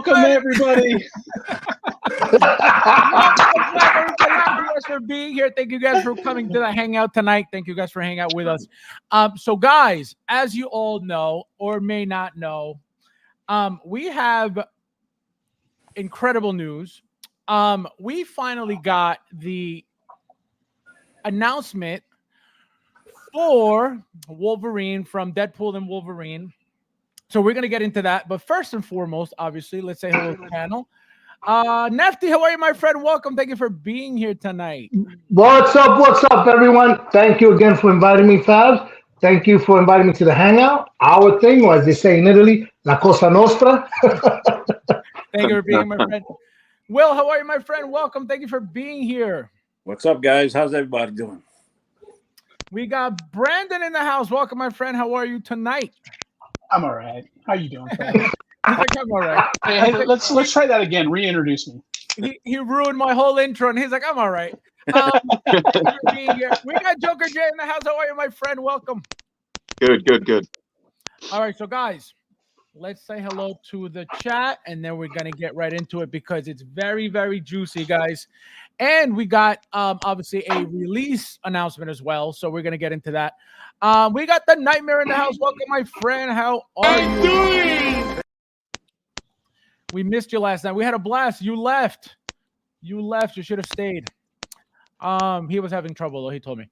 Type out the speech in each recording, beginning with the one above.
Welcome, everybody. Thank you guys for being here. Thank you guys for coming to the Hangout tonight. Thank you guys for hanging out with us. So, guys, as you all know or may not know, we have incredible news. We finally got the announcement for Wolverine from Deadpool and Wolverine. So we're going to get into that. But first and foremost, obviously, let's say hello to the panel. Nefty, how are you, my friend? Welcome. Thank you for being here tonight. What's up, everyone? Thank you again for inviting me, Fabs. Thank you for inviting me to the Hangout. Our thing, or as they say in Italy, La Cosa Nostra. Thank you for being here, my friend. Will, how are you, my friend? Welcome. Thank you for being here. What's up, guys? How's everybody doing? We got Brandon in the house. Welcome, my friend. How are you tonight? I'm all right. How you doing, Fab? He's like, I'm all right. Hey, let's try that again. Reintroduce me. He ruined my whole intro, and he's like, I'm all right. We got Joker Jay in the house. How are you, my friend? Welcome. Good. All right, so guys, let's say hello to the chat, and then we're gonna get right into it because it's very, very juicy, guys. And we got obviously a release announcement as well, so we're gonna get into that. We got the Nightmare in the house. Welcome, my friend. How are you doing? We missed you last night. We had a blast. You left. You should have stayed. He was having trouble though. He told me.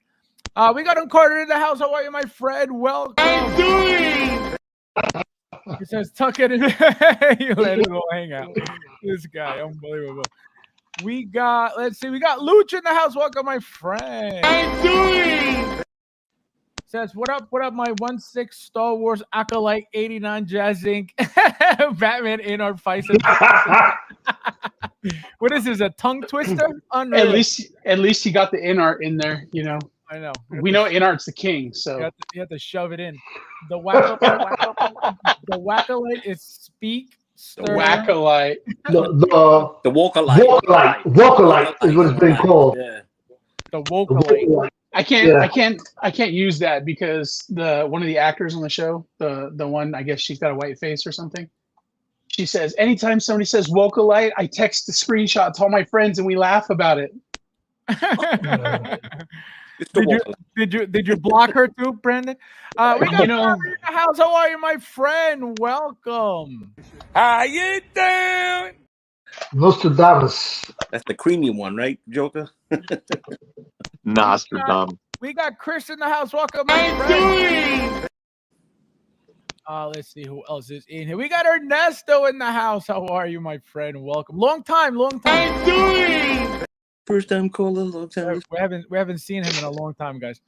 We got Carter in the house. How are you, my friend? Welcome. I'm doing. He says, tuck it in. You let him go hang out. This guy, unbelievable. We got Luch in the house. Welcome, my friend. I'm doing. Says, what up, my 1/6 Star Wars Acolyte 89 Jazz Inc. Batman in our fights. What is this, a tongue twister? Unreal. At least he got the in art in there, you know. I know. We know in art's the king, so you have to shove it in. The Wackolite is speak. The Wackolite. The Wokalite. Wokalite is what it's been called. Yeah. The Wokalite. I can't use that because one of the actors on the show, the one, I guess she's got a white face or something. She says, anytime somebody says Wokalite, I text the screenshot to all my friends and we laugh about it. Did you block her too, Brandon? We got in the house. How are you, my friend? Welcome. How you doing? Nostradamus. That's the creamy one, right, Joker? Nostradamus. We got Chris in the house. Welcome, my friend. Let's see who else is in here. We got Ernesto in the house. How are you, my friend? Welcome. Long time. First time caller, long time. We haven't seen him in a long time, guys.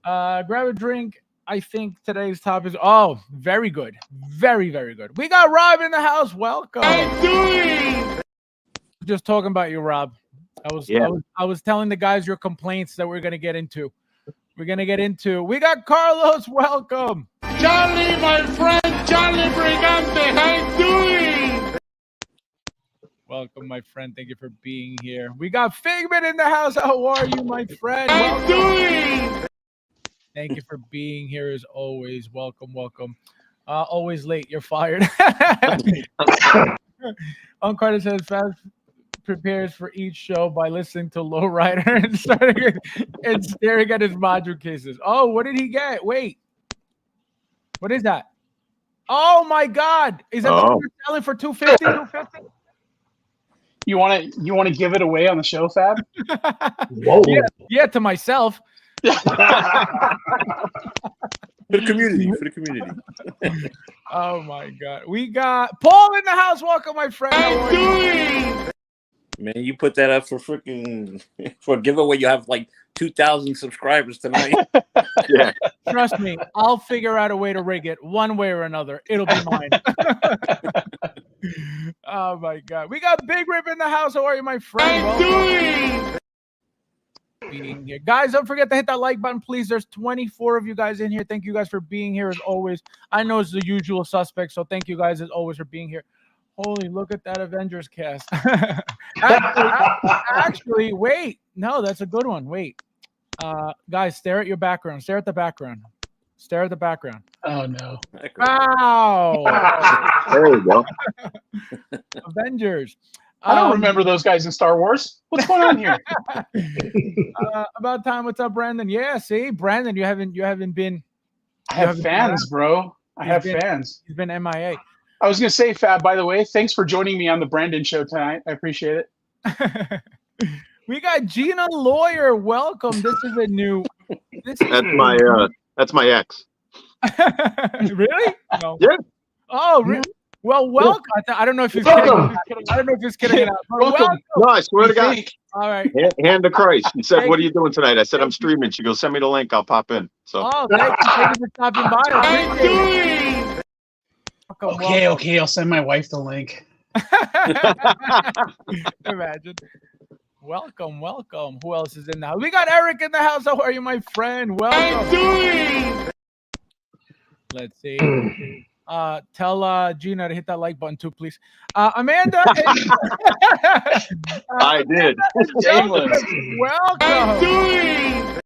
Grab a drink. I think today's topic is very good. Very, very good. We got Rob in the house. Welcome. Just talking about you, Rob. I was telling the guys your complaints that we're gonna get into. We got Carlos. Welcome. Charlie, my friend, Charlie Brigante, how you doing? Welcome, my friend. Thank you for being here. We got Figment in the house. How are you, my friend? How doing? Thank you for being here as always. Welcome. Always late. You're fired. Carter says Fabs prepares for each show by listening to Lowrider and staring at his module cases. Oh, what did he get? Wait. What is that? Oh my God! Is that the one you're selling for $250? You want to give it away on the show, Fab? Whoa. Yeah, to myself. For the community. Oh my God! We got Paul in the house. Welcome, my friend. How are you? Man, you put that up for a giveaway. You have like 2,000 subscribers tonight. Yeah. Trust me, I'll figure out a way to rig it one way or another. It'll be mine. Oh my God. We got Big Rip in the house. How are you, my friend? Being here. Guys, don't forget to hit that like button, please. There's 24 of you guys in here. Thank you guys for being here as always. I know it's the usual suspect, so thank you guys as always for being here. Holy, look at that Avengers cast. Actually, wait. No, that's a good one. Wait. Guys, stare at your background. Stare at the background. Stare at the background. Oh no. Wow. There you go. Avengers. I don't remember those guys in Star Wars. What's going on here? About time. What's up, Brandon? Yeah, see, Brandon, you haven't been. I have fans, bro. I have fans. He's been MIA. I was gonna say, Fab, by the way, thanks for joining me on the Brandon show tonight. I appreciate it. We got Gina Lawyer. Welcome. This is a new. That's my ex. Really? No. Yeah. Oh, really? Well, welcome. I don't know if he's kidding. I don't know if he's kidding it out. Welcome. No, I swear to God. All right. Hand to Christ. He said, "What are you doing tonight?" I said, "I'm streaming." She goes, "Send me the link. I'll pop in." So. Oh, thank you for stopping by. Okay. I'll send my wife the link. Imagine. Welcome. Who else is in the house? We got Eric in the house. How are you, my friend? Welcome. Let's see. Tell Gina to hit that like button too, please. Amanda. I did. Welcome.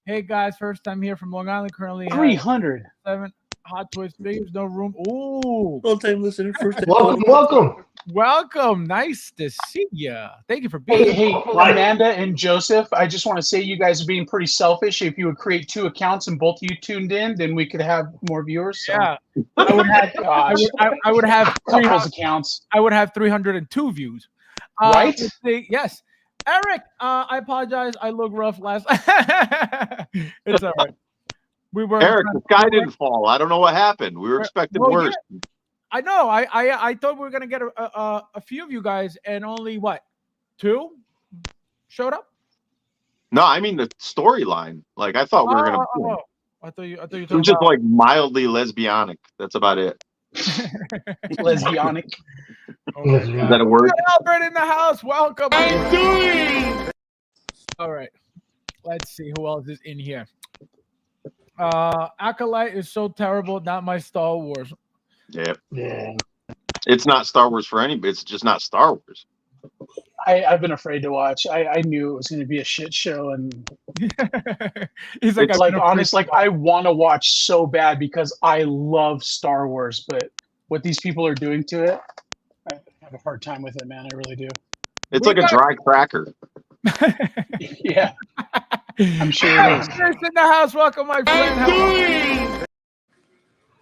Hey guys, first time here from Long Island. Currently 307 Hot Toys figures, no room. Ooh. Long time listener. First time. Welcome. Nice to see you. Thank you for being here. Hey, Amanda and Joseph, I just want to say you guys are being pretty selfish. If you would create 2 accounts and both of you tuned in, then we could have more viewers. So. Yeah. I would have couples accounts. I would have 302 views. Right? Yes. Eric, I apologize. I look rough last. It's all right. We were Eric, the sky didn't fall. I don't know what happened. We were expecting worse. Yeah. I know. I thought we were gonna get a few of you guys, and only 2 showed up. No, I mean the storyline. Like I thought we were gonna. I thought you. It was just like mildly lesbianic. That's about it. Lesbianic. Is that a word? Albert in the house. Welcome. All right. Let's see who else is in here. Acolyte is so terrible. Not my Star Wars. Yeah. It's not Star Wars for anybody. It's just not Star Wars. I've been afraid to watch. I knew it was going to be a shit show, and he's like, it's like honest. Like I want to watch so bad because I love Star Wars, but what these people are doing to it, I have a hard time with it, man. I really do. It's like a dry cracker. Yeah, I'm sure it is. Chris in the house. Welcome, my friend.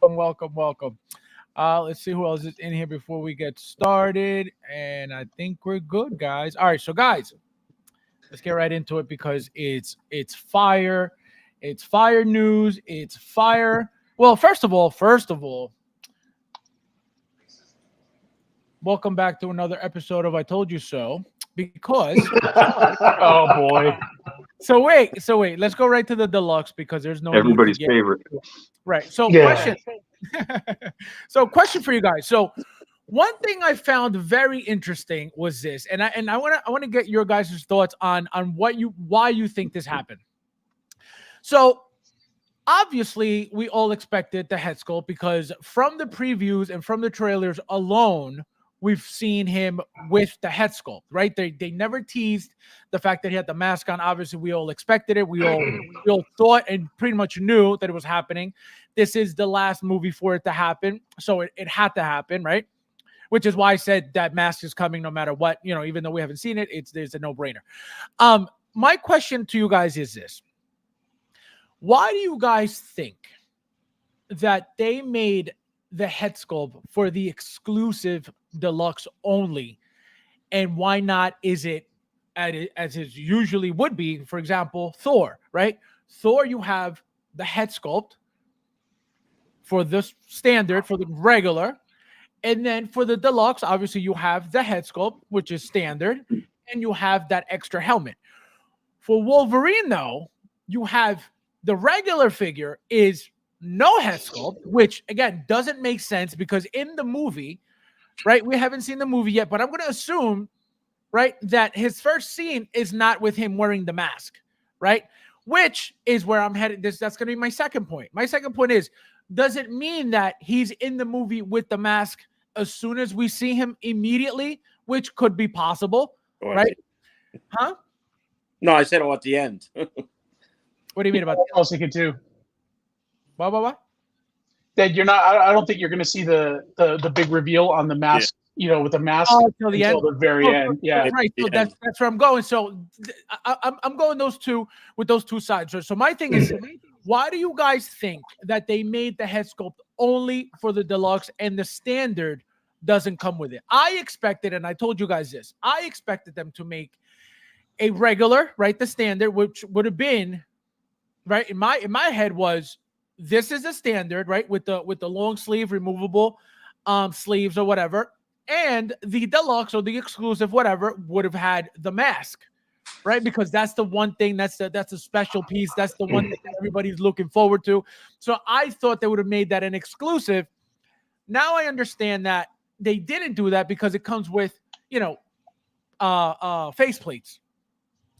Welcome. Let's see who else is in here before we get started. And I think we're good, guys. All right, so guys, let's get right into it because it's fire. It's fire news. It's fire. Well, first of all, welcome back to another episode of I Told You So. Because oh boy. So wait, let's go right to the deluxe because there's no everybody's favorite. Right. So question. Question for you guys. So one thing I found very interesting was this, and I want to get your guys' thoughts on why you think this happened. So obviously we all expected the head sculpt because from the previews and from the trailers alone, we've seen him with the head sculpt, right? They never teased the fact that he had the mask on. Obviously, we all expected it. We all thought and pretty much knew that it was happening. This is the last movie for it to happen, so it had to happen, right? Which is why I said that mask is coming no matter what. You know, even though we haven't seen it, there's a no-brainer. My question to you guys is this: why do you guys think that they made the head sculpt for the exclusive deluxe only, and why not is it as it usually would be? For example, Thor, right? Thor, you have the head sculpt for the standard, for the regular, and then for the deluxe, obviously you have the head sculpt, which is standard, and you have that extra helmet. For Wolverine, though, you have the regular figure is no head sculpt, which again doesn't make sense because in the movie, right? We haven't seen the movie yet, but I'm going to assume, right, that his first scene is not with him wearing the mask, right? Which is where I'm headed. That's going to be my second point. My second point is, does it mean that he's in the movie with the mask as soon as we see him immediately, which could be possible, right? Huh? No, I said at the end. What do you mean about that? I was thinking too. What? That you're not. I don't think you're going to see the big reveal on the mask. You know, with the mask Until the end, the very end. Yeah, right. So that's where I'm going. So I'm going with those two sides. So my thing is, why do you guys think that they made the head sculpt only for the deluxe and the standard doesn't come with it? I expected, and I told you guys this, I expected them to make a regular, right, the standard, which would have been, right, in my head was, this is a standard, right, with the long sleeve removable sleeves or whatever, and the deluxe or the exclusive whatever would have had the mask, right? Because that's the one thing, that's a special piece, that's the one thing that everybody's looking forward to. So I thought they would have made that an exclusive. Now I understand that they didn't do that because it comes with, you know, face plates,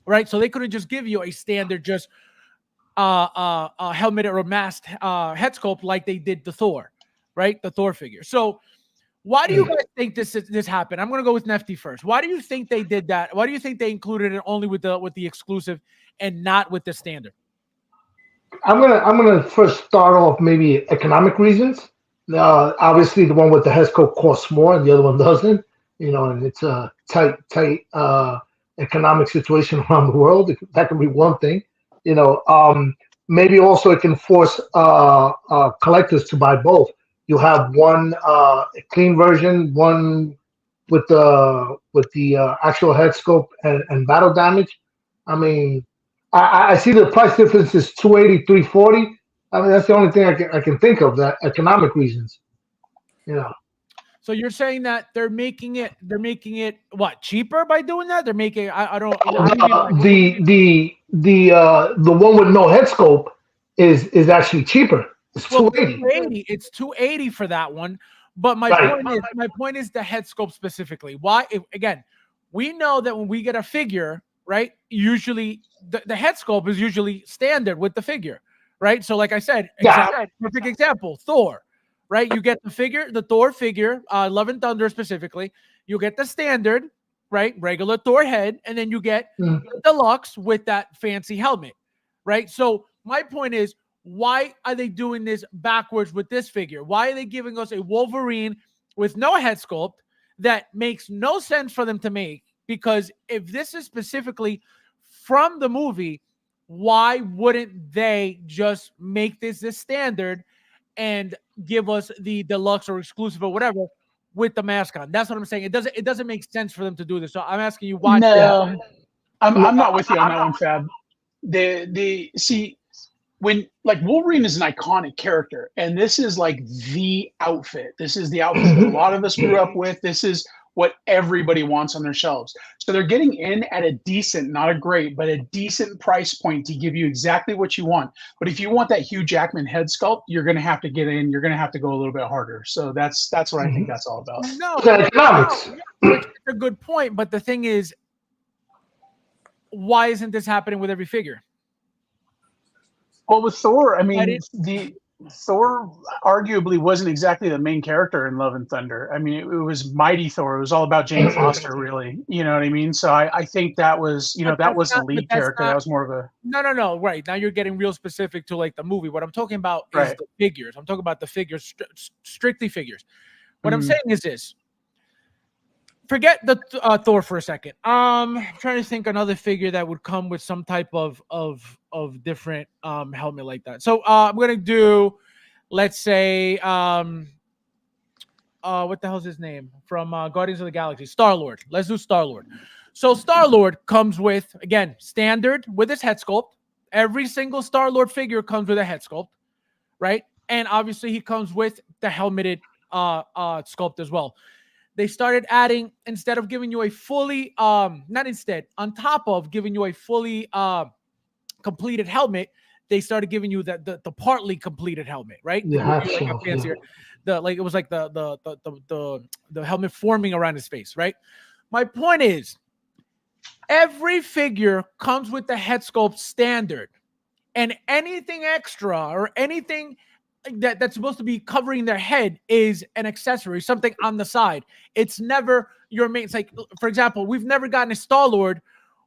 right? So they couldn't just give you a standard just helmeted or masked head sculpt like they did the Thor, right? The Thor figure. So why do you guys think this happened? I'm going to go with Nefty first. Why do you think they did that? Why do you think they included it only with the exclusive and not with the standard? I'm gonna first start off maybe economic reasons. Obviously, the one with the head sculpt costs more, and the other one doesn't. You know, and it's a tight economic situation around the world. That could be one thing. You know, maybe also it can force collectors to buy both. You have one clean version, one with the actual head sculpt and battle damage. I mean, I see the price difference is $280, $340. I mean, that's the only thing I can think of, that economic reasons. You know. So you're saying that they're making it what, cheaper by doing that? They're making the one with no head sculpt is actually cheaper. It's $280. It's $280 for that one. But my point is the head sculpt specifically. Why? Again, we know that when we get a figure, right? Usually the head sculpt is usually standard with the figure, right? So like I said, perfect example, Thor, right? You get the figure, the Thor figure, Love and Thunder specifically. You get the standard, right? Regular Thor head, and then you get the deluxe with that fancy helmet, right? So my point is, why are they doing this backwards with this figure? Why are they giving us a Wolverine with no head sculpt that makes no sense for them to make? Because if this is specifically from the movie, why wouldn't they just make this the standard and give us the deluxe or exclusive or whatever with the mask on? That's what I'm saying. It doesn't make sense for them to do this. So I'm asking you why. No, I'm not with you on that one, Fab. They see, when, like, Wolverine is an iconic character, and this is like the outfit. This is the outfit that a lot of us grew up with. This is what everybody wants on their shelves. So they're getting in at a decent, not a great, but a decent price point to give you exactly what you want. But if you want that Hugh Jackman head sculpt, you're going to have to get in. You're going to have to go a little bit harder. So that's what I think that's all about. No, economics. It's a good point. But the thing is, why isn't this happening with every figure? Well, with Thor, I mean, Thor arguably wasn't exactly the main character in Love and Thunder. I mean, it was Mighty Thor. It was all about Jane Foster, really. You know what I mean? So I think that was, that was the lead character. That was more of a... No. Right. Now you're getting real specific to like the movie. What I'm talking about is the figures. I'm talking about the figures, strictly figures. What I'm saying is this. Forget the Thor for a second. I'm trying to think another figure that would come with some type of different helmet like that. So I'm gonna do, let's say, what the hell's his name from Guardians of the Galaxy? Star-Lord. Let's do Star-Lord. So Star-Lord comes with, again, standard with his head sculpt. Every single Star-Lord figure comes with a head sculpt, right? And obviously he comes with the helmeted sculpt as well. They started adding, instead of giving you a fully, on top of giving you a fully completed helmet, they started giving you the partly completed helmet, right? It was like the helmet forming around his face, right? My point is, every figure comes with the head sculpt standard, and anything extra or anything that's supposed to be covering their head is an accessory, something on the side. It's never your main. It's like, for example, we've never gotten a Star-Lord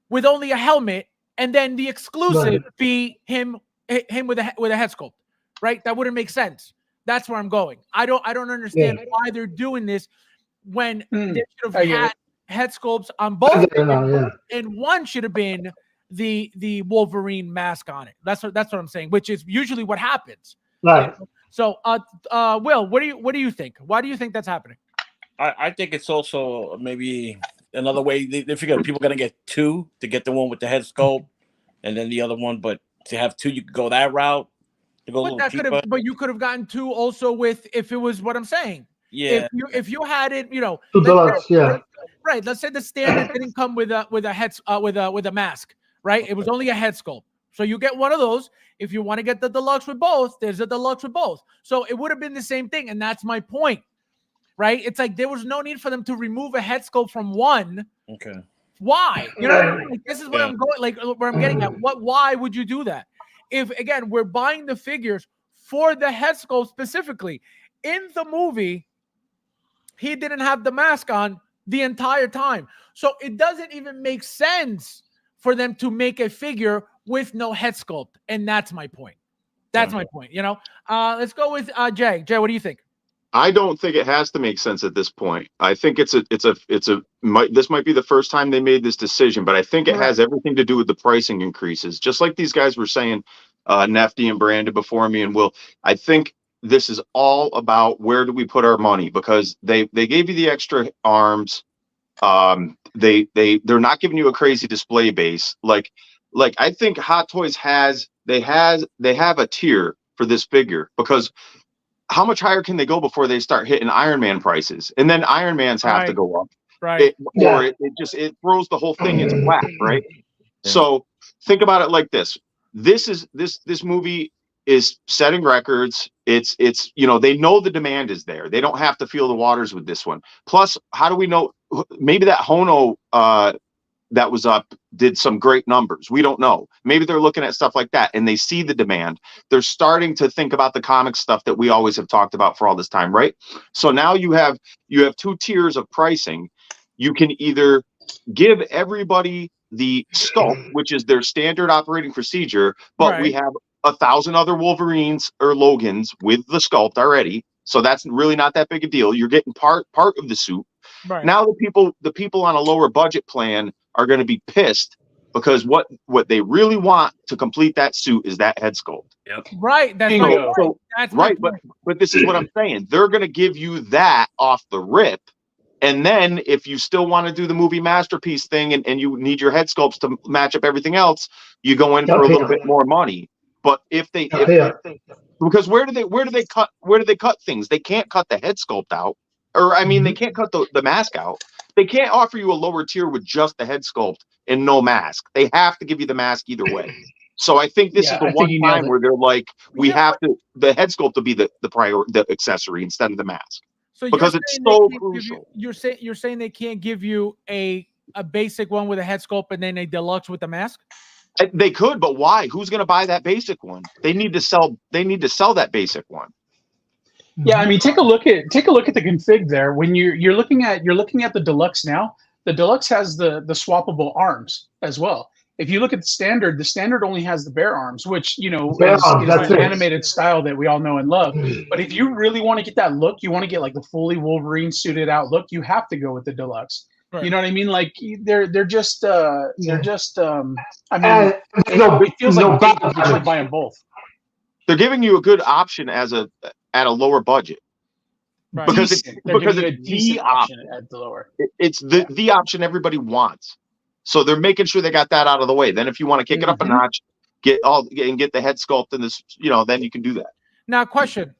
with only a helmet, and then the exclusive be him with a head sculpt. right? That wouldn't make sense. That's where I'm going. I don't understand why they're doing this when they should have had head sculpts on both, and one should have been the Wolverine mask on it. That's what I'm saying, which is usually what happens. Right. So, Will, what do you think? Why do you think that's happening? I think it's also maybe another way they figure people are gonna get two to get the one with the head sculpt, and then the other one. But to have two, you could go that route to go a little cheaper. But you could have gotten two also with if it was what I'm saying. Yeah. If you had it, right. Let's say the standard didn't come with a head with a mask, right? It was only a head sculpt. So you get one of those. If you want to get the deluxe with both, there's a deluxe with both. So it would have been the same thing, and that's my point, right? It's like there was no need for them to remove a head sculpt from one. Okay. Why? You know what I mean? Like, this is what I'm going, like where I'm getting at. Why would you do that? If again we're buying the figures for the head sculpt specifically. In the movie, he didn't have the mask on the entire time. So it doesn't even make sense for them to make a figure with no head sculpt. And that's my point. That's my point. You know, let's go with Jay. Jay, what do you think? I don't think it has to make sense at this point. I think this might be the first time they made this decision, but I think it has everything to do with the pricing increases. Just like these guys were saying, Nefty and Brandon before me and Will, I think this is all about where do we put our money, because they gave you the extra arms. They're not giving you a crazy display base. Like I think Hot Toys have a tier for this figure, because how much higher can they go before they start hitting Iron Man prices? And then Iron Man's have to go up. Right. It throws the whole thing into whack, right? Yeah. So think about it like this. This movie is setting records. It's they know the demand is there. They don't have to feel the waters with this one. Plus, how do we know? Maybe that Hono that was up did some great numbers. We don't know. Maybe they're looking at stuff like that and they see the demand. They're starting to think about the comic stuff that we always have talked about for all this time, right? So now you have two tiers of pricing. You can either give everybody the sculpt, which is their standard operating procedure, but we have 1,000 other Wolverines or Logans with the sculpt already. So that's really not that big a deal. You're getting part of the suit. Right. Now the people on a lower budget plan are going to be pissed because what they really want to complete that suit is that head sculpt. Yep. Right. That's my point. That's right. But this is what I'm saying. They're going to give you that off the rip. And then if you still want to do the movie masterpiece thing and you need your head sculpts to match up everything else, you go in for a little bit more money. But because where do they cut things? They can't cut the head sculpt out. Or I mean, they can't cut the mask out. They can't offer you a lower tier with just the head sculpt and no mask. They have to give you the mask either way. So I think this is the one time where they're like, the head sculpt will be the accessory instead of the mask. So because it's so crucial. You're saying they can't give you a basic one with a head sculpt and then a deluxe with the mask? They could, but why? Who's going to buy that basic one? They need to sell that basic one. Yeah, I mean, take a look at the config there. When you're looking at the deluxe now, the deluxe has the swappable arms as well. If you look at the standard only has the bare arms, which is an animated style that we all know and love. But if you really want to get that look, you want to get like the fully Wolverine suited out look, you have to go with the deluxe. Right. You know what I mean? Like they're just I mean, it feels like you should buy them both. They're giving you a good option at a lower budget, right. because it's the option at the lower. It's the option everybody wants, so they're making sure they got that out of the way. Then, if you want to kick it up a notch, get the head sculpt and this, then you can do that. Now, question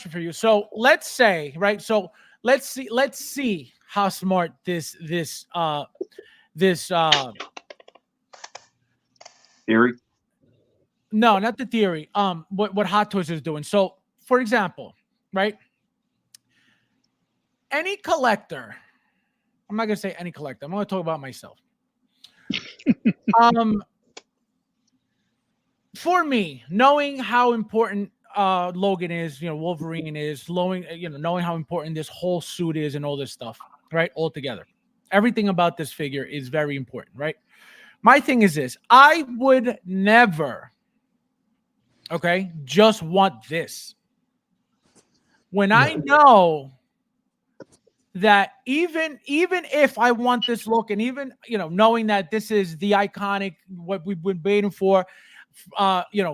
for you. So let's say, right? So let's see how smart this theory. No, not the theory. What Hot Toys is doing. So, for example, right? Any collector, I'm not gonna say any collector. I'm gonna talk about myself. For me, knowing how important Logan is, Wolverine is, knowing how important this whole suit is and all this stuff, right? All together, everything about this figure is very important, right? My thing is this: I would never okay, just want this. When I know that even if I want this look, and even knowing that this is the iconic what we've been waiting for,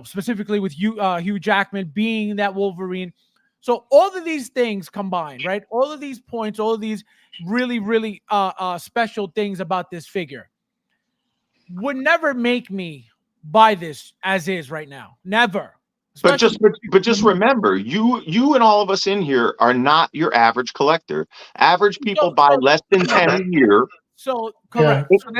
specifically with Hugh Jackman being that Wolverine. So all of these things combined, right? All of these points, all of these really, really special things about this figure would never make me buy this as is right now. Never. But just remember, you and all of us in here are not your average collector. Average people buy less than 10 a year. So correct. Yeah. So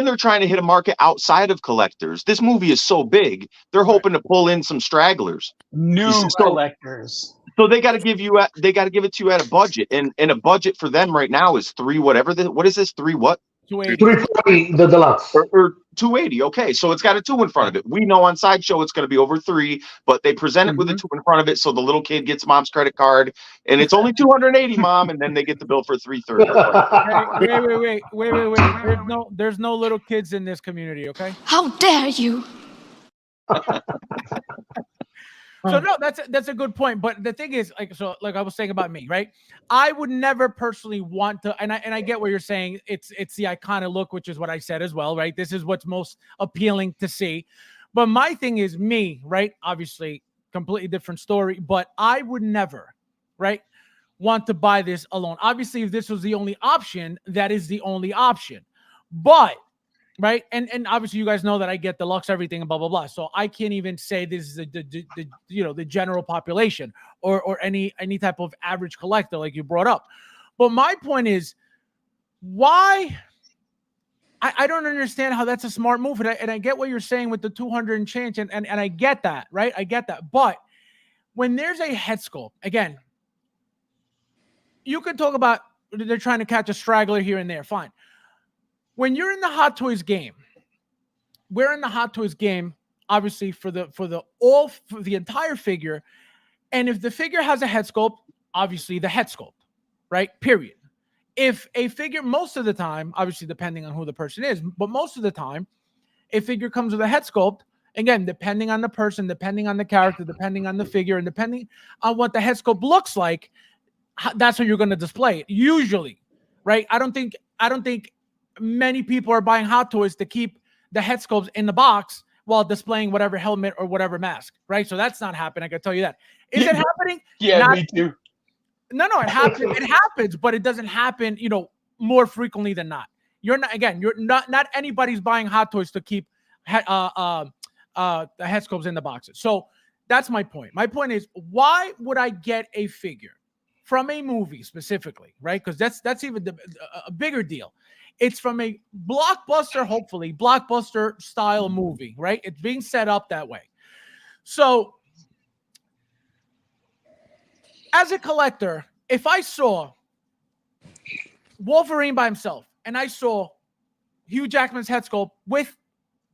they're trying to hit a market outside of collectors. This movie is so big, they're hoping to pull in some stragglers. New collectors. So they got to give it to you at a budget, and a budget for them right now is what is this 3 what? 340, the deluxe, or 280. Okay, so it's got a 2 in front of it. We know on Sideshow it's going to be over 3, but they present it with a 2 in front of it, so the little kid gets mom's credit card, and it's only 280, mom, and then they get the bill for 330. Wait. There's no little kids in this community. Okay. How dare you? So no, that's a good point. But the thing is, like I was saying about me, right? I would never personally want to, and I get what you're saying. It's the iconic look, which is what I said as well, right? This is what's most appealing to see. But my thing is me, right? Obviously, completely different story. But I would never, right, want to buy this alone. Obviously, if this was the only option, that is the only option. But right, and obviously you guys know that I get deluxe everything and blah blah blah. So I can't even say this is the general population or any type of average collector like you brought up. But my point is, why? I don't understand how that's a smart move, and I get what you're saying with the 200 and change, and I get that, right? I get that, but when there's a head sculpt, again, you could talk about they're trying to catch a straggler here and there, fine. When you're in the Hot Toys game, we're in the Hot Toys game, obviously for the entire figure. And if the figure has a head sculpt, obviously the head sculpt, right? Period. If a figure, most of the time, obviously depending on who the person is, but most of the time, a figure comes with a head sculpt. Again, depending on the person, depending on the character, depending on the figure, and depending on what the head sculpt looks like, that's how you're going to display it. Usually, right? I don't think many people are buying Hot Toys to keep the head sculpts in the box while displaying whatever helmet or whatever mask, right? So that's not happening. I can tell you that. Is it happening? Yeah, me too. No, it happens. It happens, but it doesn't happen, more frequently than not. You're not anybody's buying Hot Toys to keep the head sculpts in the boxes. So that's my point. My point is, why would I get a figure from a movie specifically, right? Because that's even a bigger deal. It's from a blockbuster, hopefully blockbuster style movie, right? It's being set up that way. So as a collector, if I saw Wolverine by himself and I saw Hugh Jackman's head sculpt with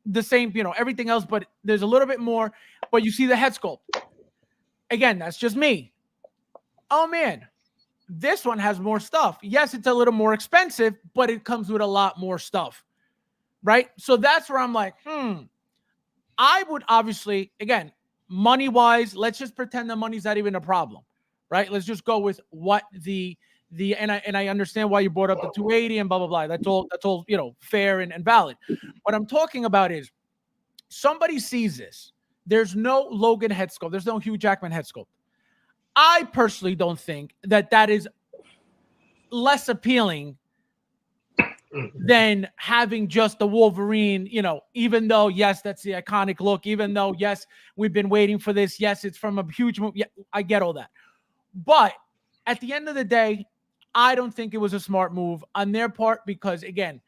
the same, everything else, but there's a little bit more, but you see the head sculpt. Again, that's just me. Oh man, this one has more stuff. Yes, it's a little more expensive, but it comes with a lot more stuff, right? So that's where I'm like, I would obviously, again, money-wise, let's just pretend the money's not even a problem, right? Let's just go with what and I understand why you brought up the 280 and blah, blah, blah. That's all, fair and valid. What I'm talking about is somebody sees this. There's no Logan head sculpt. There's no Hugh Jackman head sculpt. I personally don't think that is less appealing than having just the Wolverine, even though, yes, that's the iconic look, even though, yes, we've been waiting for this. Yes, it's from a huge movie. Yeah, I get all that. But at the end of the day, I don't think it was a smart move on their part because, again,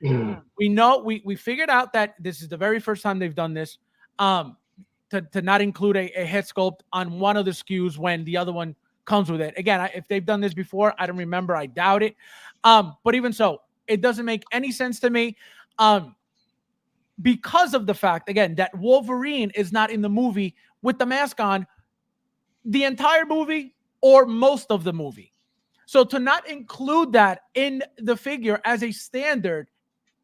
we know we figured out that this is the very first time they've done this. To not include a head sculpt on one of the SKUs when the other one comes with it. Again, if they've done this before, I don't remember. I doubt it. But even so, it doesn't make any sense to me because of the fact, again, that Wolverine is not in the movie with the mask on the entire movie or most of the movie. So to not include that in the figure as a standard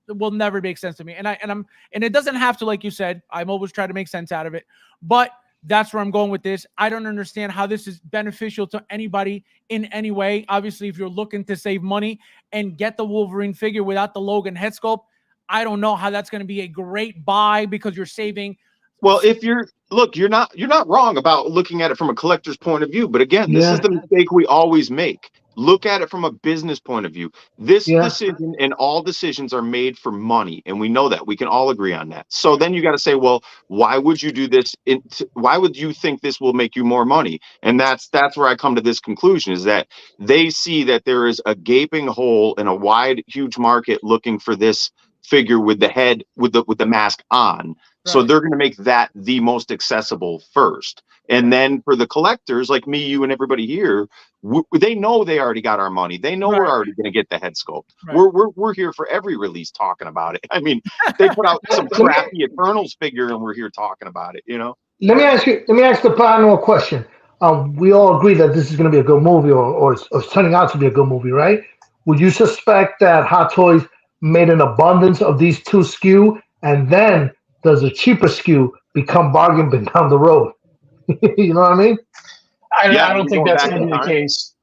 will never make sense to me. And it doesn't have to, like you said, I'm always trying to make sense out of it, but that's where I'm going with this. I don't understand how this is beneficial to anybody in any way. Obviously, if you're looking to save money and get the Wolverine figure without the Logan head sculpt, I don't know how that's going to be a great buy because you're saving. Well, if you're not wrong about looking at it from a collector's point of view. But again, this is the mistake we always make. Look at it from a business point of view. This decision and all decisions are made for money. And we know that. We can all agree on that. So then you got to say, well, why would you do this? Why would you think this will make you more money? And that's where I come to this conclusion, is that they see that there is a gaping hole in a wide, huge market looking for this figure with the head, with the mask on. So they're going to make that the most accessible first. And then for the collectors like me, you, and everybody here, they know they already got our money. They know we're already going to get the head sculpt. We're here for every release talking about it. I mean, they put out some crappy Eternals figure and we're here talking about it, you know? Let me ask the panel a question. We all agree that this is going to be a good movie, or it's turning out to be a good movie, right? Would you suspect that Hot Toys made an abundance of these two SKU, and then does a cheaper SKU become bargain bin down the road? You know what I mean? I don't think that's going to be the case.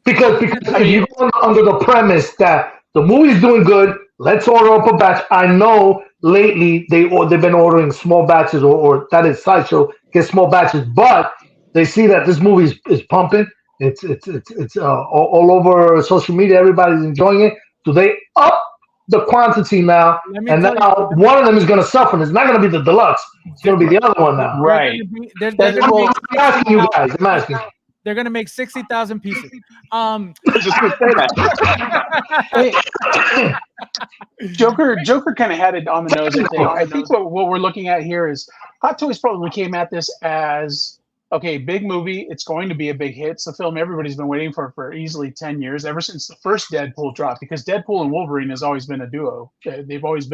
Because if you go under the premise that the movie's doing good, let's order up a batch. I know lately they've been ordering small batches, or that is Sideshow get small batches, but they see that this movie is pumping. It's all over social media. Everybody's enjoying it. Do they up the quantity now? And now one of them is going to suffer. It's not going to be the deluxe. It's going to be the other one now. Right. I'm asking you guys. I'm asking. They're going to make 60,000 pieces. Just to say that. Joker kind of had it on the nose. I think what we're looking at here is Hot Toys probably came at this as, okay, big movie. It's going to be a big hit. It's a film everybody's been waiting for easily 10 years, ever since the first Deadpool dropped, because Deadpool and Wolverine has always been a duo. They've always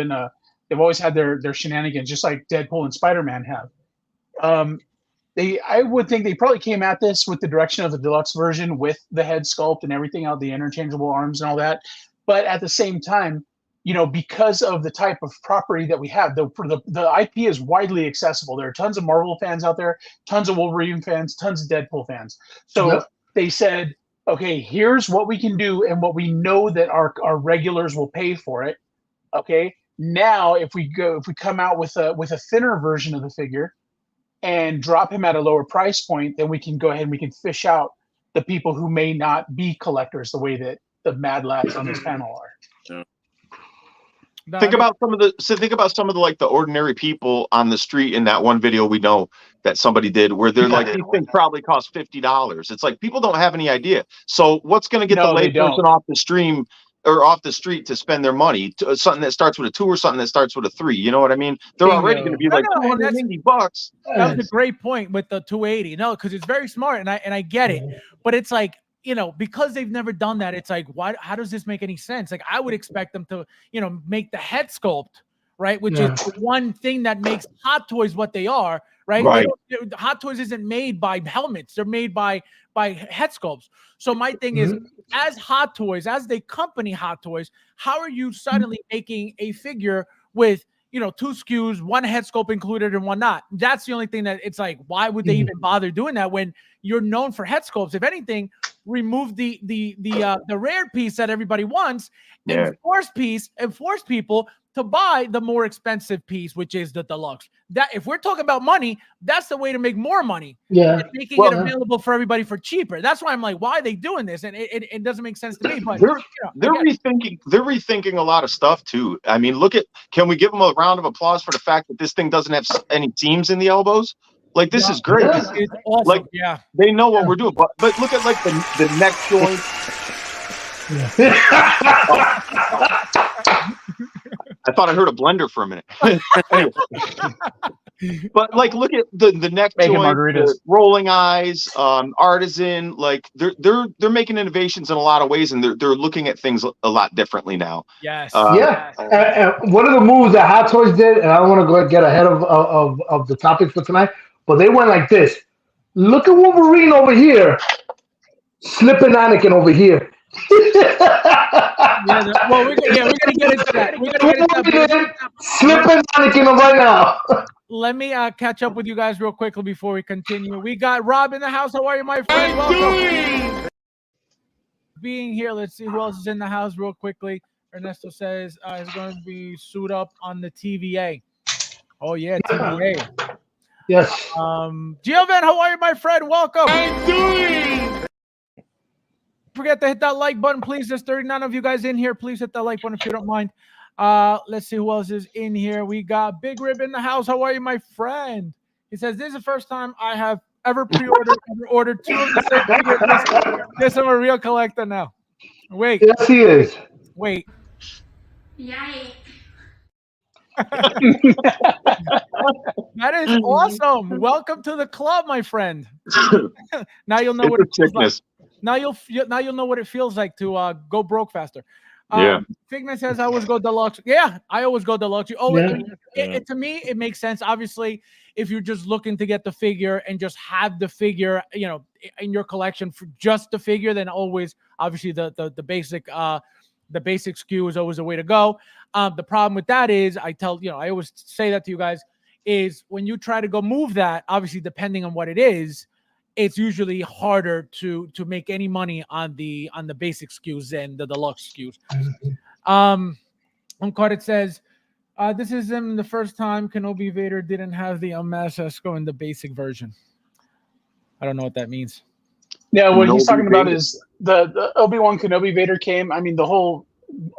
had their shenanigans, just like Deadpool and Spider-Man have. I would think they probably came at this with the direction of the deluxe version, with the head sculpt and everything out, the interchangeable arms and all that. But at the same time, you know, because of the type of property that we have, the IP is widely accessible. There are tons of Marvel fans out there, tons of Wolverine fans, tons of Deadpool fans. So they said, okay, here's what we can do, and what we know that our regulars will pay for it. Okay, now if we come out with a thinner version of the figure and drop him at a lower price point, then we can go ahead and we can fish out the people who may not be collectors the way that the mad lads on this panel are. Think about some of the like the ordinary people on the street in that one video we know that somebody did, where they're like, these things probably cost $50. It's like, people don't have any idea. So what's going to get the layperson off the stream or off the street to spend their money to something that starts with a 2 or something that starts with a 3? You know what I mean? They're already going to be like $280. That was a great point with the 280. No, because it's very smart, and I get it, but it's like, you know, because they've never done that, it's like, why? How does this make any sense? Like, I would expect them to, you know, make the head sculpt, right? Which is the one thing that makes Hot Toys what they are, right? Hot Toys isn't made by helmets; they're made by head sculpts. So my thing is, as Hot Toys, as they company Hot Toys, how are you suddenly making a figure with, you know, 2 SKUs, 1 head sculpt included and 1 not? That's the only thing that it's like, why would they even bother doing that when you're known for head sculpts? If anything, remove the rare piece that everybody wants and force people to buy the more expensive piece, which is the deluxe. That, if we're talking about money, that's the way to make more money. Yeah, making it available for everybody for cheaper. That's why I'm like, why are they doing this? And it doesn't make sense to me. But they're rethinking a lot of stuff too. I mean, can we give them a round of applause for the fact that this thing doesn't have any seams in the elbows? Like, this is great. It's awesome. Like, they know what we're doing. But look at like the neck joint. I thought I heard a blender for a minute. But like, look at the neck joint, the rolling eyes, artisan. Like, they're making innovations in a lot of ways, and they're looking at things a lot differently now. Yes. And one of the moves that Hot Toys did, and I don't want to get ahead of the topic for tonight, but they went like this. Look at Wolverine over here, slipping Anakin over here. Well, we're gonna get into that. We're gonna get into that. Slipping Anakin right now. Let me catch up with you guys real quickly before we continue. We got Rob in the house. How are you, my friend? Welcome. Being here. Let's see who else is in the house real quickly. Ernesto says he's going to be suit up on the TVA. Oh yeah, TVA. Yes. Giovan, how are you, my friend? Welcome. Don't forget to hit that like button, please. There's 39 of you guys in here. Please hit that like button if you don't mind. Let's see who else is in here. We got Big Rib in the house. How are you, my friend? He says, this is the first time I have ever pre-ordered, ordered two of the same figures. Guess I'm a real collector now. Wait. Yes, he is. Wait. Yay. That is awesome. Welcome to the club, my friend. Now you'll know what it feels like. Now you'll know what it feels like to go broke faster. Figment says I always go deluxe. Yeah, I always go deluxe. You always, to me, it makes sense. Obviously, if you're just looking to get the figure and just have the figure, in your collection for just the figure, then always, obviously, the basic SKU is always a way to go. The problem with that is, I always say that to you guys, is when you try to go move that, obviously, depending on what it is, it's usually harder to make any money on the basic SKUs than the deluxe SKUs. Uncarded says, this is the first time Kenobi Vader didn't have the Unmasked in the basic version. I don't know what that means. Yeah, what he's talking about is the Obi-Wan Kenobi Vader came. I mean, the whole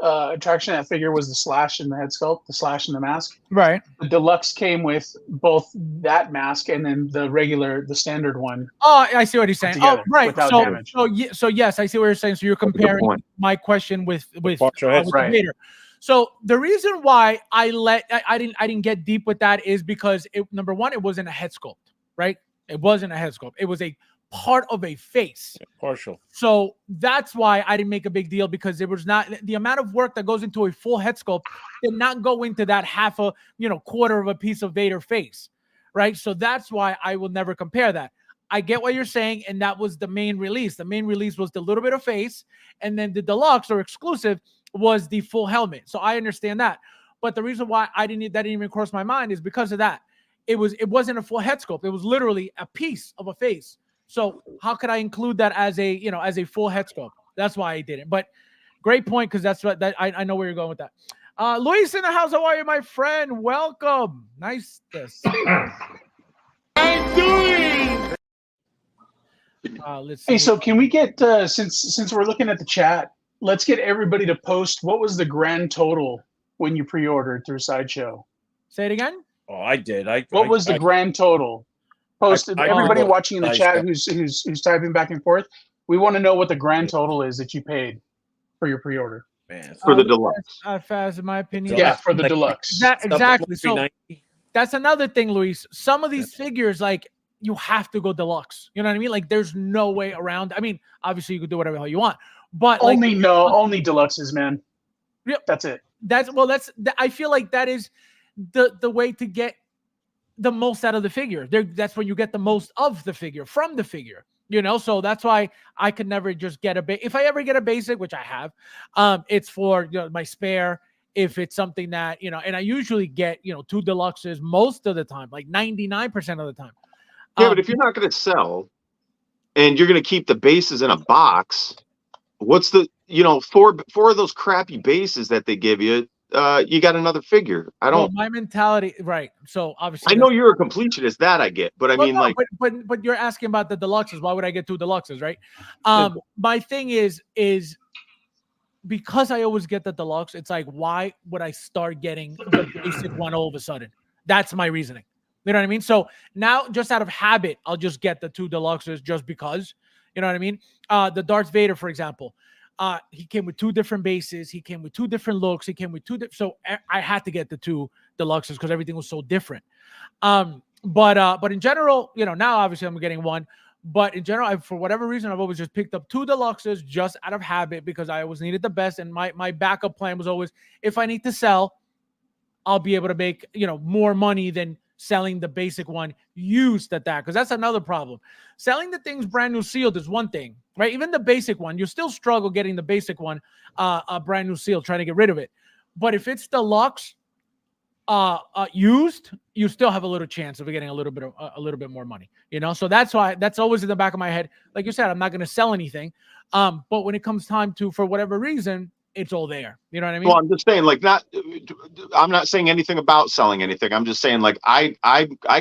attraction of that figure was the slash in the head sculpt, the slash in the mask. Right. The deluxe came with both that mask and then the standard one. Oh, I see what he's saying. Oh, right. So yes, I see what you're saying. So you're comparing my question with Vader. So the reason why I didn't get deep with that is because number one, it wasn't a head sculpt, right? It wasn't a head sculpt. It was a part of a face. Partial. So that's why I didn't make a big deal, because it was not the amount of work that goes into a full head sculpt did not go into that half a quarter of a piece of Vader face, right? So that's why I will never compare that. I get what you're saying, and that was the main release. The main release was the little bit of face, and then the deluxe or exclusive was the full helmet. So I understand that. But the reason why that didn't even cross my mind is because of that. It wasn't a full head sculpt. It was literally a piece of a face. So how could I include that as a full head sculpt? That's why I didn't. But great point, because that's what I know where you're going with that. Luis in the house, how are you, my friend? Welcome. Nice to see you. I'm doing. Let's see. Hey, so can we get since we're looking at the chat, let's get everybody to post what was the grand total when you pre-ordered through Sideshow. Say it again. Oh, I did. What was the grand total? Posted. Everybody watching in the chat who's typing back and forth, we want to know what the grand total is that you paid for your pre-order. Man, for the deluxe. Fast, in my opinion. Yeah, for the deluxe. Exactly. So that's another thing, Luis. Some of these figures, like, you have to go deluxe. You know what I mean? Like, there's no way around. I mean, obviously you can do whatever the hell you want, but only deluxes, man. Yep, that's it. I feel like that is the way to get the most out of the figure. That's when you get the most of the figure from the figure. So that's why I could never just get if I ever get a basic, which I have, it's for my spare. If it's something that and I usually get 2 deluxes most of the time, like 99% of the time. Yeah, but if you're not going to sell and you're going to keep the bases in a box, what's the four of those crappy bases that they give you? You got another figure. My mentality, right? So obviously, I know you're a completionist. That I get, but I mean, but you're asking about the deluxes. Why would I get 2 deluxes, right? My thing is because I always get the deluxe. It's like, why would I start getting the basic one all of a sudden? That's my reasoning. You know what I mean? So now, just out of habit, I'll just get the 2 deluxes just because. You know what I mean? The Darth Vader, for example. He came with 2 different bases. He came with 2 different looks. He came with 2 different. So I had to get the 2 deluxes because everything was so different. But in general, now obviously I'm getting 1. But in general, for whatever reason, I've always just picked up 2 deluxes just out of habit because I always needed the best. And my backup plan was always, if I need to sell, I'll be able to make more money than selling the basic one used at that, because that's another problem. Selling the things brand new sealed is one thing, right? Even the basic one, you still struggle getting the basic one brand new sealed, trying to get rid of it. But if it's deluxe used, you still have a little chance of getting a little bit more money, you know. So that's why, that's always in the back of my head. Like you said, I'm not going to sell anything, but when it comes time to, for whatever reason, it's all there. You know what I mean? Well, I'm just saying, like, I'm not saying anything about selling anything. I'm just saying, like, I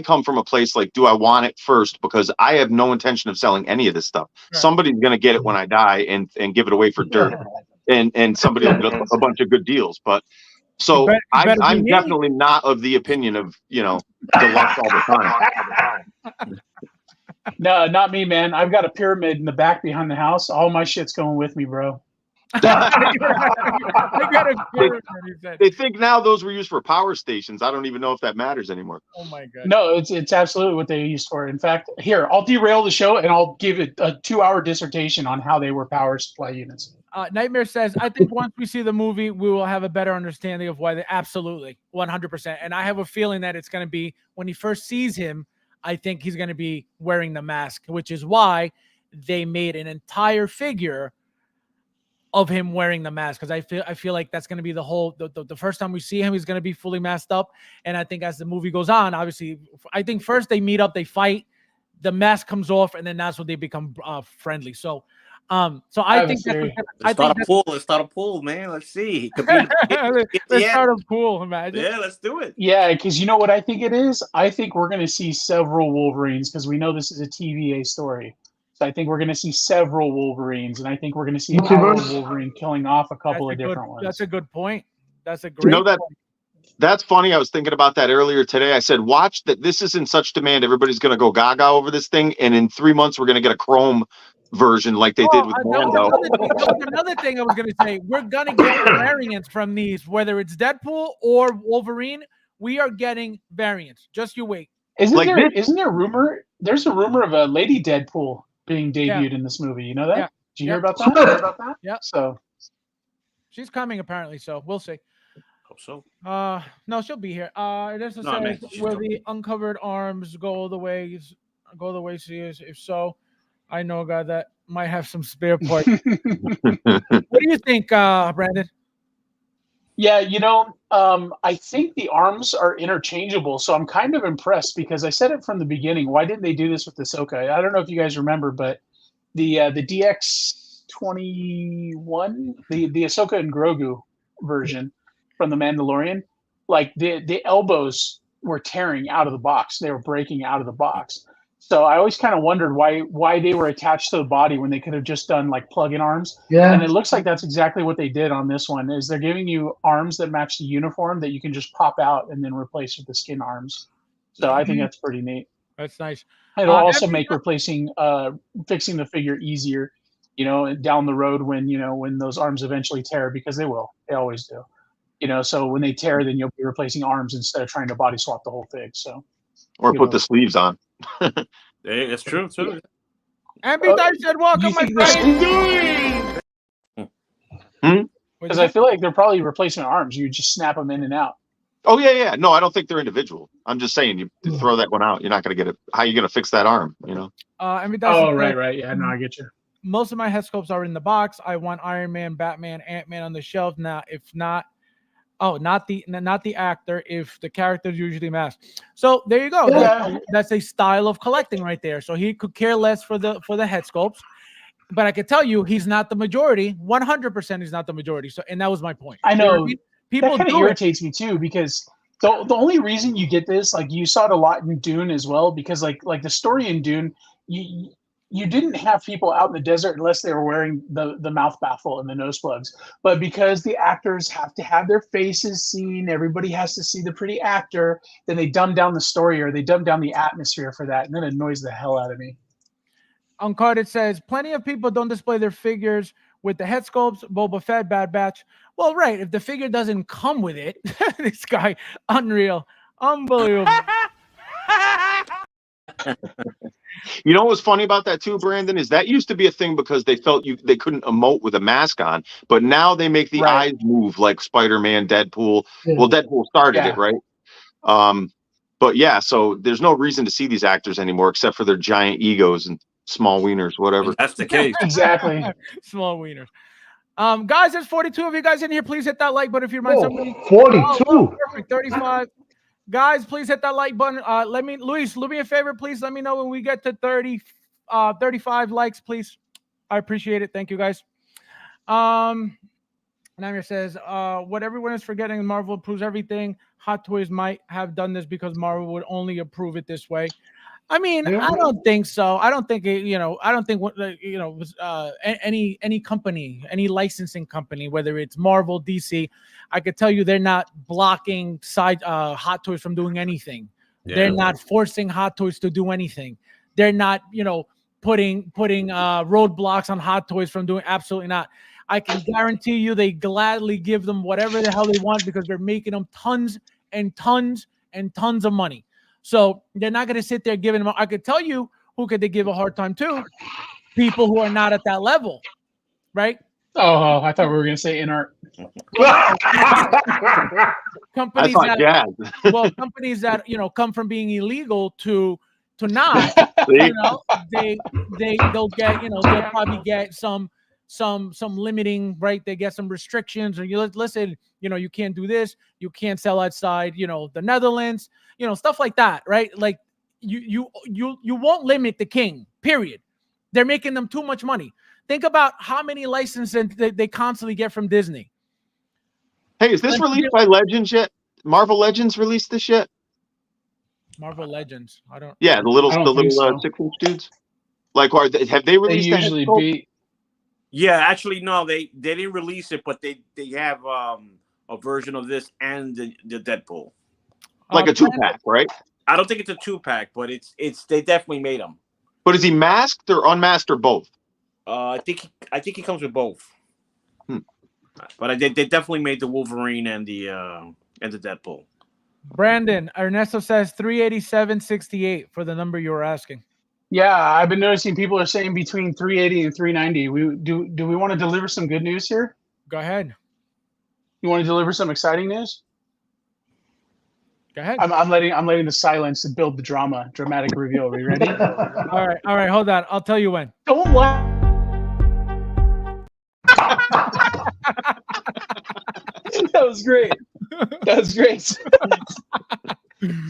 come from a place like, do I want it first? Because I have no intention of selling any of this stuff. Right. Somebody's going to get it when I die and give it away for dirt, and somebody will get a bunch of good deals. But so I'm definitely not of the opinion of, you know, deluxe all the time. No, not me, man. I've got a pyramid in the back behind the house. All my shit's going with me, bro. They think now those were used for power stations. I don't even know if that matters anymore. Oh my god. No, it's absolutely what they used for. In fact, here, I'll derail the show and I'll give it a 2-hour dissertation on how they were power supply units. Nightmare says, I think once we see the movie, we will have a better understanding of why they absolutely 100%. And I have a feeling that it's going to be when he first sees him, I think he's going to be wearing the mask, which is why they made an entire figure of him wearing the mask, because I feel like that's going to be the first time we see him, he's going to be fully masked up. And I think as the movie goes on, obviously, I think first they meet up, they fight, the mask comes off, and then that's when they become friendly. So I think let's start a pool, man. Let's see. Let's start a pool. Imagine. Yeah, let's do it. Yeah, because you know what I think it is. I think we're going to see several Wolverines, because we know this is a TVA story. I think we're going to see several Wolverines, and I think we're going to see a Wolverine killing off a couple of different ones. That's a good point. That's a great point. That's funny. I was thinking about that earlier today. I said, watch that. This is in such demand. Everybody's going to go gaga over this thing, and in 3 months, we're going to get a chrome version like they did with Mando. Another thing I was going to say, we're going to get variants from these, whether it's Deadpool or Wolverine. We are getting variants. Just you wait. Isn't there rumor? There's a rumor of a Lady Deadpool being debuted in this movie. You know that? Yeah. Did you hear about that? Yeah. So she's coming apparently. So we'll see. Hope so. No, she'll be here. It also says, will the uncovered arms go the way she is? If so, I know a guy that might have some spare parts. What do you think, Brandon? Yeah, you know, I think the arms are interchangeable, so I'm kind of impressed because I said it from the beginning. Why didn't they do this with Ahsoka? I don't know if you guys remember, but the DX-21, the Ahsoka and Grogu version from The Mandalorian, like the elbows were tearing out of the box. They were breaking out of the box. So I always kind of wondered why they were attached to the body when they could have just done like plug-in arms. Yeah. And it looks like that's exactly what they did on this one. Is they're giving you arms that match the uniform that you can just pop out and then replace with the skin arms. So I think that's pretty neat. That's nice. It'll also make fixing the figure easier, you know, down the road when those arms eventually tear, because they will. They always do. You know, so when they tear, then you'll be replacing arms instead of trying to body swap the whole thing. So, or put the sleeves on. Hey, that's true too. And I said, welcome, my friend. Because I feel like they're probably replacement arms. You just snap them in and out. Oh yeah. No, I don't think they're individual. I'm just saying, you throw that one out, you're not going to get it. How are you going to fix that arm? You know. Right. Yeah, no, I get you. Most of my head sculpts are in the box. I want Iron Man, Batman, Ant-Man on the shelf now. If not. Oh, not the actor. If the character's usually masked, so there you go. Yeah. That's a style of collecting right there. So he could care less for the head sculpts, but I can tell you he's not the majority. 100% he's not the majority. So, and that was my point. I know people that kind of irritates me too, because the only reason you get this, like you saw it a lot in Dune as well, because like the story in Dune, you didn't have people out in the desert unless they were wearing the mouth baffle and the nose plugs. But because the actors have to have their faces seen, everybody has to see the pretty actor, then they dumb down the story or they dumb down the atmosphere for that, and then it annoys the hell out of me. Uncarded says, plenty of people don't display their figures with the head sculpts, Boba Fett, Bad Batch. Well, right, if the figure doesn't come with it, this guy, unreal, unbelievable. You know what's funny about that too, Brandon, is that used to be a thing because they felt they couldn't emote with a mask on, but now they make the eyes move like Spider-Man, Deadpool. Yeah. Well, Deadpool started it, right? But yeah, so there's no reason to see these actors anymore except for their giant egos and small wieners, whatever. If that's the case. Exactly. Small wieners. Guys, there's 42 of you guys in here. Please hit that like button if you mind somebody. 42. Oh, perfect. 35. Guys, please hit that like button. Luis, do me a favor, please. Let me know when we get to 35 likes, please. I appreciate it. Thank you, guys. Namir says, what everyone is forgetting, Marvel approves everything. Hot Toys might have done this because Marvel would only approve it this way. I mean, I don't think so. I don't think it, I don't think any company, any licensing company, whether it's Marvel, DC, I could tell you they're not blocking Hot Toys from doing anything. Yeah. They're not forcing Hot Toys to do anything. They're not, putting roadblocks on Hot Toys from doing absolutely not. I can guarantee you they gladly give them whatever the hell they want because they're making them tons and tons and tons of money. So they're not going to sit there giving them. I could tell you who could they give a hard time to? People who are not at that level, right? Oh, I thought we were going to say in art. Companies companies that come from being illegal to not, they'll get they'll probably get some limiting, right? They get some restrictions, or listen, you can't do this, you can't sell outside, the Netherlands, stuff like that, right? Like you won't limit the king, period. They're making them too much money. Think about how many licenses they constantly get from Disney. Hey, is this released by Legends yet? Marvel Legends released this yet? Marvel Legends, I don't. Yeah, the little so. 6-inch dudes. Like, have they released? They usually be. Yeah, actually, no, they didn't release it, but they have a version of this and the Deadpool. Like a 2-pack, right? I don't think it's a 2-pack, but it's they definitely made them. But is he masked or unmasked or both? I think he comes with both. But they definitely made the Wolverine and the Deadpool. Brandon Ernesto says 387.68 for the number you were asking. Yeah, I've been noticing people are saying between 380 and 390. Do we want to deliver some good news here? Go ahead. You want to deliver some exciting news? Go ahead. I'm letting the silence to build the dramatic reveal. Are you ready? All right, hold on. I'll tell you when. Don't lie. That was great.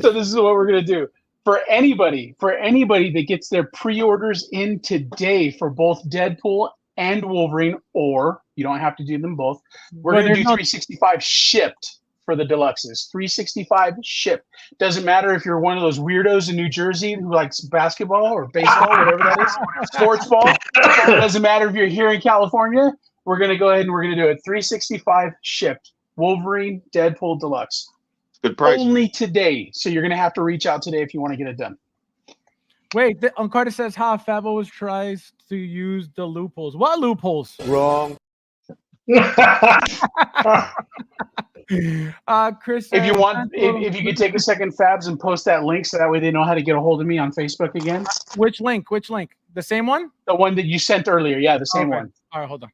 So this is what we're gonna do. For anybody that gets their pre-orders in today for both Deadpool and Wolverine, or you don't have to do them both, we're going to do 365 shipped for the deluxes. 365 shipped. Doesn't matter if you're one of those weirdos in New Jersey who likes basketball or baseball, whatever that is, sports ball. Doesn't matter if you're here in California. We're going to go ahead and we're going to do it. 365 shipped. Wolverine, Deadpool, Deluxe. Good price. Only today. So you're going to have to reach out today if you want to get it done. Wait, Carter says, Fab always tries to use the loopholes. What loopholes? Wrong. Chris, if you want, if you could take a second, Fabs, and post that link so that way they know how to get a hold of me on Facebook again. Which link? The same one? The one that you sent earlier. Yeah, the same one. All right, hold on.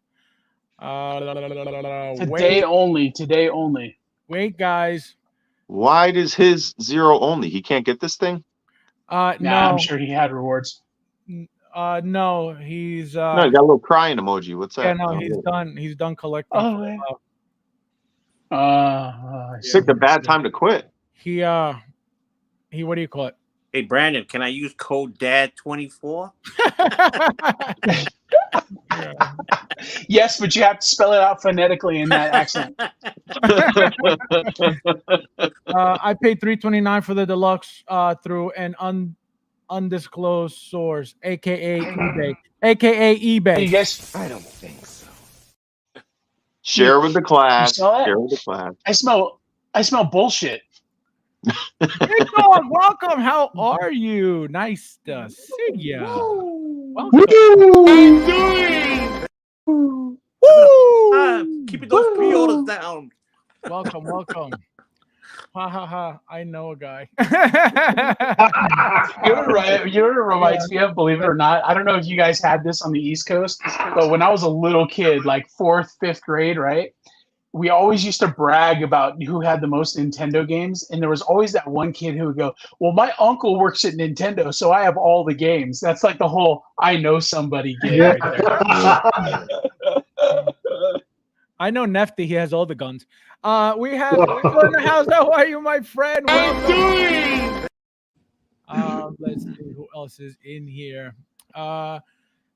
Today only. Wait, guys. Why does his 0 only? He can't get this thing? No, I'm sure he had rewards. No, he's no, he got a little crying emoji. What's that? Yeah, no, he's done. He's done collecting. It's like the bad time to quit. He what do you call it? Hey Brandon, can I use code DAD24? Yes, but you have to spell it out phonetically in that accent. I paid $329 for the deluxe through an undisclosed source, aka eBay. You guys, I don't think so. Share with the class. Share with the class. I smell bullshit. Hey dog, welcome. How are you? Nice to see you. Welcome. I'm doing. Woo! Keeping those pre-orders down. Welcome. Ha. I know a guy. You know what reminds me of, believe it or not? I don't know if you guys had this on the East Coast, but when I was a little kid, like 4th, 5th grade, right? we always used to brag about who had the most Nintendo games, and there was always that one kid who would go, "Well, my uncle works at Nintendo, so I have all the games." That's like the whole "I know somebody" gig right there. I know Nefty. He has all the guns. We have Rico in the house. How are you, my friend? Welcome. Let's see who else is in here.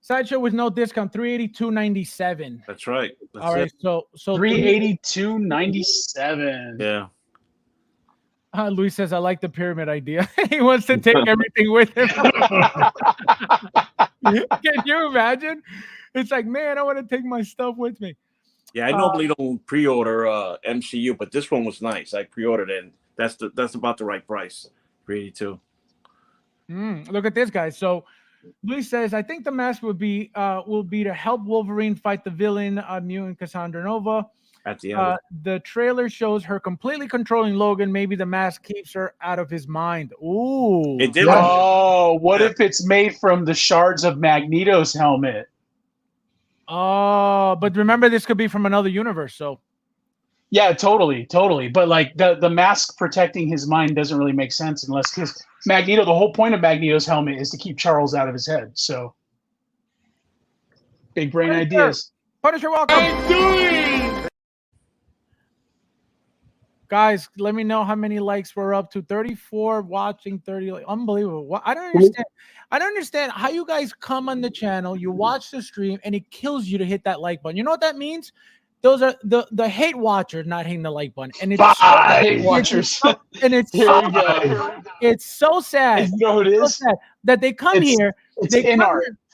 Sideshow with no discount, $382.97. That's right. That's All right, it. so $382.97. Yeah. Luis says, I like the pyramid idea. He wants to take everything with him. Can you imagine? It's like, man, I want to take my stuff with me. Yeah, I normally don't pre-order MCU, but this one was nice. I pre-ordered it, and that's about the right price. $382. Look at this, guys. So Luis says, I think the mask will be to help Wolverine fight the villain, mutant Cassandra Nova. At the end. The trailer shows her completely controlling Logan. Maybe the mask keeps her out of his mind. Ooh. It did. Oh, what if it's made from the shards of Magneto's helmet? Oh, but remember, this could be from another universe. So, yeah, totally. But like the mask protecting his mind doesn't really make sense unless because Magneto. The whole point of Magneto's helmet is to keep Charles out of his head. So, big brain ideas. Punisher, welcome. Guys, let me know how many likes we're up to. 34 watching, 30. Unbelievable. I don't understand. I don't understand how you guys come on the channel, you watch the stream, and it kills you to hit that like button. You know what that means? Those are the hate watchers not hitting the like button. And it's hate watchers. It's so sad. You know who it is? So sad that they come here.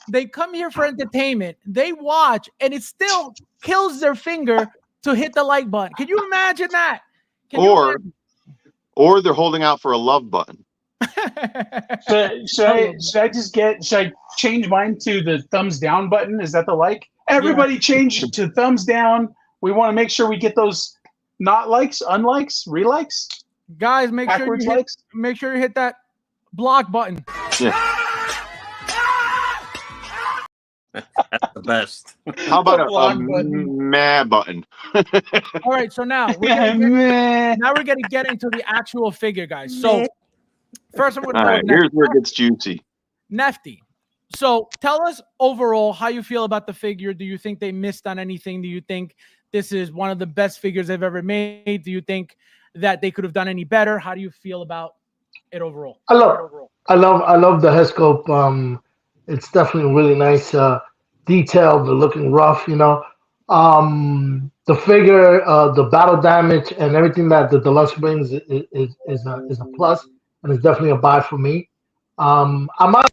They come here for entertainment. They watch, and it still kills their finger to hit the like button. Can you imagine that? Or they're holding out for a love button. Should I change mine to the thumbs down button? Is that the like? Everybody change to thumbs down. We want to make sure we get those not likes, unlikes, relikes. Guys, make sure you hit that block button. Yeah. That's the best. How about a meh button? All right, so now we're gonna get into the actual figure, guys. So first, I'm gonna all right, here's where it gets juicy. Nefty. So tell us overall how you feel about the figure. Do you think they missed on anything? Do you think this is one of the best figures they've ever made? Do you think that they could have done any better? How do you feel about it overall? I love the head sculpt. It's definitely really nice, detailed, looking rough, you know. The figure, the battle damage, and everything that the deluxe brings is a plus, and it's definitely a buy for me. I might,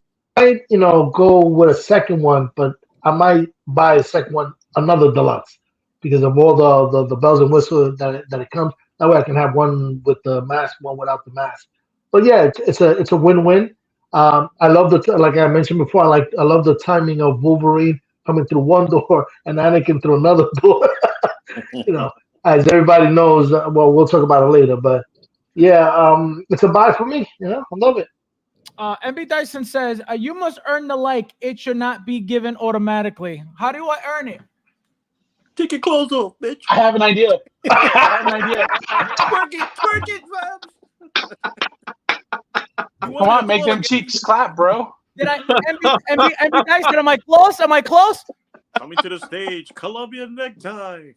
go with a second one, but I might buy a second one, another deluxe, because of all the bells and whistles that it comes. That way, I can have one with the mask, one without the mask. But yeah, it's a win-win. I love like I mentioned before. I love the timing of Wolverine coming through one door and Anakin through another door. As everybody knows. Well, we'll talk about it later, but yeah, it's a buy for me. I love it. MB Dyson says you must earn the like. It should not be given automatically. How do I earn it? Take your clothes off, bitch. I have an idea. Twerk it, Come on, make them cheeks clap, bro. Did I? MB Dyson, am I close? Am I close? Coming to the stage, Colombian necktie.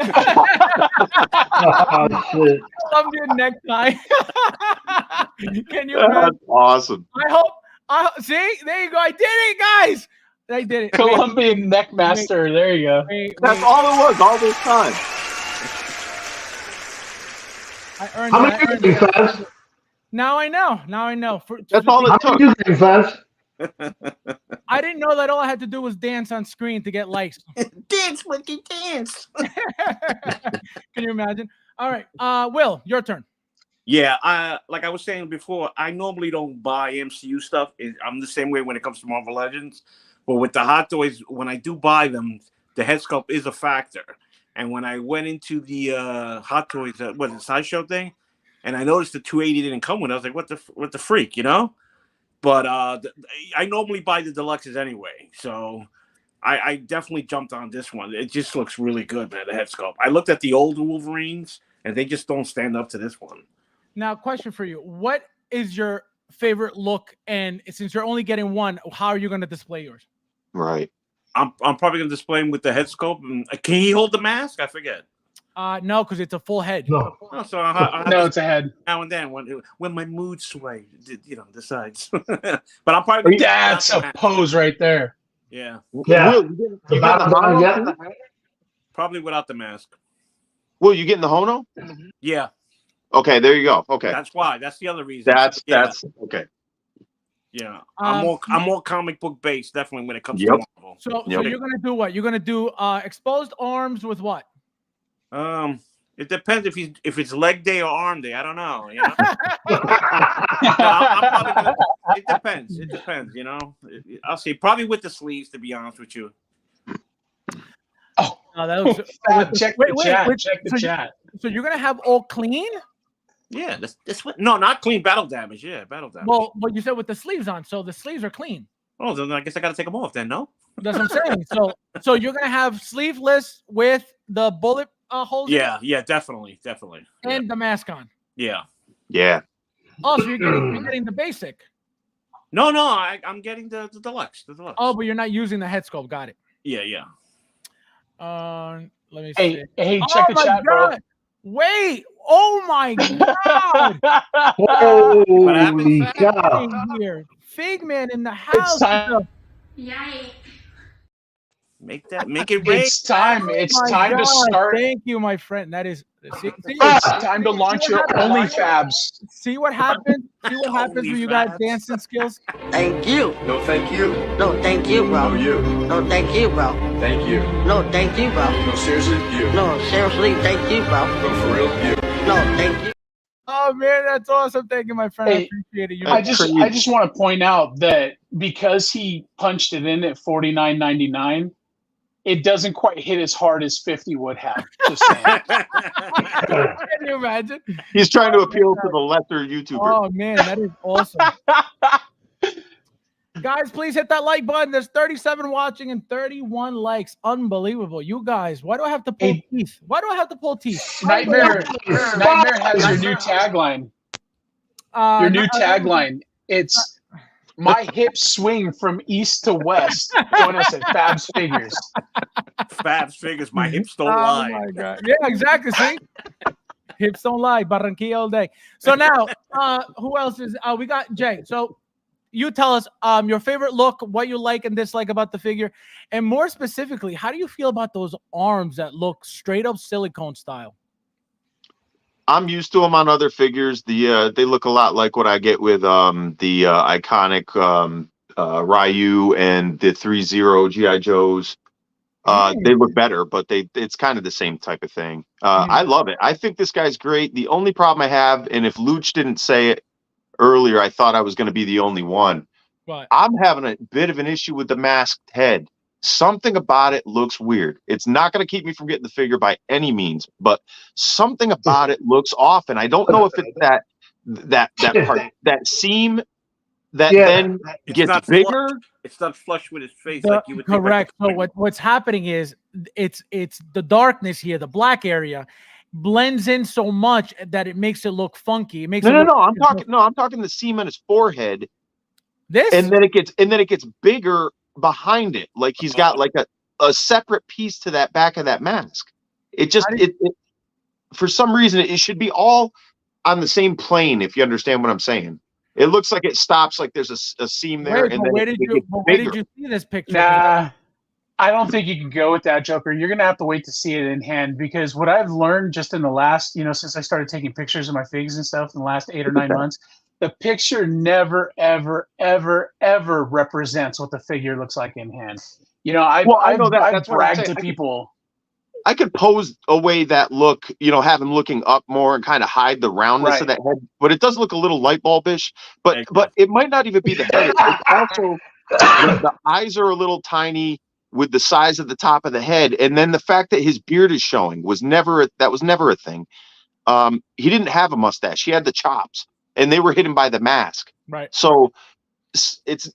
Oh, shit. Colombian necktie. Can you? That's awesome. I hope. See, there you go. I did it, guys. I did it. Colombian neckmaster. There you go. That's all it was all this time. I earned How many you getting, Fabs? Now I know. That's all it took. How many you getting, Fabs? I didn't know that all I had to do was dance on screen to get likes. Dance, monkey, dance. Can you imagine? All right, Will, your turn. Yeah, like I was saying before, I normally don't buy MCU stuff. I'm the same way when it comes to Marvel Legends. But with the Hot Toys, when I do buy them, the head sculpt is a factor. And when I went into the Hot Toys, the sideshow thing, and I noticed the 280 didn't come with it, I was like, what the freak, But I normally buy the deluxes anyway. So I definitely jumped on this one. It just looks really good, man. The head sculpt. I looked at the old Wolverines, and they just don't stand up to this one. Now, question for you: what is your favorite look? And since you're only getting one, how are you going to display yours? Right. I'm probably gonna display him with the head sculpt. And, can he hold the mask? I forget. No, because it's a full head. No. Oh, so I'll No, it's a head. now and then when my mood sway, decides. But I'm probably That's a pose right there. yeah, Yeah. Will, The you getting battle the down, Hono? yeah. probably without the mask. Will, you getting the Hono? Yeah, Okay, there you go. Okay. that's why. That's the other reason. That's okay. Yeah. I'm more comic book based, definitely when it comes to Yep. Marvel. So Yep. you're gonna do what? You're gonna do exposed arms with what? It depends if it's leg day or arm day. I don't know. You know? I'm probably gonna, it depends. It depends. You know, I'll see. Probably with the sleeves, to be honest with you. Oh, that was, Check the chat. Check the chat. So you're gonna have all clean? Yeah, that's what. No, not clean. Battle damage. Yeah, battle damage. Well, what you said with the sleeves on, so the sleeves are clean. Oh, then I guess I got to take them off. Then no. That's what I'm saying. So you're gonna have sleeveless with the bullet holes. Yeah, definitely. And the mask on. Yeah. Yeah. Oh, so you're getting the basic. No, I'm getting the deluxe. The deluxe. Oh, but you're not using the head sculpt. Got it. Yeah. Let me see. Hey, check the chat, bro. Wait! Oh my god! Holy cow! Here, Figman in the house. It's time. Yay. Make it rain. It's time. It's My time to God, start. Thank you, my friend. That is. See, It's time to launch your OnlyFabs. see what happens. See what happens when you got OnlyFabs. dancing skills. Thank you. No, thank you. No, thank you, bro. No, you. No, thank you, bro. Thank you. No, thank you, bro. No, seriously, you. No, seriously, thank you, bro. No, for real, you. No, thank you. Oh man, that's awesome. Thank you, my friend. I Hey, appreciate it. You I just want to point out that because he punched it in at $49.99, it doesn't quite hit as hard as 50 would have. Just saying. can you imagine? He's trying to appeal to the lesser YouTuber. Oh man, that is awesome. Guys, please hit that like button. There's 37 watching and 31 likes. Unbelievable. You guys, why do I have to pull teeth? Why do I have to pull teeth? Nightmare has your new tagline. Your new tagline. It's my hips swing from east to west. Join us at FabsFigures. FabsFigures. My hips don't Oh lie. my God. Yeah, exactly. See? Hips don't lie. Barranquilla all day. So now, who else is? We got Jay. So you tell us your favorite look, what you like and dislike about the figure, and more specifically, how do you feel about those arms that look straight up silicone style? I'm used to them on other figures. They look a lot like what I get with the iconic Ryu and the 3-0 GI Joes. They look better, but it's kind of the same type of thing. I love it. I think this guy's great. The only problem I have, and if Luch didn't say it earlier, I thought I was going to be the only one. What? I'm having a bit of an issue with the masked head. Something about it looks weird. It's not going to keep me from getting the figure by any means, but something about it looks off, and I don't know if it's that part, that seam that then gets bigger. It's not flush with his face The- like you would think. correct. So what's happening is it's the darkness here, the black area blends in so much that it makes it look funky. It makes No. I'm I'm talking the seam on his forehead, this, and then it gets bigger behind it, like he's got like a separate piece to that back of that mask. It just it for some reason it should be all on the same plane. If you understand what I'm saying, it looks like it stops, like there's a seam there. Wait, and but then where it did gets you bigger. see this picture? Nah, I don't think you can go with that, Joker. You're gonna have to wait to see it in hand, because what I've learned just in the last, since I started taking pictures of my figs and stuff in the last 8 or 9 months, the picture never, ever, ever, ever represents what the figure looks like in hand. I know that. I've bragged to people. I could pose away that look, have him looking up more and kind of hide the roundness of that head, but it does look a little light bulbish. But it might not even be the head. It's also the eyes are a little tiny with the size of the top of the head, and then the fact that his beard is showing was never a thing. He didn't have a mustache; he had the chops, and they were hidden by the mask. Right. So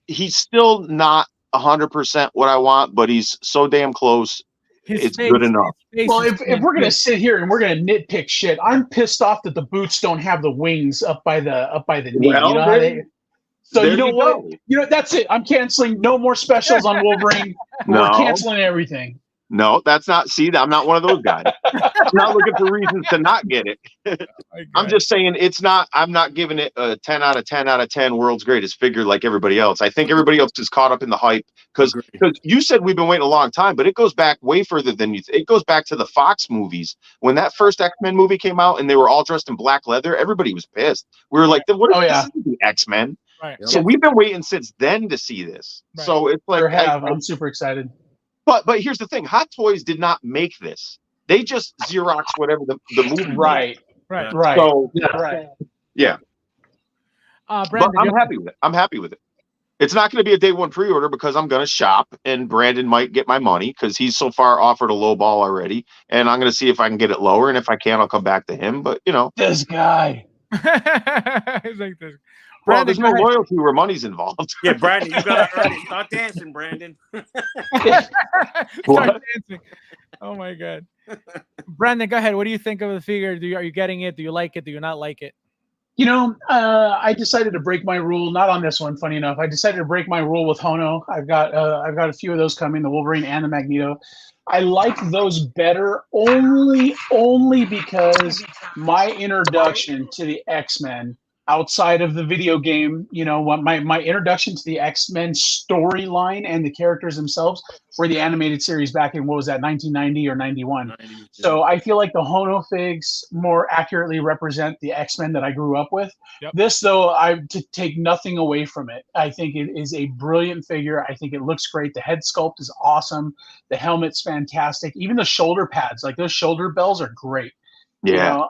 he's still not 100% what I want, but he's so damn close. It's good enough. Well, if we're gonna sit here and we're gonna nitpick shit, I'm pissed off that the boots don't have the wings up by the knee. Well, you know how they, so there you know you what? go. You know, that's it. I'm canceling. No more specials on Wolverine. No. We're canceling everything. No, that's not. See, I'm not one of those guys. I'm not looking for reasons to not get it. I'm just saying it's not. I'm not giving it a 10 out of 10 out of 10 world's greatest figure like everybody else. I think everybody else is caught up in the hype because you said we've been waiting a long time, but it goes back way further than you. It goes back to the Fox movies when that first X-Men movie came out and they were all dressed in black leather. Everybody was pissed. We were like, "What is this? Is the X-Men?" Right. So we've been waiting since then to see this. Right. So it's like I'm super excited. But here's the thing: Hot Toys did not make this. They just Xerox whatever the movie. Right. So yeah. Brandon, but I'm happy with it. I'm happy with it. It's not going to be a day one pre-order because I'm going to shop, and Brandon might get my money because he's so far offered a low ball already, and I'm going to see if I can get it lower, and if I can, I'll come back to him. But this guy. He's like this. Well, there's no loyalty where money's involved. Yeah, Brandon, you gotta earn it. Start dancing, Brandon. Start dancing. Oh my god. Brandon, go ahead. What do you think of the figure? Are you getting it? Do you like it? Do you not like it? You know, I decided to break my rule. Not on this one, funny enough. I decided to break my rule with Hono. I've got a few of those coming, the Wolverine and the Magneto. I like those better only because my introduction to the X-Men outside of the video game, what my introduction to the X-Men storyline and the characters themselves were the animated series back in, what was that, 1990 or 91. So I feel like the Hono figs more accurately represent the X-Men that I grew up with. Yep. This, though, to take nothing away from it, I think it is a brilliant figure. I think it looks great. The head sculpt is awesome. The helmet's fantastic. Even the shoulder pads, like those shoulder bells, are great. Yeah,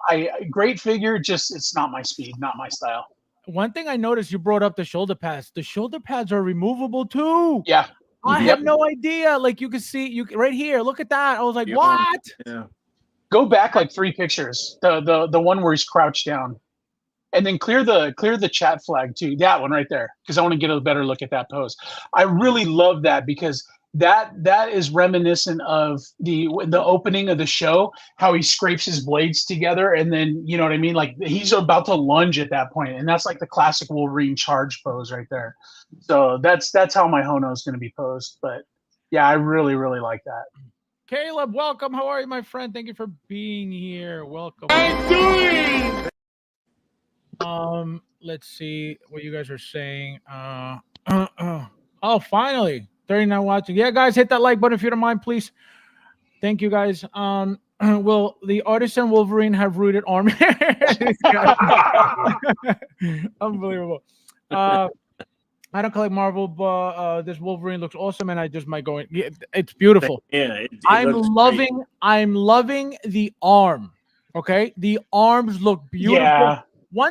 great figure. Just it's not my speed, not my style. One thing I noticed, you brought up the shoulder pads. The shoulder pads are removable too. Yeah, I had no idea. Like you can see, right here. Look at that. I was like, what? Yeah. Go back like 3 pictures. The one where he's crouched down, and then clear the chat flag too. That one right there, because I want to get a better look at that pose. I really love that because that is reminiscent of the opening of the show, how he scrapes his blades together, and then you know what I mean, like he's about to lunge at that point, and that's like the classic Wolverine charge pose right there. So that's how my Hono is going to be posed. But yeah, I really like that. Caleb, welcome. How are you, my friend? Thank you for being here. Welcome. Let's see what you guys are saying. Oh, finally. 39 watching. Yeah, guys, hit that like button if you don't mind, please. Thank you, guys. Will the Artisan Wolverine have rooted arm? Unbelievable. I don't collect Marvel, but this Wolverine looks awesome, and I just might go in. Yeah, it's beautiful. Yeah, I'm loving the arm. Okay, the arms look beautiful. Yeah,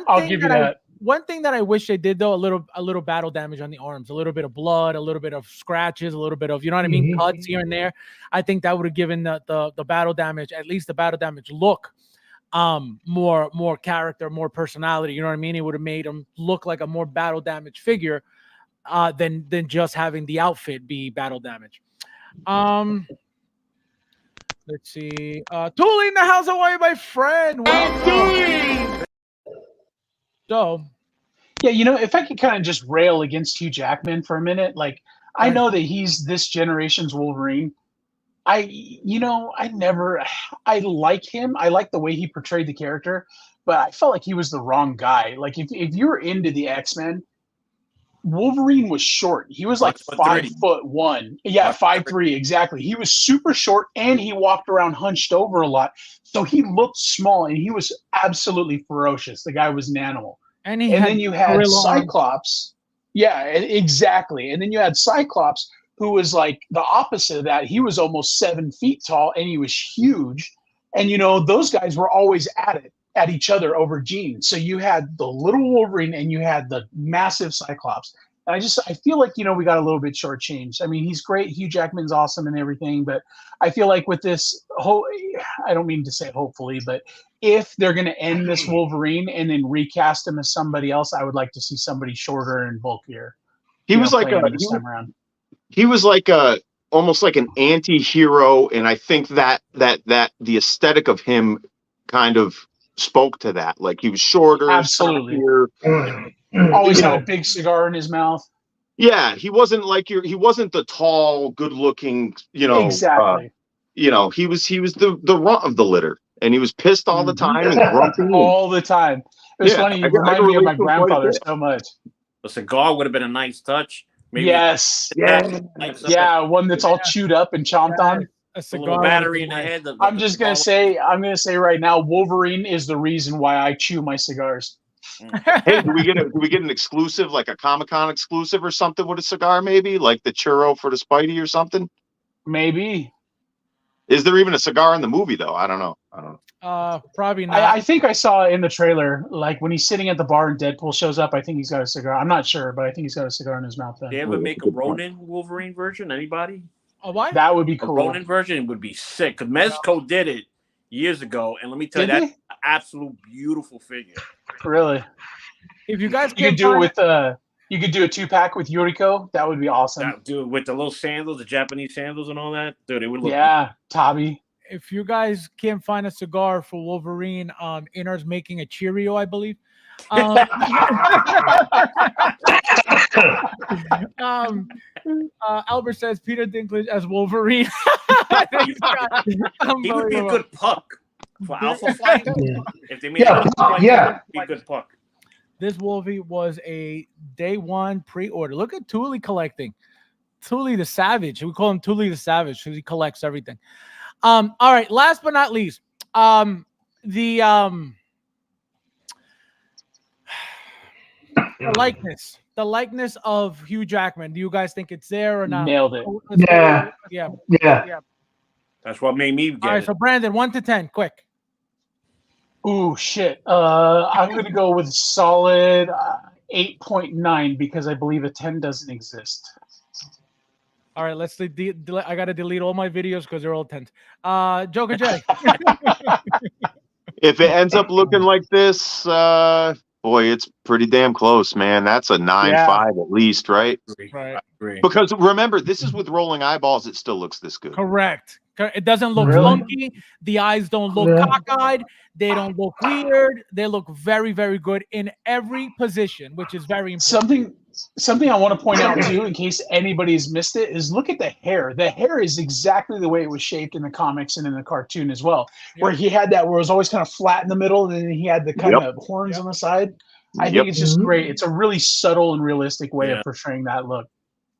I'll give you that. One thing that I wish they did, though, a little battle damage on the arms, a little bit of blood, a little bit of scratches, a little bit of, you know what I mean, cuts here and there. I think that would have given the battle damage, at least the battle damage look, more character, more personality. You know what I mean? It would have made him look like a more battle damage figure than just having the outfit be battle damage. Let's see. Tuli in the house. How are you, my friend? Welcome. So, yeah, if I could kind of just rail against Hugh Jackman for a minute, like I know that he's this generation's Wolverine. I like him. I like the way he portrayed the character, but I felt like he was the wrong guy. Like if you were into the X-Men, Wolverine was short. He was like 5'1". Yeah, 5'3", exactly. He was super short, and he walked around hunched over a lot. So he looked small, and he was absolutely ferocious. The guy was an animal. And then you had Cyclops. Yeah, exactly. And then you had Cyclops, who was like the opposite of that. He was almost 7 feet tall, and he was huge. And, those guys were always at each other over genes. So you had the little Wolverine and you had the massive Cyclops. And I feel like, we got a little bit shortchanged. I mean, he's great. Hugh Jackman's awesome and everything, but I feel like with this I don't mean to say hopefully, but if they're going to end this Wolverine and then recast him as somebody else, I would like to see somebody shorter and bulkier. He was like he was like almost like an anti-hero, and I think that the aesthetic of him kind of spoke to that. Like he was shorter, Absolutely. stockier, Always had a big cigar in his mouth. Yeah, he wasn't like he wasn't the tall, good-looking, Exactly. He was the runt of the litter, and he was pissed all the time and grumpy. All the time. It was funny. You reminded me of my grandfather so much. A cigar would have been a nice touch. Maybe yes. Yeah, one that's all chewed up and chomped on. A cigar battery in the head. I'm gonna say right now, Wolverine is the reason why I chew my cigars. Hey, do we get an exclusive, like a Comic-Con exclusive or something with a cigar, maybe like the churro for the Spidey or something? Maybe. Is there even a cigar in the movie though? I don't know. Probably not. I think I saw in the trailer, like when he's sitting at the bar and Deadpool shows up, I think he's got a cigar. I'm not sure, but I think he's got a cigar in his mouth then. They ever make a Ronin Wolverine version? Anybody? Oh, why? That would be cool. A Ronin version would be sick. Because Mezco did it years ago, and let me tell you, that's an absolute beautiful figure. Really? If you guys could do it with you could do a 2-pack with Yuriko. That would be awesome. Dude, with the little sandals, the Japanese sandals and all that. Dude, it would look Tabi. If you guys can't find a cigar for Wolverine, Inar's making a Cheerio, I believe. Albert says Peter Dinklage as Wolverine. He would be a good puck for Alpha Flight. If they made be a good puck. This Wolvie was a day one pre-order. Look at Thule collecting. Thule the Savage. We call him Thule the Savage because he collects everything. All right. Last but not least, the likeness of Hugh Jackman. Do you guys think it's there or not? Nailed it. Yeah. That's what made me get All right. it. So Brandon, 1 to 10, quick. Ooh, shit. I'm going to go with solid 8.9 because I believe a 10 doesn't exist. All right, let's I got to delete all my videos because they're all 10s. Joker J. If it ends up looking like this, boy, it's pretty damn close, man. That's a 9.5 at least, right? Right. Because remember, this is with rolling eyeballs. It still looks this good. Correct. It doesn't look funky. The eyes don't look cockeyed. They don't look weird. They look very, very good in every position, which is very important. Something I want to point out too, in case anybody's missed it, is look at the hair. The hair is exactly the way it was shaped in the comics and in the cartoon as well, where he had that where it was always kind of flat in the middle, and then he had the kind of horns on the side. I think it's just great. It's a really subtle and realistic way of portraying that look.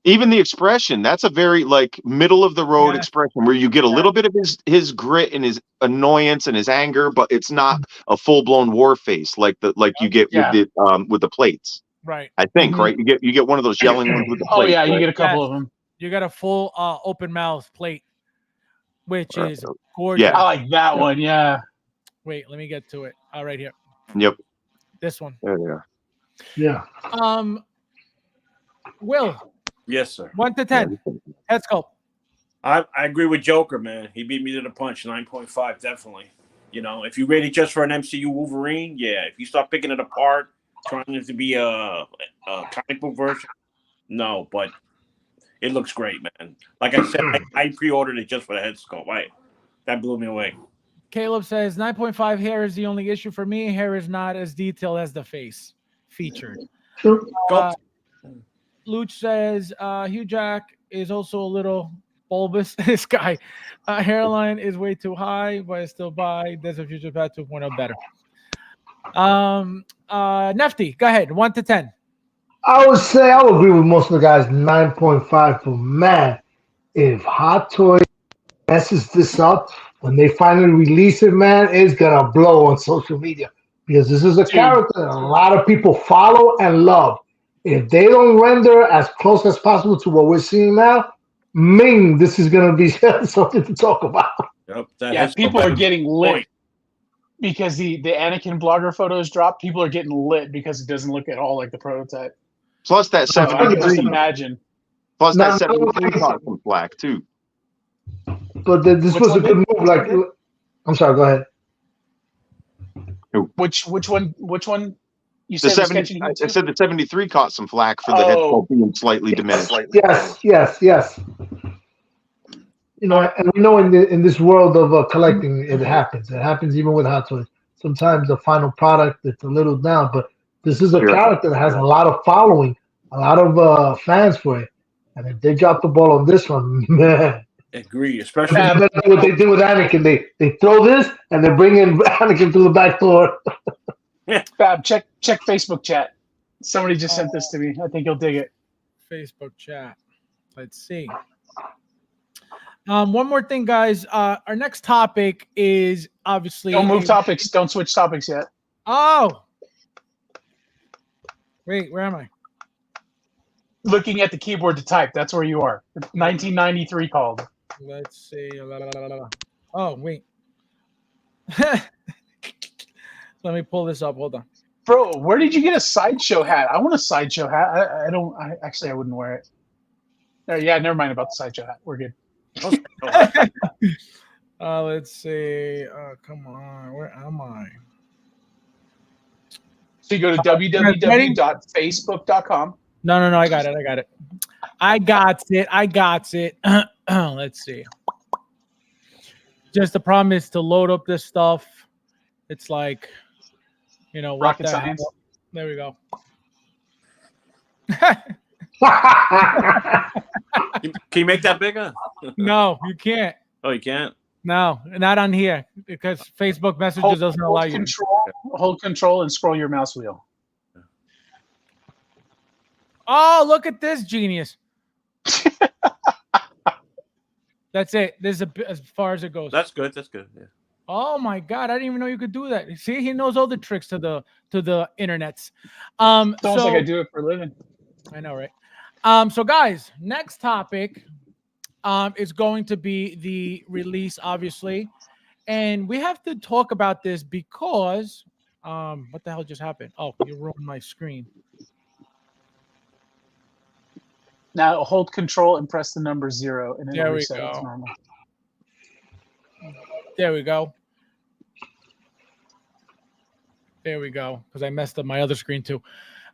Even the expression, that's a very like middle of the road expression where you get a little bit of his grit and his annoyance and his anger, but it's not a full blown war face like you get with the plates. Right. I think right. You get one of those yelling ones with the plate. Oh yeah, you get a couple of them. You got a full open mouth plate, which is gorgeous. Yeah, I like that one. Yeah. Wait, let me get to it. Right here. Yep. This one. There they are. Yeah. Will. Yes, sir. 1 to 10. Head sculpt. I agree with Joker, man. He beat me to the punch. 9.5, definitely. You know, if you rate it just for an MCU Wolverine, yeah. If you start picking it apart, trying it to be a comic book version, no. But it looks great, man. Like I said, I pre-ordered it just for the head sculpt. That blew me away. Caleb says 9.5 hair is the only issue for me. Hair is not as detailed as the face featured. Luch says Hugh Jack is also a little bulbous. This guy hairline is way too high, but I still buy Days of Future Past 2.0 better. Nefty, go ahead. 1 to 10. I would say I would agree with most of the guys. 9.5 for man. If Hot Toys messes this up when they finally release it, man, it's gonna blow on social media because this is a character that a lot of people follow and love. If they don't render as close as possible to what we're seeing now, this is going to be something to talk about. Yep, people are getting lit because the Anakin blogger photos dropped. People are getting lit because it doesn't look at all like the prototype. Plus that 7 I can just imagine. Plus that 7 caught some flack too. But this was a good move. Like, I'm sorry. Go ahead. Which one? You The said the 70, sketching I heat too? said the 73 caught some flack for the head sculpt being slightly diminished. Yes. You know, and we know in this world of collecting, it happens. It happens even with Hot Toys. Sometimes the final product it's a little down, but this is a character that has a lot of following, a lot of fans for it. And if they drop the ball on this one, man. Agree, especially What they do with Anakin, they throw this and they bring in Anakin through the back door. Fab, check Facebook chat. Somebody just sent this to me. I think you'll dig it. Facebook chat. Let's see. One more thing, guys. Our next topic is obviously. Don't move topics. Don't switch topics yet. Oh. Wait, where am I? Looking at the keyboard to type. That's where you are. 1993 called. Let's see. Oh, wait. Let me pull this up. Hold on. Bro, where did you get a sideshow hat? I want a sideshow hat. I wouldn't wear it. Yeah, never mind about the sideshow hat. We're good. Let's see. Come on. Where am I? So you go to www.facebook.com. No. I got it. Let's see. Just the problem is to load up this stuff. It's like, rocket science. There we go. Can you make that bigger? No, you can't. Oh, you can't? No, not on here because Facebook Messages doesn't allow you. Hold control and scroll your mouse wheel. Oh, look at this genius. That's it. This is as far as it goes. That's good. Yeah. Oh my God, I didn't even know you could do that. See, he knows all the tricks to the internets. Sounds like I do it for a living. I know, right? So guys, next topic is going to be the release, obviously. And we have to talk about this because what the hell just happened? Oh, you ruined my screen. Now hold control and press the number 0 and there it'll we reset go. as normal. There we go. There we go. Because I messed up my other screen too.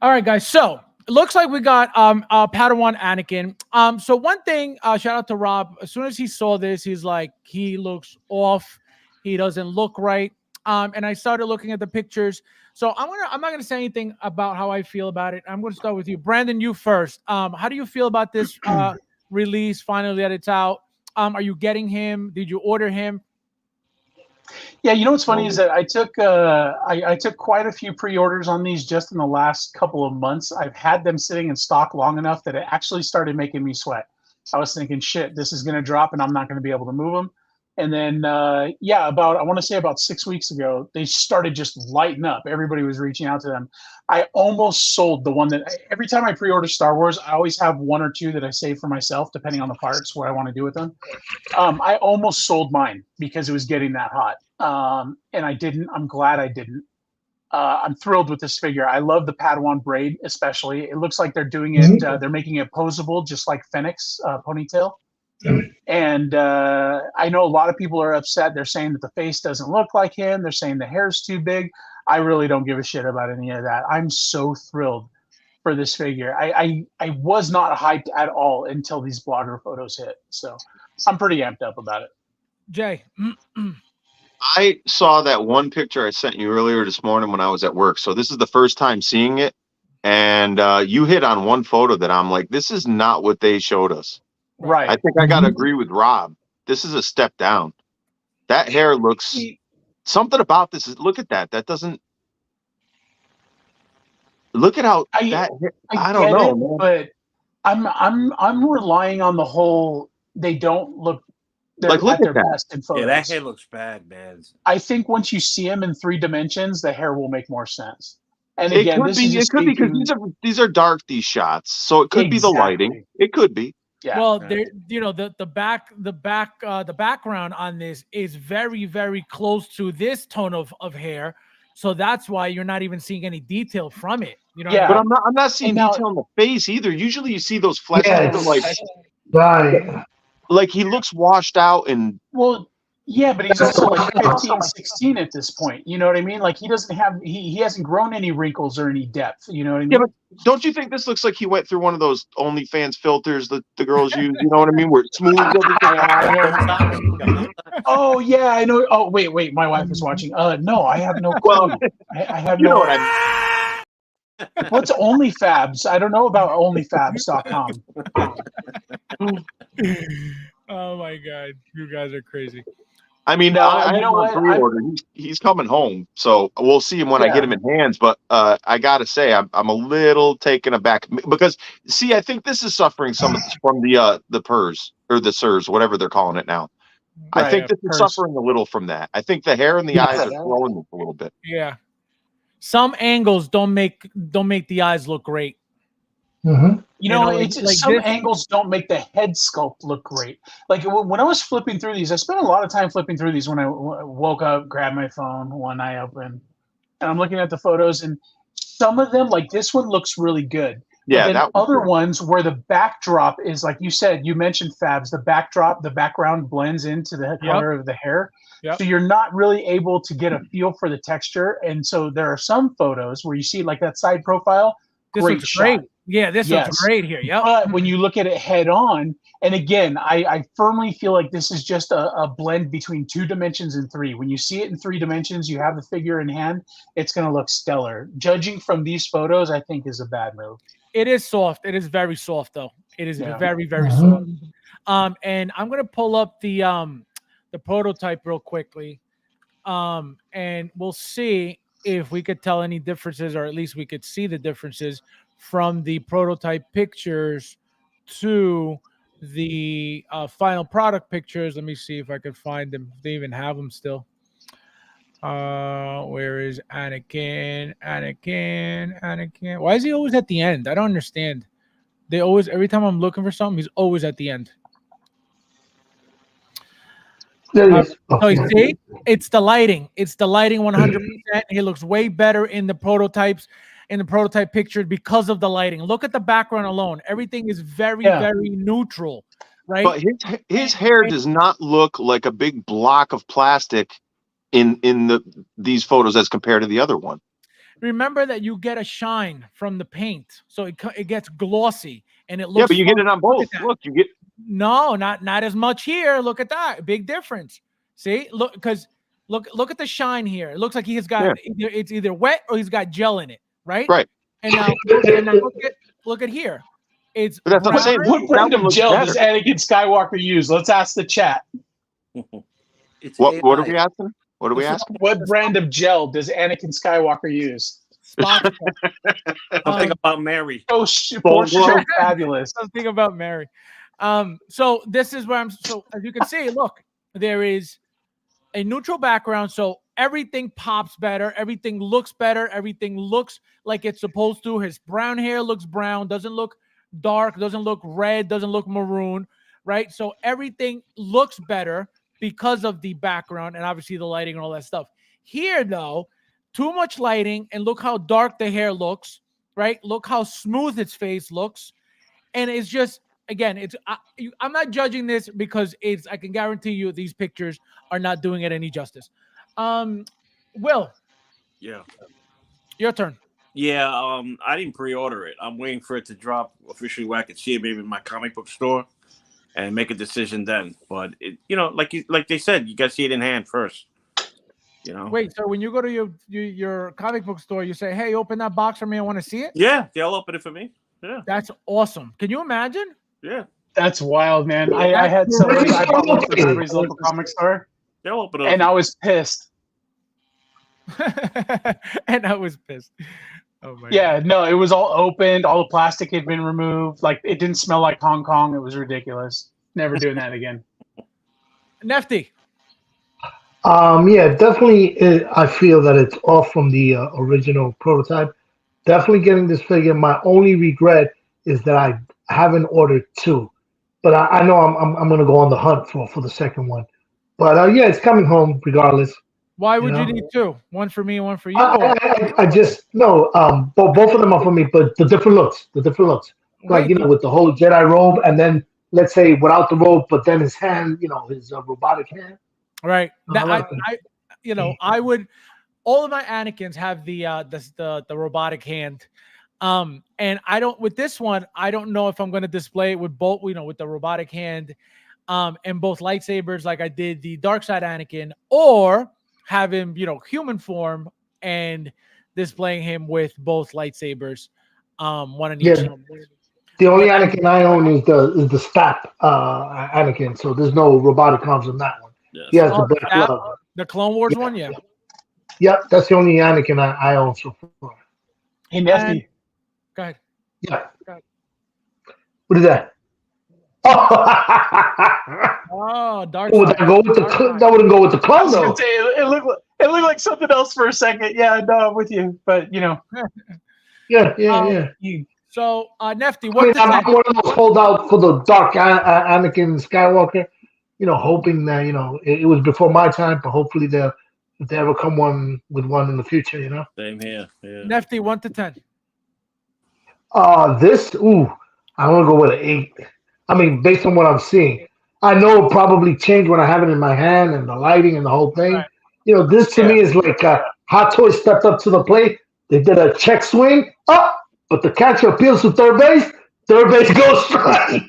All right, guys. So it looks like we got Padawan Anakin. So one thing, shout out to Rob. As soon as he saw this, he's like, he looks off. He doesn't look right. And I started looking at the pictures. So I'm not gonna say anything about how I feel about it. I'm gonna start with you, Brandon. You first. How do you feel about this release? Finally, that it's out. Are you getting him? Did you order him? Yeah, you know what's funny is that I took quite a few pre-orders on these just in the last couple of months. I've had them sitting in stock long enough that it actually started making me sweat. I was thinking, shit, this is gonna drop and I'm not gonna be able to move them. And then, I want to say about 6 weeks ago, they started just lighting up. Everybody was reaching out to them. I almost sold the one that every time I pre-order Star Wars, I always have one or two that I save for myself, depending on the parts, what I want to do with them. I almost sold mine because it was getting that hot. And I didn't. I'm glad I didn't. I'm thrilled with this figure. I love the Padawan braid, especially. It looks like they're doing it. They're making it posable, just like Fennec's ponytail. And I know a lot of people are upset. They're saying that the face doesn't look like him. They're saying the hair's too big. I really don't give a shit about any of that. I'm so thrilled for this figure. I was not hyped at all until these blogger photos hit. So I'm pretty amped up about it. Jay. I saw that one picture I sent you earlier this morning when I was at work. So this is the first time seeing it. And you hit on one photo that I'm like, this is not what they showed us. Right. I think I got to agree with Rob. This is a step down. That hair looks something about this. Look at that. That doesn't look at how I don't know, but I'm relying on the whole. They don't look like look at that. Best in photos. Yeah, that hair looks bad, man. I think once you see him in 3 dimensions, the hair will make more sense. And it again, could be because these are dark, these shots, so it could be the lighting. It could be. Yeah. Well, there, the background on this is very, very close to this tone of hair, so that's why you're not even seeing any detail from it. You know. Yeah, but I'm not seeing detail on the face either. Usually, you see those flesh like he looks washed out and Yeah, but he's also like 15, 16 at this point. You know what I mean? Like he doesn't have he hasn't grown any wrinkles or any depth. You know what I mean? Yeah, but don't you think this looks like he went through one of those OnlyFans filters that the girls use? You know what I mean? Where it smooths everything out. Oh yeah, I know. Oh wait, my wife is watching. No, I have no clue. Well, I have you no. know what I mean. What's OnlyFabs? I don't know about OnlyFabs.com. Oh my god, you guys are crazy. I mean, No, I you know have what? him on pre-order. He's coming home, so we'll see him when I get him in hands. But I gotta say, I'm a little taken aback because see, I think this is suffering some of from the PERS or the SIRS, whatever they're calling it now. Right, I think this is PERS. suffering a little from that. I think the hair and the eyes are throwing this a little bit. Yeah, some angles don't make the eyes look great. Mm-hmm. You know, like- it's like some this- angles don't make the head sculpt look great. Like when I was flipping through these, I spent a lot of time flipping through these when I woke up, grabbed my phone, one eye open, and I'm looking at the photos. And some of them, like this one, looks really good. Yeah, But then that was other good. ones where the backdrop is like you said, you mentioned Fabs, the background blends into the color of the hair. Yep. So you're not really able to get a feel for the texture. And so there are some photos where you see like that side profile. This Great looks shot. great. Yeah, this Yes. looks great here. Yep. But when you look at it head on, and again, I firmly feel like this is just a blend between 2 dimensions and 3. When you see it in 3 dimensions, you have the figure in hand, it's going to look stellar. Judging from these photos, I think is a bad move. It is soft. It is very soft, though. It is Yeah. very, very soft. And I'm gonna pull up the prototype real quickly, and we'll see if we could tell any differences, or at least we could see the differences from the prototype pictures to the final product pictures. Let me see if I could find them. If they even have them still. Where is Anakin? Anakin. Why is he always at the end? I don't understand. They always, every time I'm looking for something, he's always at the end. There he is. So you see, it's the lighting. It's the lighting 100%. He looks way better in the prototype picture because of the lighting. Look at the background alone. Everything is very, very neutral, right? But his hair does not look like a big block of plastic in these photos as compared to the other one. Remember that you get a shine from the paint, so it gets glossy and it looks. Yeah, but you get it on both. Look, you get. No, not as much here. Look at that, big difference. See, look, because look at the shine here. It looks like he has got it's either wet or he's got gel in it, right? Right. And now look at here. It's But that's what I'm saying. What brand of gel does Anakin Skywalker use? Let's ask the chat. What are we asking? What are we asking? What brand of gel does Anakin Skywalker use? Something about Mary. So fabulous. Something about Mary. So this is where so as you can see, look, there is a neutral background, so everything pops better, everything looks better, everything looks like it's supposed to. His brown hair looks brown, doesn't look dark, doesn't look red, doesn't look maroon, right? So everything looks better because of the background and obviously the lighting and all that stuff. Here, though, too much lighting, and look how dark the hair looks, right? Look how smooth his face looks. And it's just, again, I'm not judging this because I can guarantee you these pictures are not doing it any justice. Will. Yeah. Your turn. Yeah, I didn't pre-order it. I'm waiting for it to drop officially where I can see it maybe in my comic book store and make a decision then. But like they said, you gotta see it in hand first. Wait, so when you go to your comic book store, you say, "Hey, open that box for me. I want to see it." Yeah, they'll open it for me. Yeah, that's awesome. Can you imagine? Yeah, that's wild, man. I had somebody. I bought one from somebody's local comic store. They'll open it, and I was pissed. And I was pissed. Oh my God. No, it was all opened. All the plastic had been removed. Like it didn't smell like Hong Kong. It was ridiculous. Never doing that again. Nefty. Yeah, definitely. I feel that it's off from the original prototype. Definitely getting this figure. My only regret is that I haven't ordered 2, but I know I'm going to go on the hunt for the second one. But yeah, it's coming home regardless. Why would you need 2? One for me and one for you? I just no. Both of them are for me, but the different looks. Like with the whole Jedi robe, and then let's say without the robe, but then his hand, his robotic hand. Right. That, like I would. All of my Anakins have the robotic hand. And I don't with this one. I don't know if I'm going to display it with both. With the robotic hand, and both lightsabers, like I did the dark side Anakin, or have him, human form and displaying him with both lightsabers, one in each. The only Anakin I own is the Stap Anakin, so there's no robotic arms on that one. Yes. He has the black glove. The Clone Wars one, yeah. Yep, that's the only Anakin I own so far. Hey, Nefty. Go ahead. Yeah. What is that? Oh, dark would side. that go with that wouldn't go with the I clone was though. gonna say, it looked like something else for a second. Yeah, no, I'm with you, but Yeah. So, Nefty, I'm one of those holdout for the dark Anakin Skywalker. Hoping that it was before my time, but hopefully if they ever come with one in the future, Same here. Yeah. Nefty, 1 to 10. I'm gonna go with an 8. I mean, based on what I'm seeing, I know it'll probably change when I have it in my hand and the lighting and the whole thing. Right. This to me is like Hot Toys stepped up to the plate. They did a check swing up, but the catcher appeals to third base. Third base goes strike.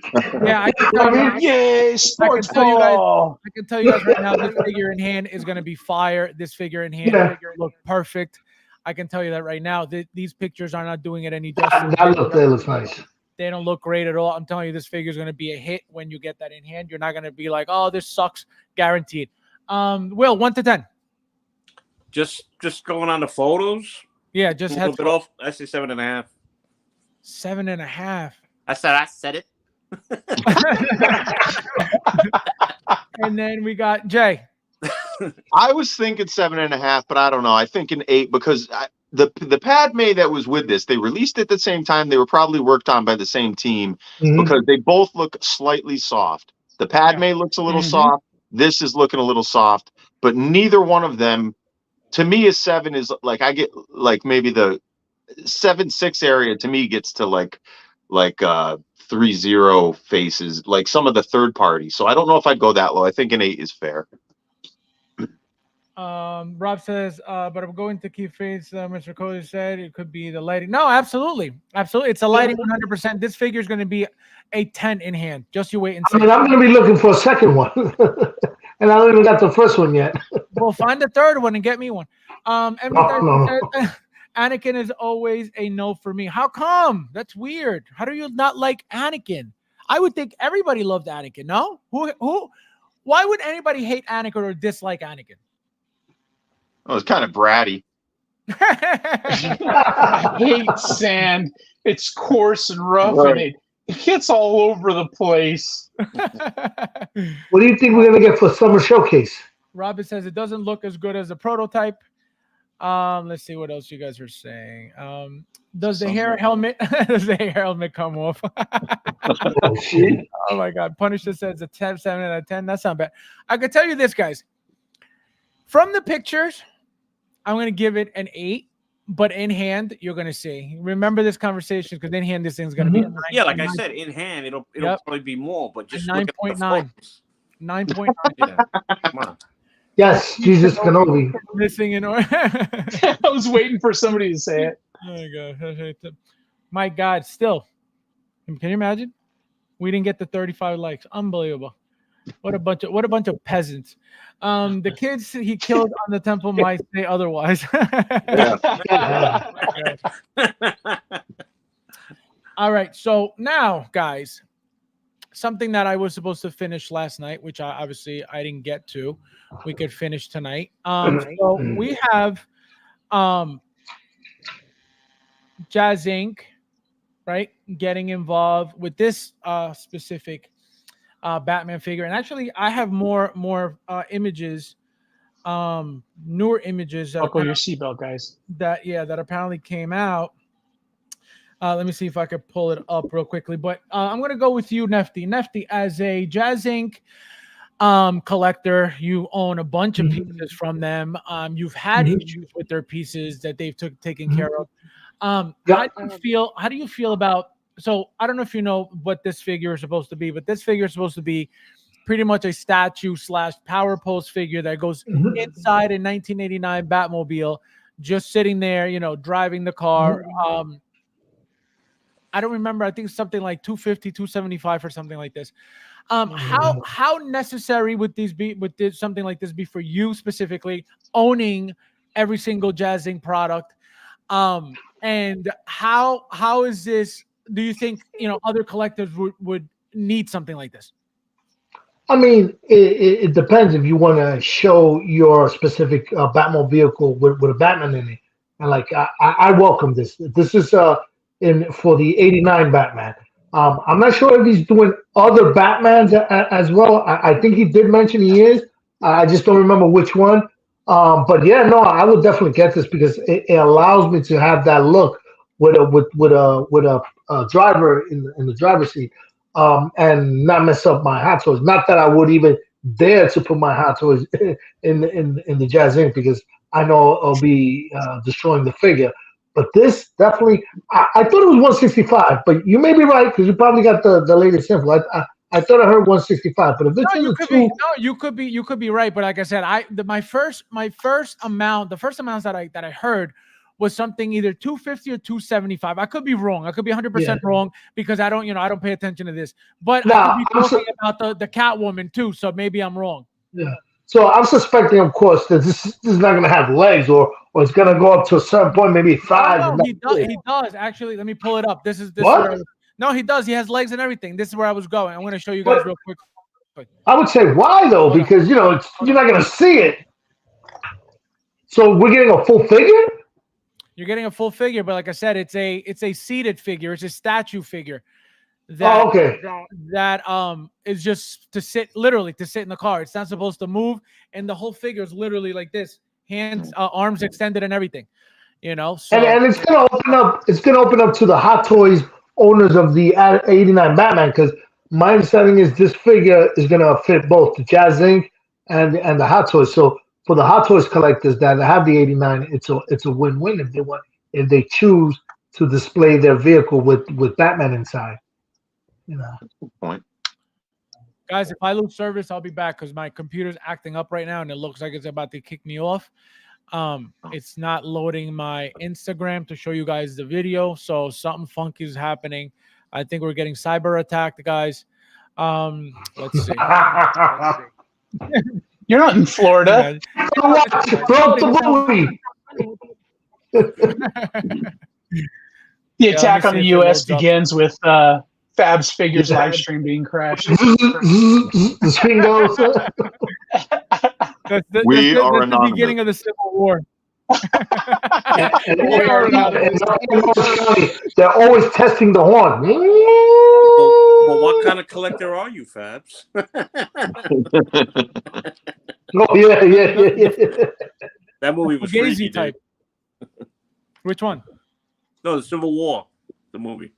Yeah, I can tell you. Yay, sports I ball! can tell you guys right now, this figure in hand is going to be fire. This figure in hand look perfect. I can tell you that right now. These pictures are not doing it any justice. That looks nice. They don't look great at all. I'm telling you, this figure is going to be a hit when you get that in hand. You're not going to be like, oh, this sucks, guaranteed. Will, 1 to 10. Just going on the photos. Yeah, just a little bit off. I say 7.5. 7.5. I said it. And then we got Jay. I was thinking 7.5, but I don't know. I think an 8 because the Padme that was with this, they released it at the same time. They were probably worked on by the same team because they both look slightly soft. The Padme looks a little soft. This is looking a little soft, but neither one of them, to me, a 7 is like I get like maybe the 7.6 area to me gets to like 3-0 faces, like some of the third party. So I don't know if I'd go that low. I think an 8 is fair. Rob says, but I'm going to keep faith. Mr. Cody said it could be the lighting. No, absolutely. It's a lighting 100%. This figure is going to be a 10 in hand. Just you wait and see. I mean, I'm going to be looking for a second one. And I don't even got the first one yet. Well, find the third one and get me one. Said, Anakin is always a no for me. How come? That's weird. How do you not like Anakin? I would think everybody loved Anakin. No? Who? Why would anybody hate Anakin or dislike Anakin? Oh, it's kind of bratty. I hate sand. It's coarse and rough, and it gets all over the place. What do you think we're going to get for Summer Showcase? Robert says it doesn't look as good as a prototype. Let's see what else you guys are saying. Does the hair helmet come off? Oh, shit. Oh my God. Punisher says a 10, 7 out of 10. That's not bad. I can tell you this, guys. From the pictures, I'm going to give it an 8, but in hand, you're going to see. Remember this conversation because in hand, this thing's going to be a 9. Yeah, like I said, in hand, it'll probably be more, but just 9.9. 9.9. Yeah. Come on. Yes, Jesus Kenobi. Missing in order. I was waiting for somebody to say it. Oh my God. My God, still. Can you imagine? We didn't get the 35 likes. Unbelievable. What a bunch of peasants. The kids he killed on the temple might say otherwise. All right. So now, guys, something that I was supposed to finish last night, which I didn't get to. We could finish tonight. So we have Jazz Inc., right, getting involved with this specific Batman figure. And actually, I have more images, newer images. Buckle your seatbelt, guys. That apparently came out. Let me see if I could pull it up real quickly. But I'm going to go with you, Nefty. Nefty, as a Jazz Inc. Collector, you own a bunch of pieces from them. You've had issues with their pieces that they've taken care of. How do you feel about? So I don't know if you know what this figure is supposed to be, but this figure is supposed to be pretty much a statue / power pose figure that goes inside a 1989 Batmobile, just sitting there, you know, driving the car. I don't remember. I think something like 250, 275 or something like this. How necessary would these be? Would something like this be for you specifically, owning every single Jazz Inc. product? And how is this? Do you think, you know, other collectors would need something like this? I mean, it depends if you want to show your specific Batmobile vehicle with a Batman in it. And like, I welcome this. This is for the '89 Batman. I'm not sure if he's doing other Batmans as well. I think he did mention he is. I just don't remember which one. But yeah, no, I would definitely get this because it allows me to have that look with a driver in the driver's seat, and not mess up my Hot Toys. Not that I would even dare to put my Hot Toys in the Jazz Inc. because I know I'll be destroying the figure. But this definitely, I thought it was 165, but you may be right because you probably got the latest info. I thought I heard 165, but if it's you could be right. But like I said, the first amounts that I heard was something either 250 or 275. I could be wrong. I could be 100% wrong because I don't pay attention to this. But I could be talking about the Catwoman too, so maybe I'm wrong. Yeah. So I'm suspecting, of course, that this is not going to have legs, or it's going to go up to a certain point, maybe thighs. No, he does. Actually, let me pull it up. This what? No, he does. He has legs and everything. This is where I was going. I'm going to show you guys real quick. I would say why though, because you're not going to see it. So we're getting a full figure. You're getting a full figure, but like I said, it's a seated figure. It's a statue figure. That is just to sit in the car. It's not supposed to move, and the whole figure is literally like this, hands, arms extended, and everything. You know, so and it's gonna open up. It's gonna open up to the Hot Toys owners of the '89 Batman, because my understanding is this figure is gonna fit both the Jazz Inc. and the Hot Toys. So for the Hot Toys collectors that have the '89, it's a win-win if they choose to display their vehicle with Batman inside. You know. Good point. Guys, if I lose service, I'll be back because my computer's acting up right now and it looks like it's about to kick me off. It's not loading my Instagram to show you guys the video, so something funky is happening. I think we're getting cyber attacked, guys. Let's see. You're not in Florida. The attack on the U.S. begins with FabsFigures live stream being crashed. The screen goes. We are the beginning of the Civil War. They're always testing the horn. Well, what kind of collector are you, Fabs? Oh yeah. That movie was freaky, type. Which one? No, the Civil War, the movie.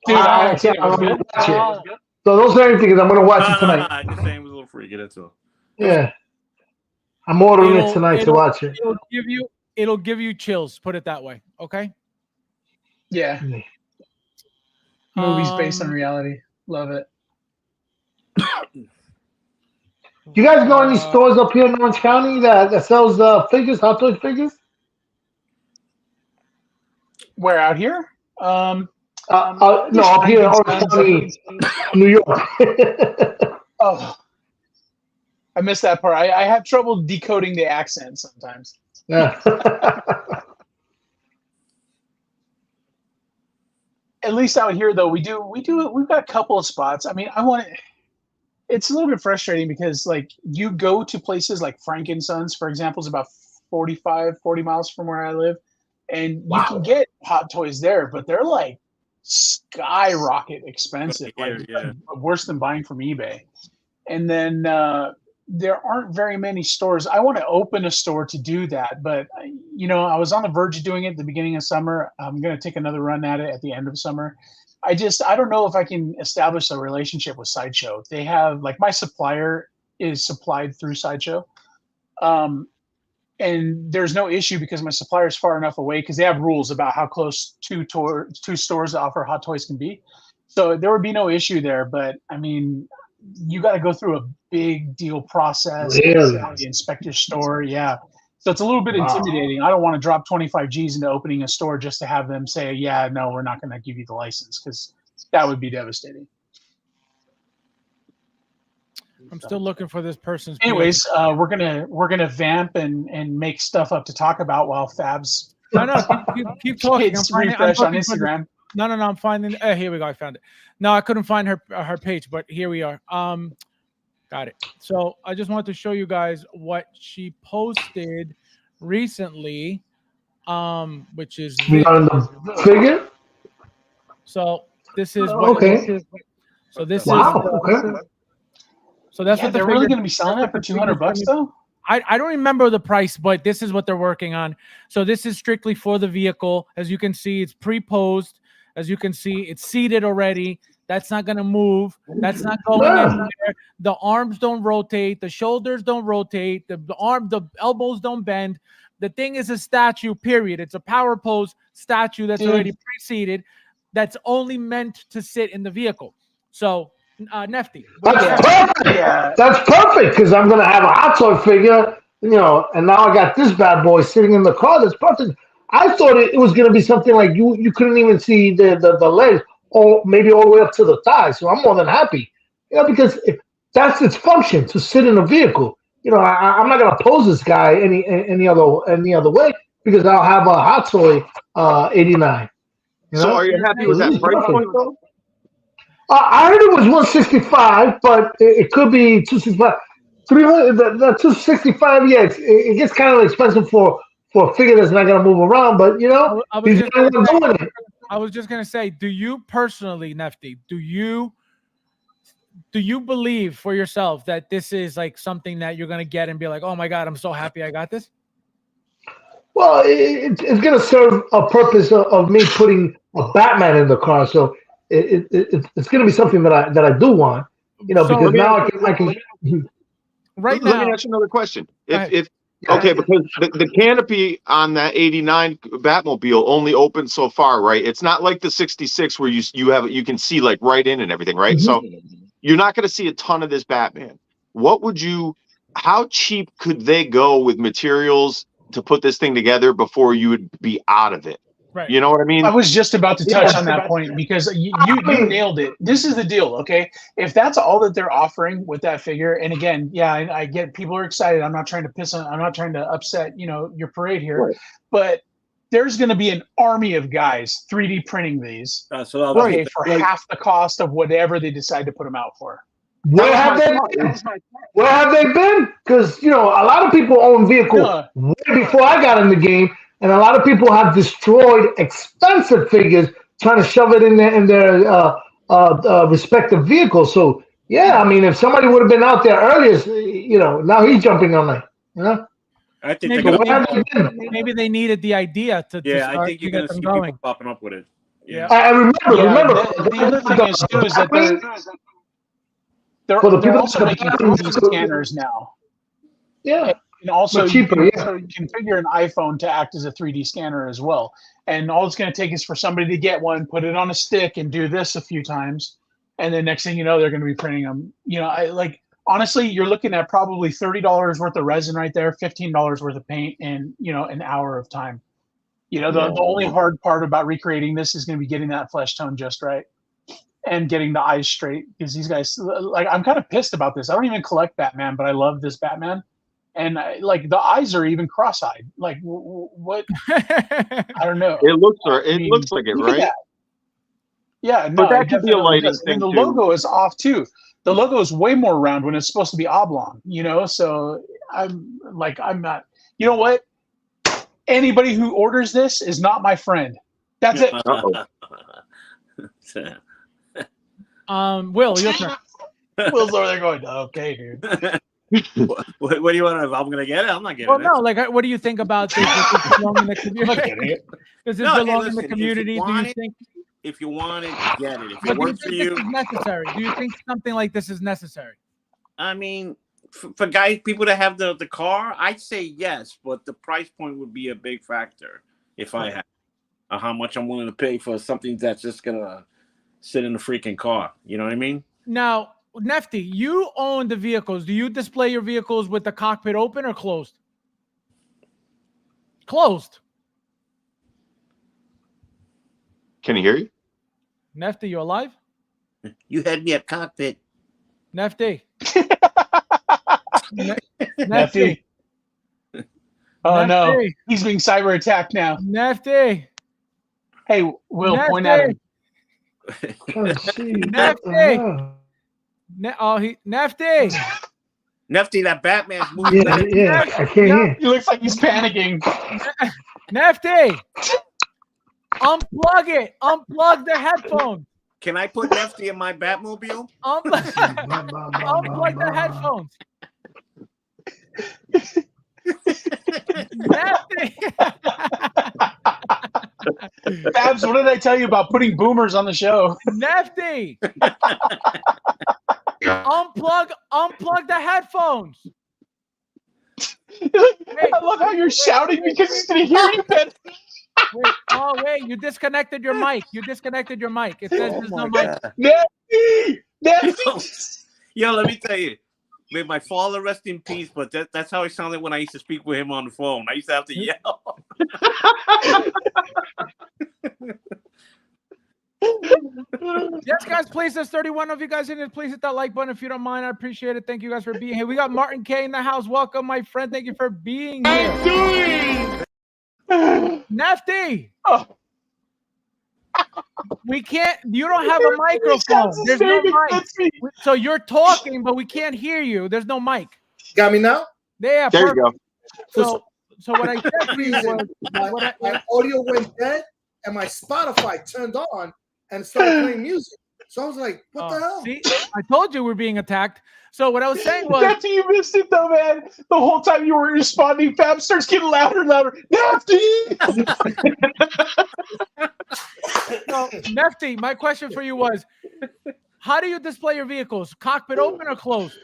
Dude, I'm gonna watch it. So those are anything. I'm gonna watch it tonight. I'm just saying it was a little freaky. That's all. Yeah, I'm ordering it tonight to watch it. It'll give you chills. Put it that way. Okay. Yeah. Movies based on reality. Love it. You guys know any stores up here in Orange County that sells figures, Hot Toys figures? Where out here? No, up here in Orange County, New York. Oh, I missed that part. I have trouble decoding the accent sometimes. Yeah. At least out here, though, we've got a couple of spots. I mean, it's a little bit frustrating because, like, you go to places like Frank & Sons, for example, is about 40 miles from where I live, and you can get Hot Toys there, but they're like skyrocket expensive, like worse than buying from eBay. And then there aren't very many stores. I want to open a store to do that, but I was on the verge of doing it at the beginning of summer. I'm going to take another run at it at the end of summer. I don't know if I can establish a relationship with Sideshow. They have, like, my supplier is supplied through Sideshow. And there's no issue because my supplier is far enough away because they have rules about how close two stores that offer Hot Toys can be. So there would be no issue there. But I mean, you got to go through a big deal process. Really? The inspector store, yeah. So it's a little bit intimidating. I don't want to drop 25 G's into opening a store just to have them say, yeah, no, we're not going to give you the license, because that would be devastating. I'm still looking for this person's. Anyways, we're gonna vamp and make stuff up to talk about while Fabs. No, keep talking. Hits refresh on Instagram. No, I'm finding. Here we go. I found it. No, I couldn't find her page, but here we are. Got it. So I just wanted to show you guys what she posted recently, which is on the figure. So this is what. Okay. So this Wow. is. Okay. So that's what they're really going to be selling it for $200 though. I don't remember the price, but this is what they're working on. So this is strictly for the vehicle. As you can see, it's pre-posed. As you can see, it's seated already. That's not going to move. That's not going anywhere. The arms don't rotate. The shoulders don't rotate. The elbows don't bend. The thing is a statue, period. It's a power pose statue that's already pre-seated. That's only meant to sit in the vehicle. So, Nefty. That's perfect. Yeah. That's perfect, because I'm gonna have a Hot Toy figure, and now I got this bad boy sitting in the car. That's perfect. I thought it was gonna be something like you couldn't even see the legs, or maybe all the way up to the thighs. So I'm more than happy, because that's its function, to sit in a vehicle. I'm not gonna pose this guy any other way, because I'll have a Hot Toy 89. So are you happy with that price point though? I heard it was 165, but it could be 265. 300. The 265, yeah, it gets kind of expensive for a figure that's not gonna move around. But I was just gonna say, do you personally, Nefty, do you believe for yourself that this is like something that you're gonna get and be like, oh my god, I'm so happy I got this? Well, it's gonna serve a purpose of me putting a Batman in the car, so. It's going to be something that I do want, because now I can. Right now, let me ask you another question. Because the canopy on that 89 Batmobile only opens so far, right? It's not like the 66 where you can see like right in and everything, right? Mm-hmm. So you're not going to see a ton of this Batman. How cheap could they go with materials to put this thing together before you would be out of it? Right. You know what I mean? I was just about to touch on that point, because you nailed it. This is the deal, okay? If that's all that they're offering with that figure, and again, yeah, I get people are excited. I'm not trying to upset, your parade here, right. But there's going to be an army of guys 3D printing these for half the cost of whatever they decide to put them out for. Where have they been? Because a lot of people own vehicles way before I got in the game. And a lot of people have destroyed expensive figures trying to shove it in their respective vehicles. So yeah, I mean, if somebody would have been out there earlier, now he's jumping on that. I think maybe they needed the idea to. Yeah, I think you're going to see people popping up with it. Yeah. I remember. The other thing is too is that they're also making 3D scanners now. Yeah. And also, cheaper, you can configure an iPhone to act as a 3D scanner as well. And all it's going to take is for somebody to get one, put it on a stick, and do this a few times. And then next thing you know, they're going to be printing them. Honestly, you're looking at probably $30 worth of resin right there, $15 worth of paint, and an hour of time. The only hard part about recreating this is going to be getting that flesh tone just right and getting the eyes straight. Because these guys, I'm kind of pissed about this. I don't even collect Batman, but I love this Batman. And the eyes are even cross-eyed. Like what? I don't know. It looks like it, right? Yeah, no, but that could be a lighting thing. And the logo is off too. The logo is way more round when it's supposed to be oblong. So I'm not. You know what? Anybody who orders this is not my friend. That's it. Will, your turn. Will's over there going, okay, dude. What do you want? If I'm gonna get it, I'm not getting it. Well, no. What do you think about this? Does this belong in the community? Does this belong in the community? Do you think? If you want it, get it. If it works for you, this is necessary. Do you think something like this is necessary? I mean, for people that have the car, I'd say yes, but the price point would be a big factor if I had how much I'm willing to pay for something that's just gonna sit in the freaking car. You know what I mean? Now, Nefty, you own the vehicles. Do you display your vehicles with the cockpit open or closed? Closed. Can you hear you? Nefty, you alive? You had me at cockpit. Nefty. Nefty. Oh no, he's being cyber attacked now. Nefty. Hey, Will, Nefty. point at him. Nefty. Nefty. Nefty, that Batman's moving. Yeah, I can't hear. He looks like he's panicking. Nefty. Unplug it. Unplug the headphones. Can I put Nefty in my Batmobile? Unplug the headphones. Nefty. Babs, what did I tell you about putting boomers on the show? Nefty. Unplug the headphones. I love how you're shouting because he's gonna hear you better. Wait, you disconnected your mic. You disconnected your mic. It says there's no mic. Nefty! Yo, let me tell you. May my father rest in peace, but that's how it sounded when I used to speak with him on the phone. I used to have to yell. Yes, guys, please. There's 31 of you guys in it. Please hit that like button if you don't mind. I appreciate it. Thank you guys for being here. We got Martin K in the house. Welcome, my friend. Thank you for being here. Nefty. Oh. We can't. You don't have a microphone. There's no mic. So you're talking, but we can't hear you. There's no mic. Got me now? Yeah. There you go. So what I said to you was my audio went dead and my Spotify turned on and started playing music. So I was like, what the hell? See, I told you we're being attacked. So what I was saying was, Nefty, you missed it though, man. The whole time you were responding, Fab starts getting louder and louder. Nefty! So, Nefty, my question for you was, how do you display your vehicles? Cockpit open or closed?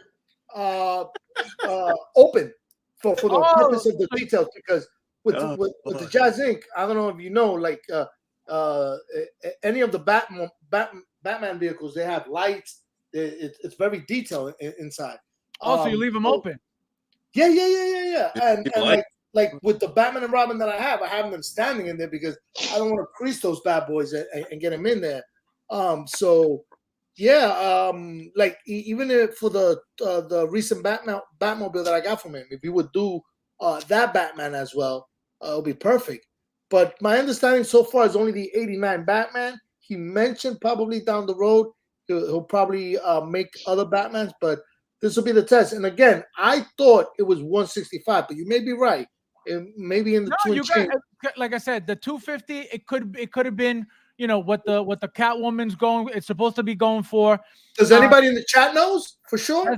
Open for the purpose of the details, because with the Jazz Inc., I don't know if you know, like any of the Batman vehicles, they have lights. It's very detailed inside. So you leave them open? Yeah. And like with the Batman and Robin that I have them standing in there because I don't want to crease those bad boys and get them in there. Like even if for the recent Batmobile that I got from him, if he would do that Batman as well, it'll be perfect. But my understanding so far is only the '89 Batman. He mentioned probably down the road he'll probably make other Batmans, but this will be the test. And again, I thought it was 165, but you may be right. Maybe in the like I said, the 250. It could have been, what the Catwoman's going. It's supposed to be going for. Does anybody in the chat knows for sure?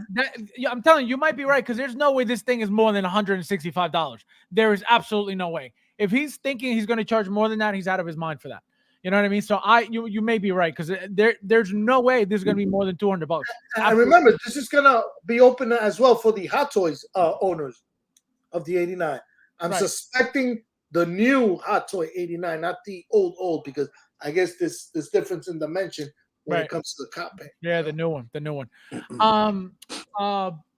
I'm telling you, you might be right, because there's no way this thing is more than $165. There is absolutely no way. If he's thinking he's going to charge more than that, he's out of his mind for that. You know what I mean? So you may be right, because there's no way this is going to be more than $200. And remember, this is going to be open as well for the Hot Toys owners of the '89. I'm suspecting the new Hot Toy '89, not the old, because I guess this difference in dimension when it comes to the cockpit. Yeah, the new one.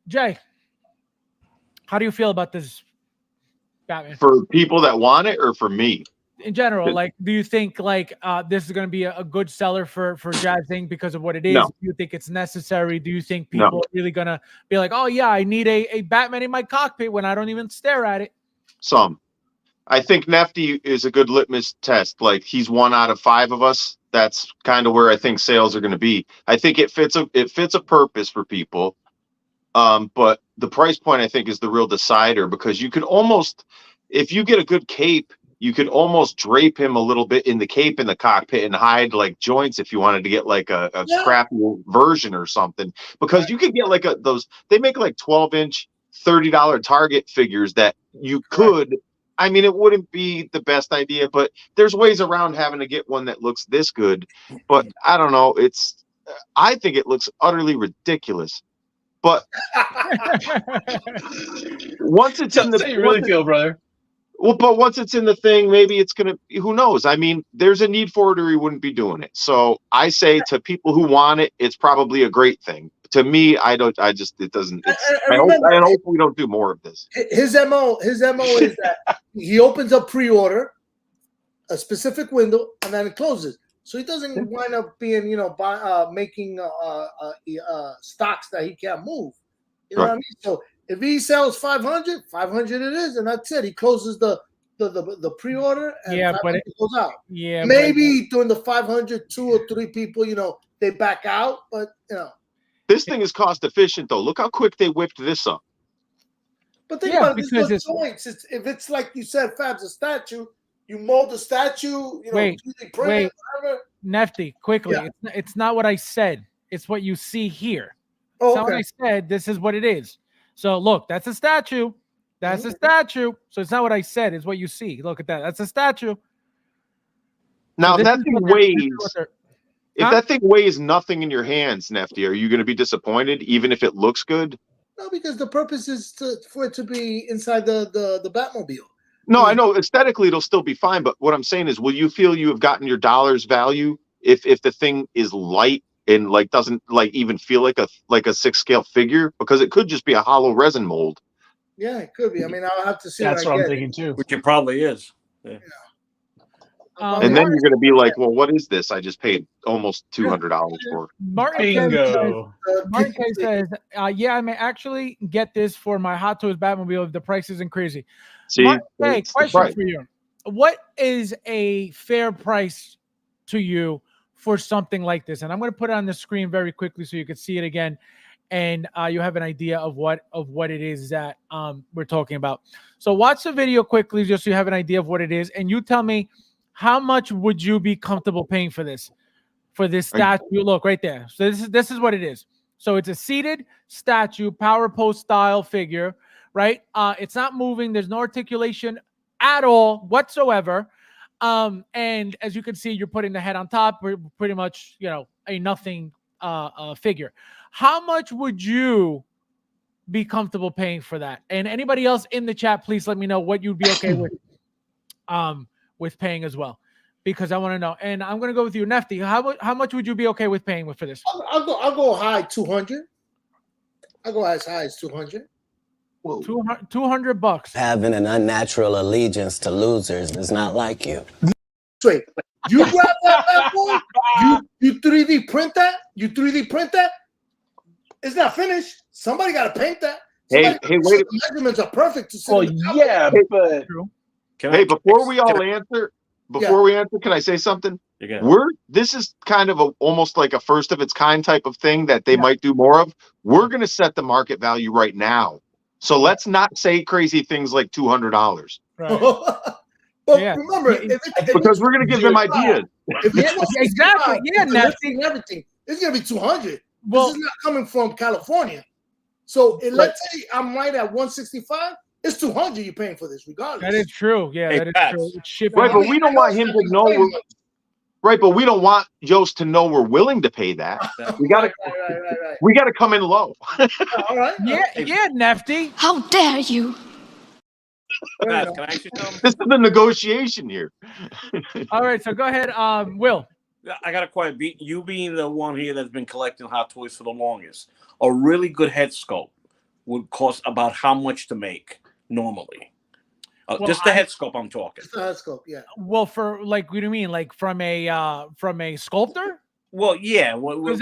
Jay, how do you feel about this Batman? For people that want it, or for me? In general, like, do you think this is going to be a good seller for Jazz Inc. because of what it is? No. Do you think it's necessary? Do you think people are really going to be like, oh yeah, I need a Batman in my cockpit when I don't even stare at it? I think Nefty is a good litmus test. Like, he's 1 out of 5 of us. That's kind of where I think sales are going to be. I think it fits a purpose for people. But the price point, I think, is the real decider, because you could almost, if you get a good cape, you could almost drape him a little bit in the cape in the cockpit and hide like joints if you wanted to get like a crappy version or something. Because you could get like they make like 12-inch, $30 Target figures that you could. I mean, it wouldn't be the best idea, but there's ways around having to get one that looks this good. But I don't know. I think it looks utterly ridiculous. But once it's in the, you really feel, brother. Well, but once it's in the thing, maybe it's going to, who knows? I mean, there's a need for it or he wouldn't be doing it. So I say to people who want it, it's probably a great thing. to me, I don't. I just it doesn't. It's, I hope we don't do more of this. His mo is that he opens up pre-order a specific window and then it closes, so he doesn't wind up being making stocks that he can't move. You know what I mean? So if he sells 500, 500 it is, and that's it. He closes the pre-order and but it goes out. Yeah, maybe during the 500, 2 or 3 people, they back out, but this thing is cost efficient though. Look how quick they whipped this up. But think about it, there's no joints. If it's like you said, Fabs, a statue, you mold the statue. Wait, Nefty, quickly. Yeah. It's not what I said. It's what you see here. Oh, it's not what I said. This is what it is. So look, that's a statue. That's a statue. So it's not what I said. It's what you see. Look at that. That's a statue. Now so that thing weighs. If that thing weighs nothing in your hands, Nefty, are you going to be disappointed, even if it looks good? No, because the purpose is for it to be inside the Batmobile. No, I know aesthetically it'll still be fine, but what I'm saying is, will you feel you have gotten your dollar's value if the thing is light and doesn't even feel like a 6-scale figure, because it could just be a hollow resin mold. Yeah, it could be. I mean, I'll have to see. That's what I'm thinking too. Which it probably is. Yeah. And then you're going to be like, well, what is this? I just paid almost $200 for. Bingo. Martin K says, yeah, I may actually get this for my Hot Toys Batmobile if the price isn't crazy. See, Martin K, question for you. What is a fair price to you for something like this? And I'm going to put it on the screen very quickly so you can see it again. And you have an idea of what it is that we're talking about. So watch the video quickly just so you have an idea of what it is. And you tell me, how much would you be comfortable paying for this? For this statue? Look right there. So this is what it is. So it's a seated statue, power pose style figure, right? It's not moving. There's no articulation at all whatsoever. And as you can see, you're putting the head on top. We're pretty much, a nothing figure. How much would you be comfortable paying for that? And anybody else in the chat, please let me know what you'd be okay with paying as well, because I want to know. And I'm going to go with you, Nefty. How much would you be okay with paying for this? I'll go high 200. I'll go as high as 200. $200. Having an unnatural allegiance to losers is not like you. Wait, you grab that bad boy? You 3D print that? It's not finished. Somebody got to paint that. Hey, wait. The measurements are perfect to sit. Well, yeah, but before we answer, can I say something? This is kind of almost like a first of its kind type of thing that they might do more of. We're going to set the market value right now. So let's not say crazy things like $200. Right. But remember, because we're going to give them ideas. Exactly. Yeah, Nefty. Everything. It's going to be 200. Well, this is not coming from California. So let's say I'm right at 165. It's 200 you're paying for this, regardless. That is true. Yeah, that is true. It's shipping. Right, but we don't want him to know. Right, but we don't want Jost to know we're willing to pay that. We gotta, we gotta come in low. All right. Yeah, Nefty. How dare you? Can I actually tell him? This is the negotiation here. All right, so go ahead, Will. I got a question. You being the one here that's been collecting Hot Toys for the longest, a really good head sculpt would cost about how much to make normally? Just the head sculpt I'm talking. Just the head sculpt, yeah. Well, for what do you mean? Like from a sculptor? Well, yeah. What would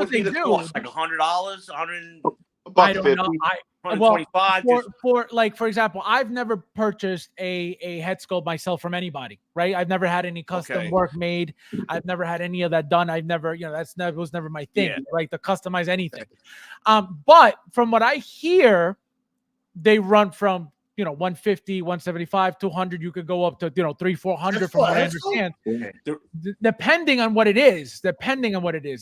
be the cost? Like $100, I don't know. $125. For example, I've never purchased a head sculpt myself from anybody, right? I've never had any custom work made. I've never had any of that done. I've never, was never my thing, right? To customize anything. But from what I hear, they run from 150, 175, 200. You could go up to 300, 400 from what I understand. Depending on what it is.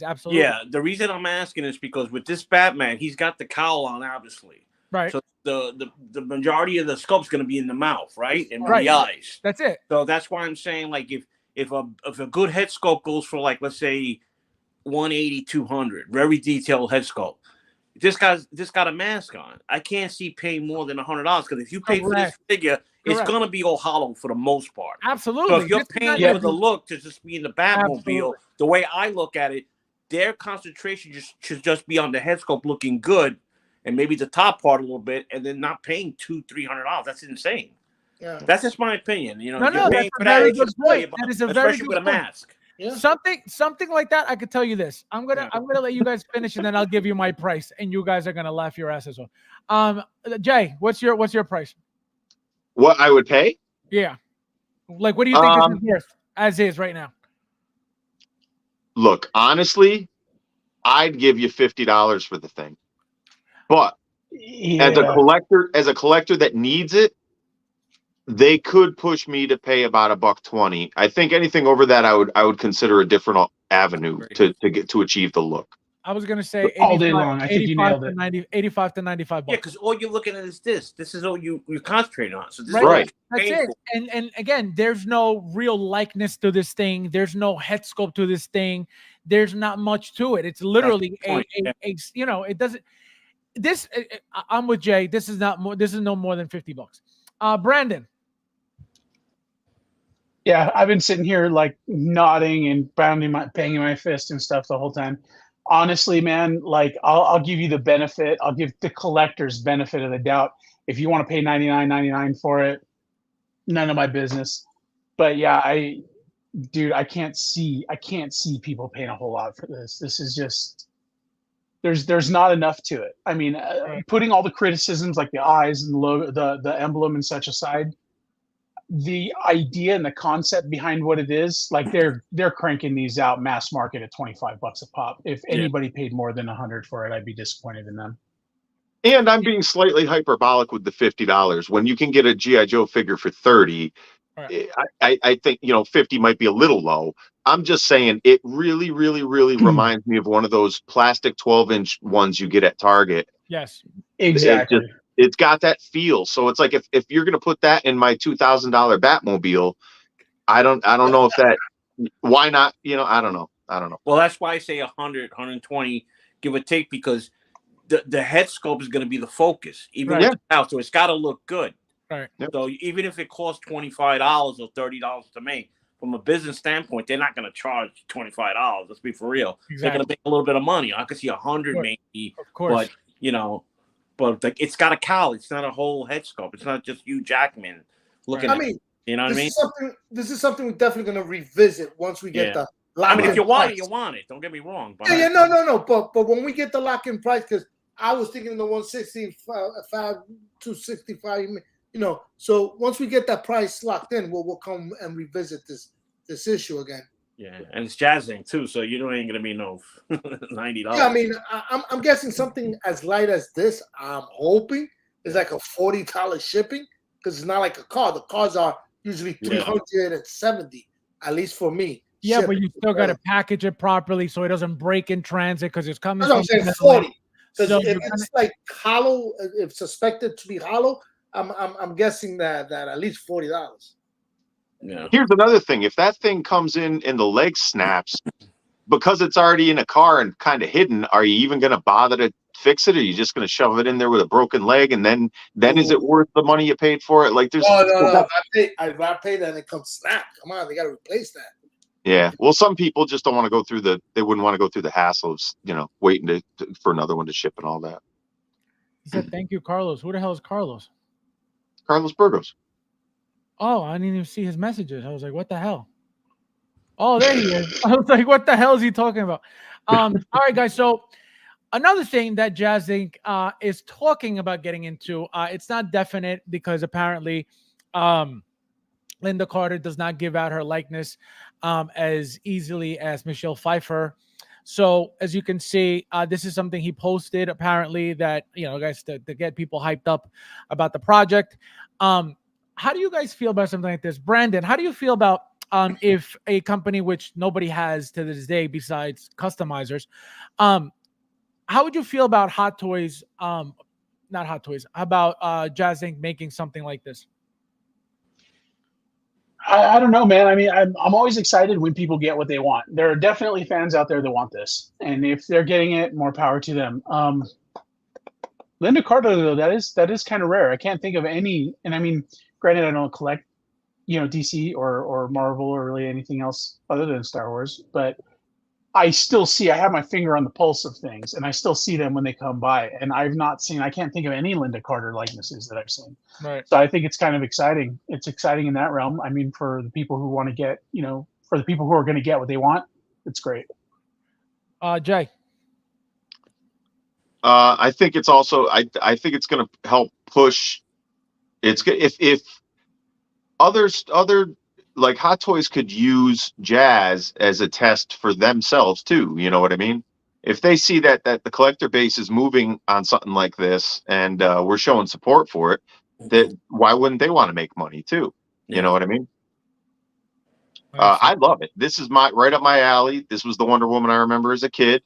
Absolutely. Yeah. The reason I'm asking is because with this Batman, he's got the cowl on, obviously. Right. So the majority of the sculpt's going to be in the mouth, right? And the eyes. That's it. So that's why I'm saying, like, if a good head sculpt goes for, like, let's say 180, 200, very detailed head sculpt. This got a mask on. I can't see paying more than $100 because if you pay for this figure, it's gonna be all hollow for the most part. Absolutely. So if you're paying for the look to just be in the Batmobile, the way I look at it, their concentration should just be on the head sculpt looking good, and maybe the top part a little bit, and then not paying $200-$300. That's insane. Yeah. That's just my opinion. You know, No, you're that's paying a for that. very You good should pay point. about- That is a very especially good with a point. mask. Yeah. Something like that. I could tell you this. I'm gonna let you guys finish, and then I'll give you my price, and you guys are gonna laugh your asses off. Jay, what's your price? What I would pay? Yeah, like what do you think this is worth as is right now? Look, honestly, I'd give you $50 for the thing, but as a collector that needs it, they could push me to pay about $120. I think anything over that, I would consider a different avenue to achieve the look. I was gonna say all day long. I think you nailed it. 85 to 95 bucks. Yeah, because all you're looking at is this. This is all you're concentrating on. So this Right. is That's it. And again, there's no real likeness to this thing. There's no head sculpt to this thing. There's not much to it. It's literally a you know, it doesn't. This I'm with Jay. This is not more. This is no more than $50. Brandon. Yeah, I've been sitting here like nodding and banging my fist and stuff the whole time. Honestly, man, like I'll give you the benefit. I'll give the collectors benefit of the doubt. If you want to pay $99.99 for it, none of my business. But yeah, I can't see people paying a whole lot for this. This is just there's not enough to it. I mean, putting all the criticisms like the eyes and the logo, the emblem and such aside, the idea and the concept behind what it is, like they're cranking these out mass market at $25 a pop. If anybody paid more than $100 for it, I'd be disappointed in them. And I'm being slightly hyperbolic with the $50 when you can get a G.I. Joe figure for $30. Right. I think 50 might be a little low. I'm just saying it really reminds me of one of those plastic 12-inch ones you get at Target. Yes, exactly. It's got that feel. So it's like if you're going to put that in my $2,000 Batmobile, I don't know if that. Why not? I don't know. Well, that's why I say 100, 120, give or take, because the head sculpt is going to be the focus, even with the house. So it's got to look good. Right. So even if it costs $25 or $30 to make, from a business standpoint, they're not going to charge $25. Let's be for real. Exactly. They're going to make a little bit of money. I could see 100 maybe, of course. But like it's got a cowl. It's not a whole head sculpt. It's not just Hugh Jackman looking. You know what I mean? This is something we're definitely going to revisit once we get the. If you want it, you want it. Don't get me wrong. But no. But when we get the lock-in price, because I was thinking the 165, 265. So once we get that price locked in, we'll come and revisit this issue again. Yeah, and it's Jazzing too, so you know ain't gonna be no $90. Yeah, I mean, I'm guessing something as light as this. I'm hoping is like a $40 shipping, because it's not like a car. The cars are usually $370, at least for me. Yeah, but you still got to package it properly so it doesn't break in transit, because it's coming. That's what I'm saying, 40. Because if it's like hollow, if suspected to be hollow, I'm guessing that at least $40. Yeah. Here's another thing: if that thing comes in and the leg snaps, because it's already in a car and kind of hidden, are you even going to bother to fix it? Or are you just going to shove it in there with a broken leg, and then is it worth the money you paid for it? Like, there's no. I'd pay that and it comes snap. Come on, they got to replace that. Yeah, well, some people just don't want to go through they wouldn't want to go through the hassle of waiting for another one to ship and all that. He said, "Thank you, Carlos." Who the hell is Carlos? Carlos Burgos. Oh, I didn't even see his messages. I was like, what the hell? Oh, there he is. I was like, what the hell is he talking about? All right, guys. So another thing that Jazz Inc. Is talking about getting into, it's not definite, because apparently Linda Carter does not give out her likeness as easily as Michelle Pfeiffer. So as you can see, this is something he posted, apparently, that, guys, to get people hyped up about the project. How do you guys feel about something like this? Brandon, how do you feel about if a company, which nobody has to this day besides customizers, how would you feel about Hot Toys, not Hot Toys, about Jazz Inc. making something like this? I don't know, man. I mean, I'm always excited when people get what they want. There are definitely fans out there that want this, and if they're getting it, more power to them. Linda Carter, though, that is kind of rare. I can't think of any, and I mean, granted, I don't collect, DC or Marvel or really anything else other than Star Wars, but I have my finger on the pulse of things, and I still see them when they come by. And I can't think of any Linda Carter likenesses that I've seen. Right. So I think it's kind of exciting. It's exciting in that realm. I mean, for the people who want to get, for the people who are going to get what they want, it's great. Jay. I think it's also, I think it's going to help push. If other like Hot Toys could use Jazz as a test for themselves too. You know what I mean? If they see that the collector base is moving on something like this, and we're showing support for it, that why wouldn't they want to make money too? You know what I mean? I love it. This is right up my alley. This was the Wonder Woman I remember as a kid.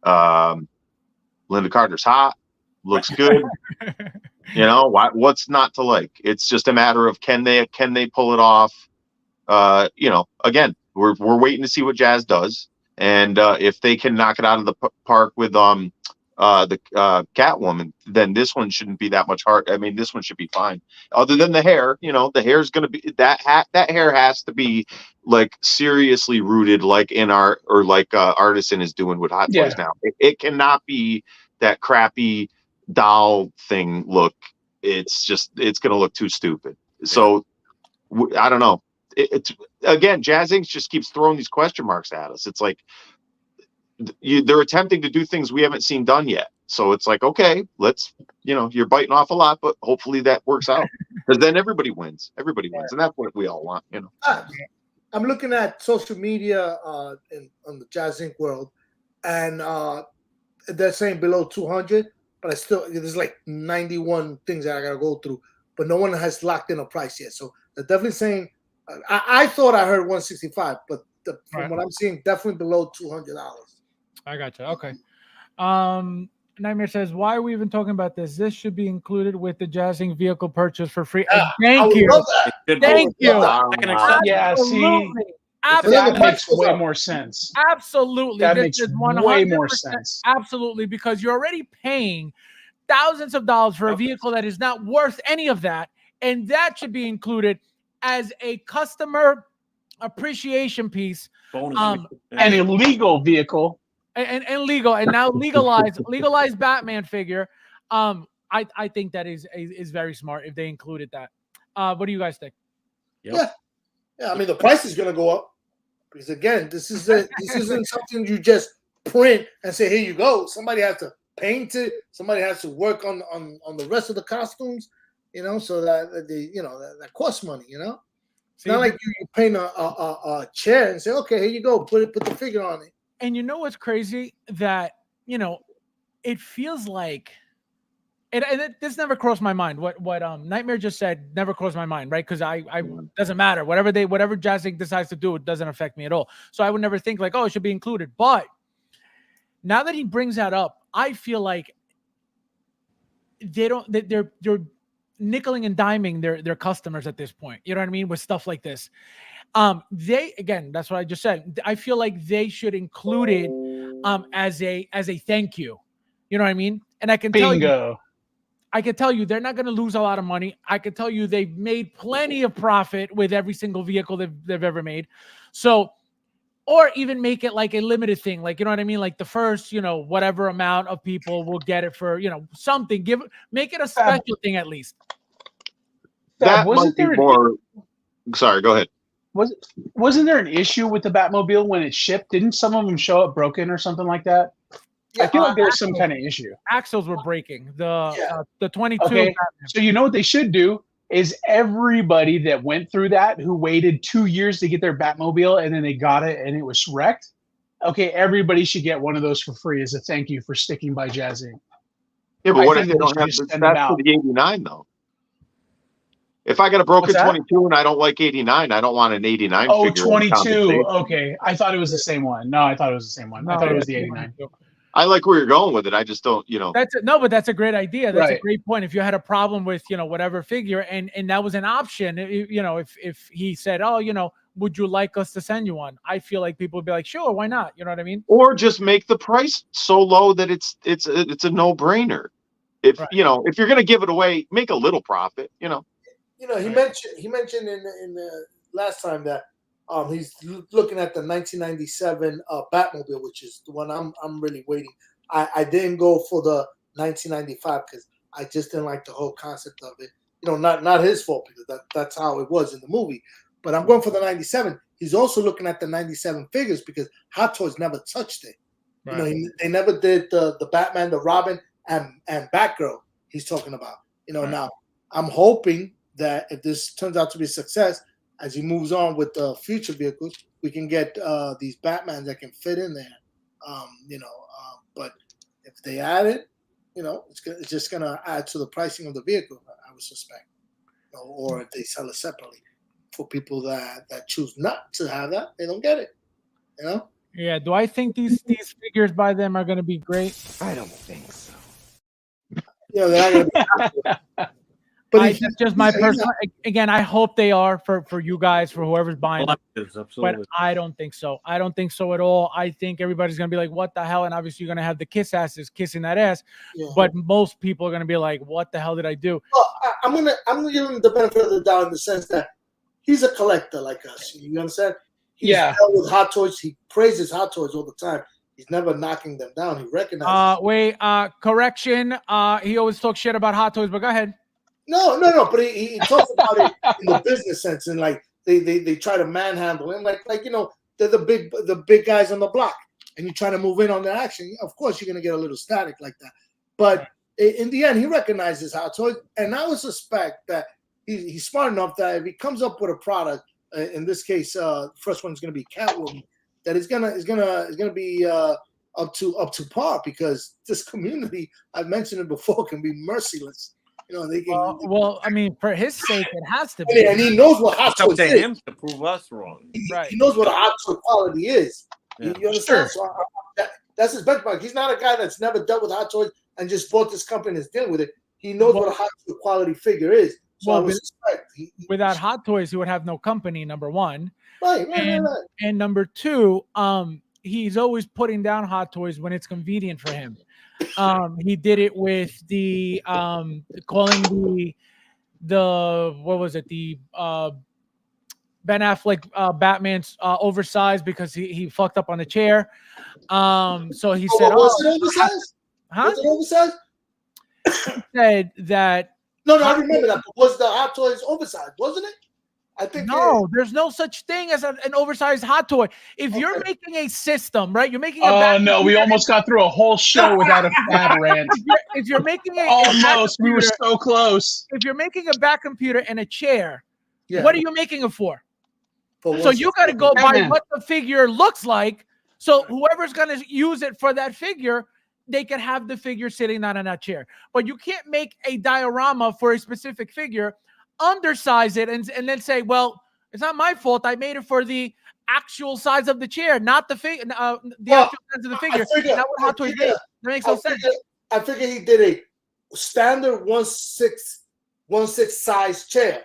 Linda Carter's hot, looks good. What's not to like? It's just a matter of can they pull it off? Again, we're waiting to see what Jazz does, and if they can knock it out of the park with the Catwoman, then this one shouldn't be that much hard. I mean, this one should be fine. Other than the hair, the hair's going to be that hair has to be like seriously rooted, like in art, or like Artisan is doing with Hot Toys now. It cannot be that crappy doll thing look. It's going to look too stupid. So I don't know. Again, Jazz Inc. just keeps throwing these question marks at us. It's like they're attempting to do things we haven't seen done yet. So it's like, okay, let's, you're biting off a lot, but hopefully that works out, because then everybody wins. Everybody wins, and that's what we all want. I'm looking at social media on the Jazz Inc. world, and they're saying below 200, but there's like 91 things that I gotta go through, but no one has locked in a price yet. So they're definitely saying. I thought I heard 165, but from what I'm seeing, definitely below $200. I got you. Okay. Nightmare says, "Why are we even talking about this? This should be included with the Jazz Inc. vehicle purchase for free." Thank you. Thank you. Yeah, see, that makes way more sense. Absolutely. That makes way more sense. Absolutely, because you're already paying thousands of dollars for a vehicle that is not worth any of that, and that should be included as a customer appreciation piece. An illegal vehicle. And legal, and now legalized Batman figure. I think that is very smart if they included that. What do you guys think? Yeah. I mean, the price is going to go up because again, this isn't something you just print and say, "Here you go." Somebody has to paint it. Somebody has to work on the rest of the costumes. So that that costs money. It's not like you paint a chair and say, "Okay, here you go. Put the figure on it." And you know what's crazy? That it feels like, this never crossed my mind. What Nightmare just said never crossed my mind, right? Because I doesn't matter. Whatever Jazz Inc. decides to do, it doesn't affect me at all. So I would never think like, oh, it should be included. But now that he brings that up, I feel like they're nickeling and diming their customers at this point. You know what I mean? With stuff like this. That's what I just said. I feel like they should include it as a thank you. You know what I mean? And I can tell you they're not going to lose a lot of money. I can tell you they've made plenty of profit with every single vehicle they've ever made. So, or even make it like a limited thing. Like, you know what I mean? Like the first, whatever amount of people will get it for, something. Make it a special thing at least. That might be more. Sorry, go ahead. Wasn't there an issue with the Batmobile when it shipped? Didn't some of them show up broken or something like that? Yeah, I feel like there was some kind of issue. Axles were breaking. The 22. Okay. So you know what they should do is everybody that went through that, who waited 2 years to get their Batmobile and then they got it and it was wrecked. Okay, everybody should get one of those for free as a thank you for sticking by Jazz Inc. Yeah, but what if they don't have that's for the 89 though? If I got a broken 22 and I don't like 89, I don't want an 89 figure. 22. Okay. I thought it was the same one. No, I thought it was the same one. I thought it was the 89. I like where you're going with it. I just don't, but that's a great idea. That's a great point. If you had a problem with, whatever figure and that was an option, if he said, "Oh, would you like us to send you one?" I feel like people would be like, "Sure, why not?" You know what I mean? Or just make the price so low that it's a no-brainer. If if you're going to give it away, make a little profit, He mentioned in the last time that He's looking at the 1997 Batmobile, which is the one I'm really waiting. I didn't go for the 1995 because I just didn't like the whole concept of it. You know, not his fault because that's how it was in the movie. But I'm going for the 97. He's also looking at the 97 figures because Hot Toys never touched it. Right. You know, they never did the Batman, the Robin, and Batgirl. He's talking about. You know, now I'm hoping that if this turns out to be a success, as he moves on with the future vehicles, we can get these Batmans that can fit in there. But if they add it, you know, it's just going to add to the pricing of the vehicle, I would suspect. You know, or if they sell it separately. For people that choose not to have that, they don't get it. You know? Yeah. Do I think these figures by them are going to be great? I don't think so. Yeah, they're not going to be. But that's just my personal. Again, I hope they are for you guys, for whoever's buying them. But I don't think so. I don't think so at all. I think everybody's gonna be like, "What the hell?" And obviously, you're gonna have the kiss asses kissing that ass. Yeah. But most people are gonna be like, "What the hell did I do?" Well, I'm gonna give him the benefit of the doubt in the sense that he's a collector like us. You understand? He's dealt with Hot Toys. He praises Hot Toys all the time. He's never knocking them down. He recognizes. Correction. He always talks shit about Hot Toys, but go ahead. No. But he talks about it in the business sense, and like they try to manhandle him, like you know they're the big guys on the block, and you try to move in on their action. Of course, you're gonna get a little static like that. But in the end, he recognizes Hot Toys, and I would suspect that he's smart enough that if he comes up with a product, in this case, first one's gonna be Catwoman, that is gonna be up to par because this community, I've mentioned it before, can be merciless. You know, they can. Well, I mean, for his sake, it has to be. And he knows what Hot Toys is. Him to prove us wrong. He knows what a Hot Toy quality is. Yeah. You understand? Sure. So that's his benchmark. He's not a guy that's never dealt with Hot Toys and just bought this company and is dealing with it. He knows what a Hot Toy quality figure is. So I would suspect without Hot Toys, he would have no company. Number one, right. And number two, he's always putting down Hot Toys when it's convenient for him. He did it with the calling the what was it, the Ben Affleck Batman's oversized because he fucked up on the chair. So he said, was it oversized? Huh? Was it oversized? He said that. No, I remember that. But was the Hot Toys oversized? Wasn't it? I think no, there's no such thing as an oversized Hot Toy. If you're making a system, right? You're making no, we almost got through a whole show without a fab rant. If you're making we were so close. If you're making a back computer and a chair, what are you making it for? So you got to go by what the figure looks like. So whoever's going to use it for that figure, they can have the figure sitting on that chair. But you can't make a diorama for a specific figure, undersize it, and then say, well, it's not my fault. I made it for the actual size of the chair, not the figure. Actual size of the figure. Not what Hot Toys made. That makes no sense. I figured he did a standard 1/6 size chair.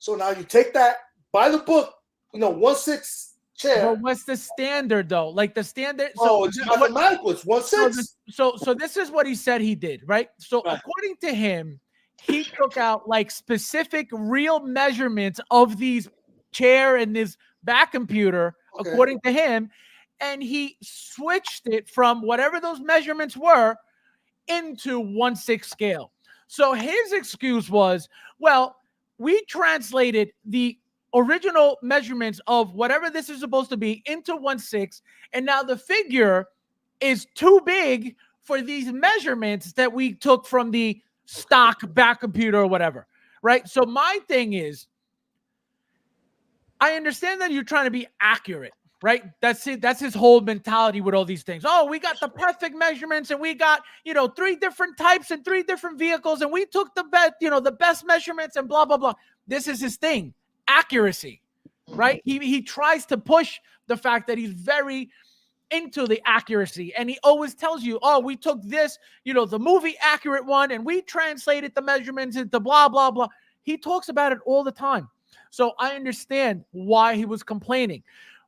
So now you take that by the book, 1/6 chair. But what's the standard though? Like the standard. It's mathematical. It's 1/6. So this is what he said he did, right? So according to him, he took out like specific real measurements of these chair and this back computer, according to him, and he switched it from whatever those measurements were into 1/6 scale. So his excuse was, well, we translated the original measurements of whatever this is supposed to be into 1/6, and now the figure is too big for these measurements that we took from the stock back computer or whatever, right? So my thing is, I understand that you're trying to be accurate, right? That's it. That's his whole mentality with all these things. Oh, we got the perfect measurements, and we got 3 different types and 3 different vehicles, and we took the best measurements and blah blah blah. This is his thing. Accuracy, right? He tries to push the fact that he's very into the accuracy, and he always tells you, oh, we took this, the movie accurate one, and we translated the measurements into blah blah blah. He talks about it all the time, so I understand why he was complaining.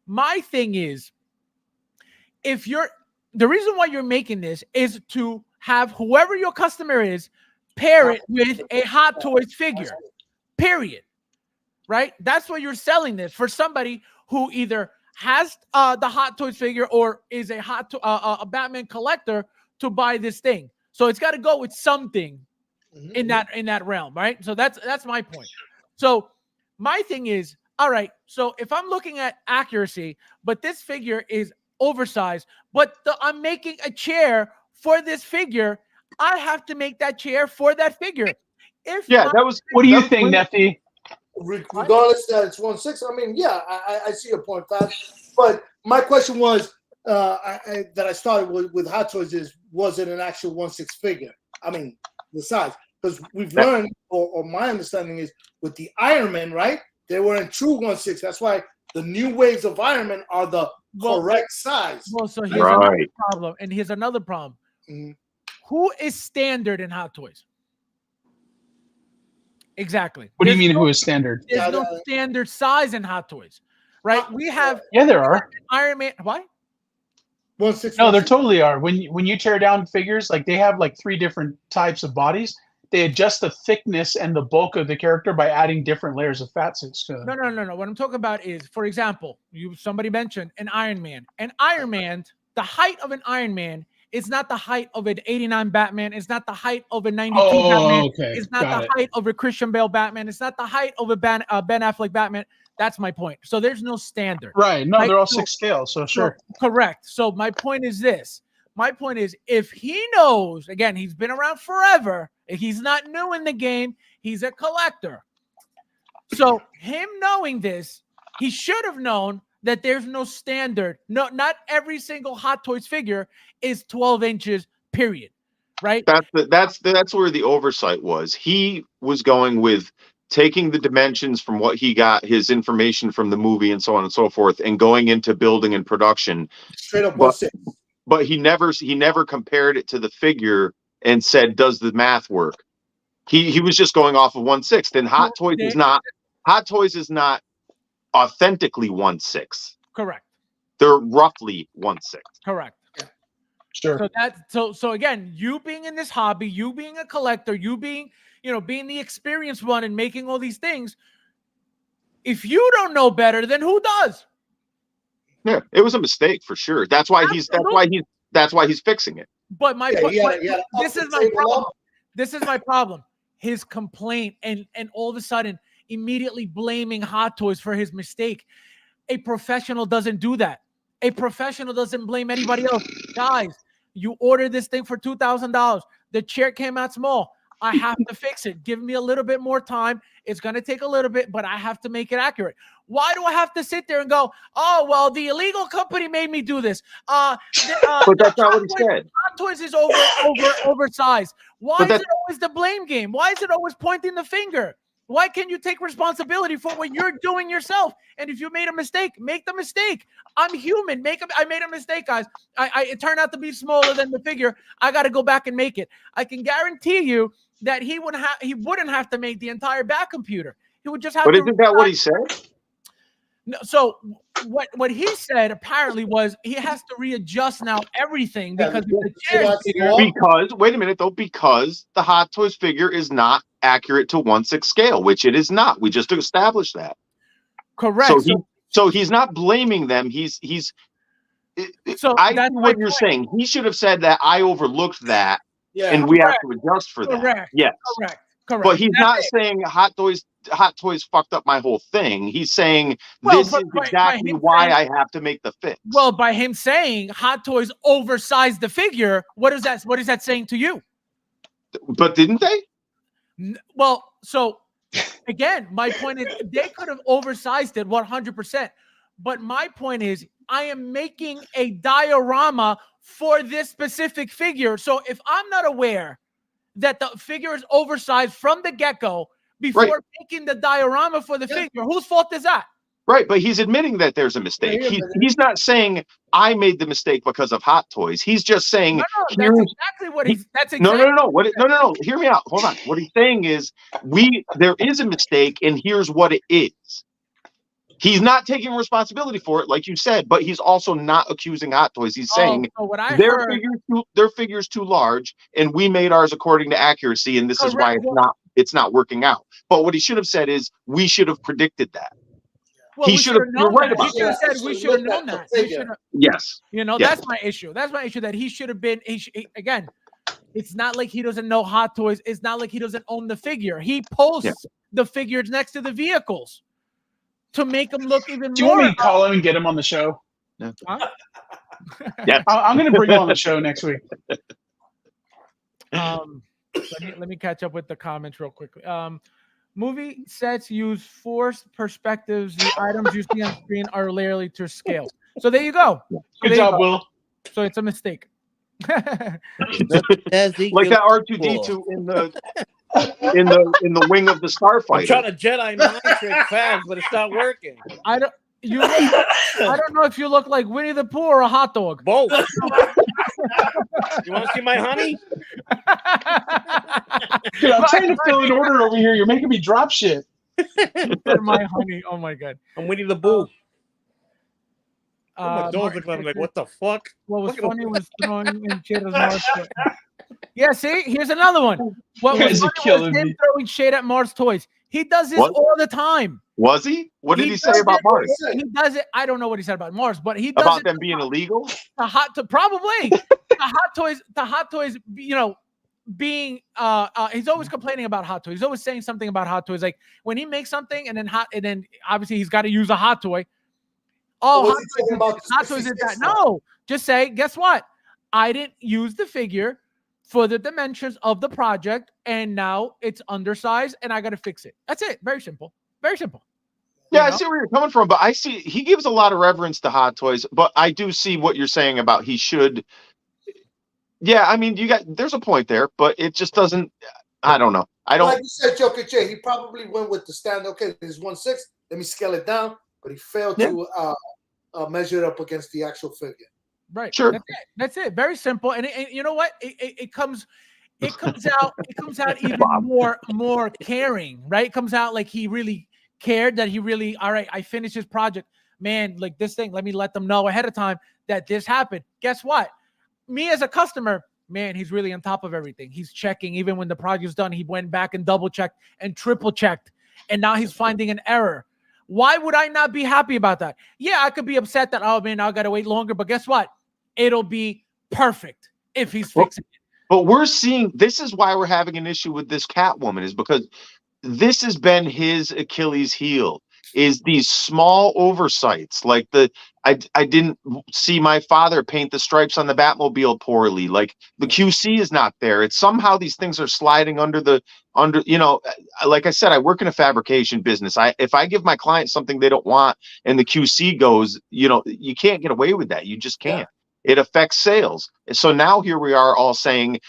My thing is, the reason why you're making this is to have whoever your customer is pair it with a Hot Toys figure, period. Right? That's why you're selling this, for somebody who either has the Hot Toys figure or is a Batman collector to buy this thing. So it's got to go with something in that realm, right? So that's my point. So my thing is, all right, so if I'm looking at accuracy, but this figure is oversized, but I'm making a chair for this figure, I have to make that chair for that figure. What do you think, Neffy? Regardless that it's 1/6, I mean, yeah, I see your point, Fab. But my question was that I started with Hot Toys is, was it an actual 1/6 figure? I mean, the size, because we've learned, or my understanding is, with the Iron Man, right? They were in true 1/6. That's why the new waves of Iron Man are the correct size. Well, so here's another problem, and here's another problem. Who is standard in Hot Toys? Exactly. What do you mean who is standard? There's no standard size in Hot Toys, right? We have there are Iron Man. Why? 1/6. No, there totally are. When you tear down figures, like they have like 3 different types of bodies. They adjust the thickness and the bulk of the character by adding different layers of fat suits to them. No. What I'm talking about is, for example, somebody mentioned an Iron Man. An Iron Man, the height of an Iron Man is not the height of an 89 Batman. It's not the height of a 92 Batman. Okay. It's not the height of a Christian Bale Batman. It's not the height of a Ben Affleck Batman. That's my point. So there's no standard. Right. No, they're all 6 scale. So sure. Correct. So my point is this. My point is, if he knows, again, he's been around forever. He's not new in the game. He's a collector. So him knowing this, he should have known that there's no standard. No, not every single Hot Toys figure is 12 inches, period. Right? That's where the oversight was. He was going with taking the dimensions from what he got, his information from the movie and so on and so forth, and going into building and production. Straight up 1/6. But he never compared it to the figure and said, does the math work? He was just going off of 1/6. And Hot Toys is not authentically 1/6. Correct. They're roughly 1/6. Correct. Yeah. Sure. So again, you being in this hobby, you being a collector, you being the experienced one and making all these things, if you don't know better, then who does? Yeah, it was a mistake for sure. That's why he's fixing it. But this is my problem. This is my problem. His complaint and all of a sudden immediately blaming Hot Toys for his mistake. A professional doesn't do that. A professional doesn't blame anybody else. Guys, you ordered this thing for $2,000. The chair came out small. I have to fix it. Give me a little bit more time. It's going to take a little bit, but I have to make it accurate. Why do I have to sit there and go, oh, well, the illegal company made me do this? But that's not what he said. Hot Toys is oversized. Why is it always the blame game? Why is it always pointing the finger? Why can't you take responsibility for what you're doing yourself? And if you made a mistake, make the mistake. I'm human. I made a mistake, guys. It turned out to be smaller than the figure. I got to go back and make it. I can guarantee you that he wouldn't have to make the entire back computer. He would just have. But isn't that what he said? No. So what he said apparently was he has to readjust now everything because of the chair figure. Because wait a minute though, because the Hot Toys figure is not accurate to 1/6 scale, which it is not. We just established that. Correct. So he's not blaming them. So I know what you're saying. He should have said that I overlooked that. Yeah, and we have to adjust for that. Correct. Yes. Correct. But he's not saying Hot Toys fucked up my whole thing. He's saying this is exactly why I have to make the fix. Well, by him saying Hot Toys oversized the figure, what is that saying to you? But didn't they? Well, so again, my point is they could have oversized it 100%. But my point is I am making a diorama for this specific figure. So if I'm not aware that the figure is oversized from the get-go before making the diorama for the figure, whose fault is that? Right, but he's admitting that there's a mistake. He's not saying I made the mistake because of Hot Toys. He's just saying that's exactly what he's. That's exactly no. Hear me out. Hold on. What he's saying is there is a mistake, and here's what it is. He's not taking responsibility for it, like you said, but he's also not accusing Hot Toys. He's saying their figure's too large, and we made ours according to accuracy, and this is why it's not working out. But what he should have said is we should have predicted that. Well, he should have. You're right about He should have said we should have known that. Yes. You know, Yes. that's my issue. That's my issue, that he should have been. Again, it's not like he doesn't know Hot Toys. It's not like he doesn't own the figure. He posts the figures next to the vehicles to make them look even more. Do you want me to call him and get him on the show? Yeah. Huh? Yeah. I'm going to bring him on the show next week. Let me catch up with the comments real quickly. Movie sets use forced perspectives. The items you see on screen are rarely to scale. So there you go. Good job, Will. So it's a mistake. Like that R2D2 in the wing of the Starfighter. I'm trying to Jedi mind trick fast, but it's not working. I don't know if you look like Winnie the Pooh or a hot dog. Both. You want to see my honey? Dude, I'm trying to fill an order over here. You're making me drop shit. My honey. Oh my god. I'm Winnie the Pooh. My dog looked at me like, what the fuck? What was funny was throwing in shade at Mars. Yeah, see, here's another one. What was funny was him throwing shade at Mars Toys. He does this all the time. Was he? What did he say about Mars? He does it. I don't know what he said about Mars, but he does about it them being illegal. Probably the Hot Toys. You know, being he's always complaining about Hot Toys. He's always saying something about Hot Toys. Like when he makes something, and then obviously he's got to use a Hot Toy. Oh, Hot Toys did that. No, just say, guess what? I didn't use the figure for the dimensions of the project, and now it's undersized, and I got to fix it. That's it. Very simple. Very simple. Yeah, I see where you're coming from, but I see he gives a lot of reverence to Hot Toys, but I do see what you're saying about he should. Yeah, I mean, there's a point there, but it just doesn't. I don't know. I don't. Like you said, Joker J, he probably went with the stand. Okay, there's 1/6. Let me scale it down, but he failed to measure it up against the actual figure. Right. Sure. That's it. Very simple. And you know what? It comes out even more caring, right? It comes out like he really cared, that he really, all right, I finished this project. Man, like this thing, let me let them know ahead of time that this happened. Guess what? Me as a customer, man, he's really on top of everything. He's checking. Even when the project's done, he went back and double checked and triple checked. And now he's finding an error. Why would I not be happy about that? Yeah, I could be upset that, oh man, I got to wait longer. But guess what? It'll be perfect if he's fixing it. But we're seeing, this is why we're having an issue with this Catwoman, is because this has been his Achilles heel, is these small oversights. Like I didn't see my father paint the stripes on the Batmobile poorly. Like the QC is not there. It's somehow these things are sliding under, you know, like I said, I work in a fabrication business. If I give my client something they don't want and the QC goes, you know, you can't get away with that. You just can't. It affects sales. So now here we are all saying,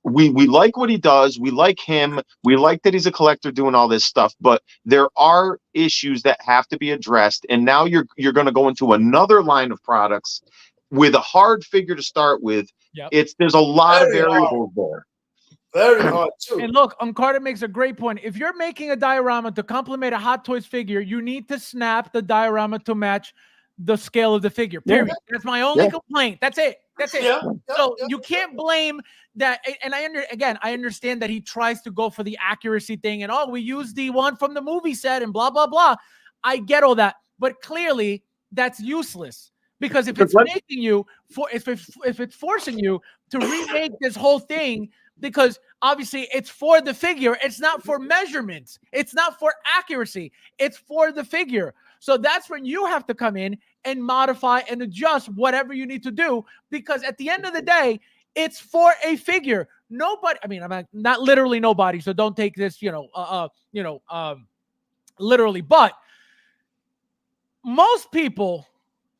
we like what he does. We like him. We like that he's a collector doing all this stuff, but there are issues that have to be addressed. And now you're going to go into another line of products with a hard figure to start with. Yep. There's a lot of variables there. Very hard too. And look, Carter makes a great point. If you're making a diorama to complement a Hot Toys figure, you need to snap the diorama to match the scale of the figure. Period. That's my only complaint. That's it. So you can't blame that. And I understand that he tries to go for the accuracy thing and we use the one from the movie set and blah blah blah. I get all that, but clearly that's useless, because if it's making you if it's forcing you to remake this whole thing, because obviously it's for the figure, it's not for measurements, it's not for accuracy, it's for the figure. So that's when you have to come in and modify and adjust whatever you need to do, because at the end of the day, it's for a figure. Nobody, I mean, I'm not literally nobody, so don't take this, literally, but most people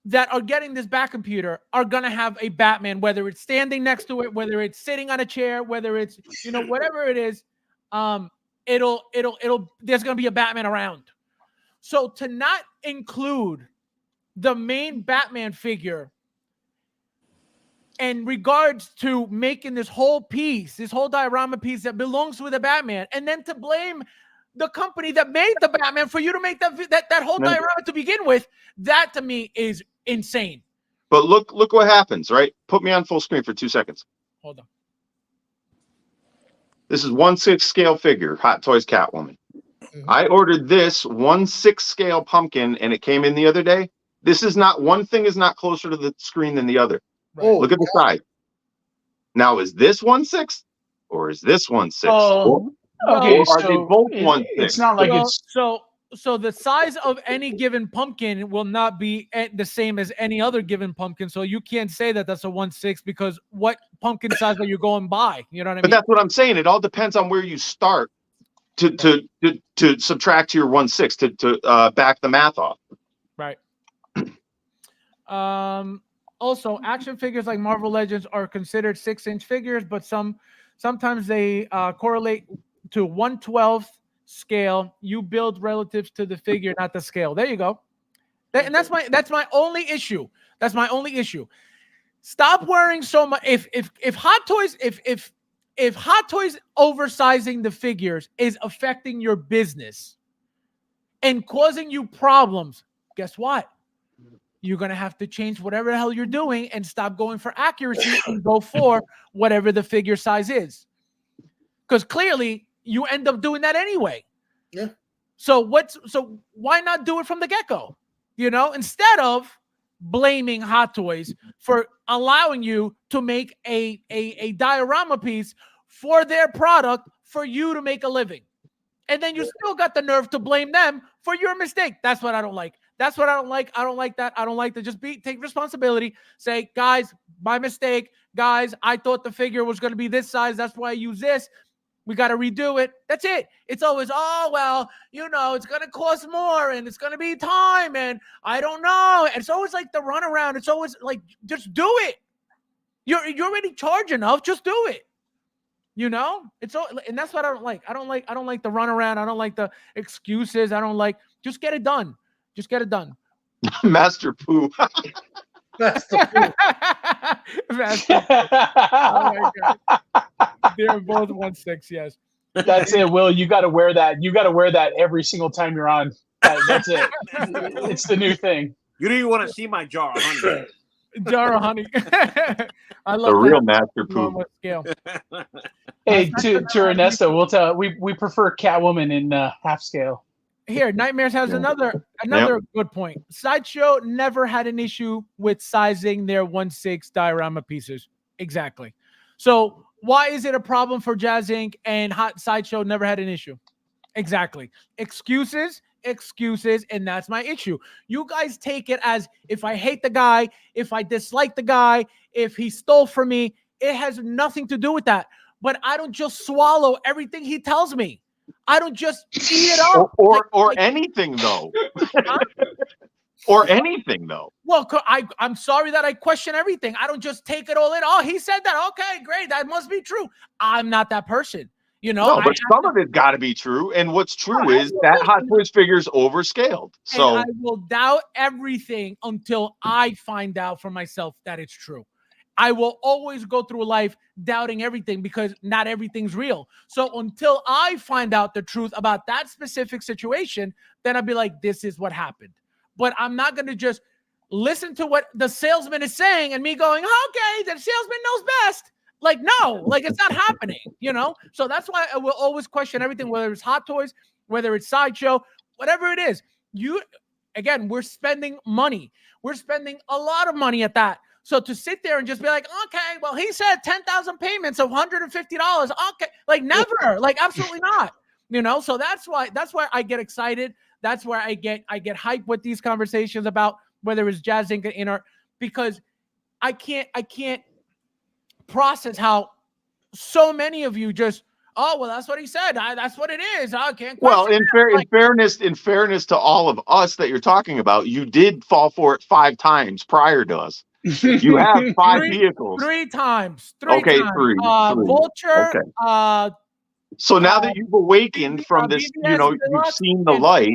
that are getting this back computer are going to have a Batman, whether it's standing next to it, whether it's sitting on a chair, whether it's, whatever it is, there's going to be a Batman around. So to not include the main Batman figure in regards to making this whole piece, this whole diorama piece that belongs with the Batman, and then to blame the company that made the Batman for you to make that whole diorama to begin with, that to me is insane. But look what happens, right? Put me on full screen for 2 seconds. Hold on. This is 1/6 scale figure, Hot Toys Catwoman. I ordered this 1/6 scale pumpkin, and it came in the other day. This is not one thing is not closer to the screen than the other. Right. Look at the side. Now, is this 1/6 or is this 1/6? Oh, okay. Or are they both 1/6? It's not like it's so the size of any given pumpkin will not be the same as any other given pumpkin. So you can't say that that's a 1/6 because what pumpkin size are you going by? You know what I mean? But that's what I'm saying. It all depends on where you start to subtract to your 1/6 to back the math off. Right. Also, action figures like Marvel Legends are considered 6-inch figures, but sometimes they correlate to 1/12 scale. You build relative to the figure, not the scale. There you go. And that's my only issue. That's my only issue. Stop worrying so much. If Hot Toys oversizing the figures is affecting your business and causing you problems, guess what? You're going to have to change whatever the hell you're doing and stop going for accuracy and go for whatever the figure size is. Because clearly you end up doing that anyway. Yeah. So why not do it from the get-go? You know, instead of blaming Hot Toys for allowing you to make a diorama piece for their product for you to make a living. And then you still got the nerve to blame them for your mistake. That's what I don't like. That's what I don't like. I don't like that. I don't like to just take responsibility. Say, guys, my mistake. Guys, I thought the figure was going to be this size. That's why I use this. We got to redo it. That's it. It's always, oh, well, you know, it's going to cost more and it's going to be time and I don't know. And it's always like the runaround. It's always like, just do it. You're already charged enough. Just do it. You know, and that's what I don't like. I don't like the runaround. I don't like the excuses. I don't like, just get it done. Just get it done. Master Poo. Master Poo. Master Poo. Oh my God. They're both 1/6, yes. That's it, Will. You got to wear that. You got to wear that every single time you're on. That's it. It's the new thing. You don't even want to see my jar of honey. Jar of honey. I love the real Master Poo. Hey, to Ernesto, we'll tell. We prefer Catwoman in half scale. Here, Nightmares has another good point. Sideshow never had an issue with sizing their 1/6 diorama pieces. Exactly. So why is it a problem for Jazz Inc. and Hot Sideshow never had an issue? Exactly. Excuses, and that's my issue. You guys take it as if I hate the guy, if I dislike the guy, if he stole from me, it has nothing to do with that. But I don't just swallow everything he tells me. I don't just eat it up. Or anything, though. Or anything, though. Well, I'm sorry that I question everything. I don't just take it all in. Oh, he said that. Okay, great. That must be true. I'm not that person. You know, no, but some of it got to be true. And what's true is that Hot Toys figure's overscaled. So I will doubt everything until I find out for myself that it's true. I will always go through life doubting everything because not everything's real. So until I find out the truth about that specific situation, then I'll be like, this is what happened. But I'm not going to just listen to what the salesman is saying and me going, okay, the salesman knows best. Like, no, like it's not happening, you know? So that's why I will always question everything, whether it's Hot Toys, whether it's Sideshow, whatever it is. Again, we're spending money. We're spending a lot of money at that. So to sit there and just be like, okay, well, he said 10,000 payments of $150. Okay, like never, like absolutely not. You know, so that's why I get excited. That's where I get hyped with these conversations about whether it's Jazz Inc. in art, because I can't process how so many of you just, oh, well, that's what he said. That's what it is. I can't. Well, in fairness to all of us that you're talking about, you did fall for it 5 times prior to us. You have 5 vehicles. 3 times. Okay, times. 3. Vulture. Okay. So now that you've awakened from this, you know, you've seen the light.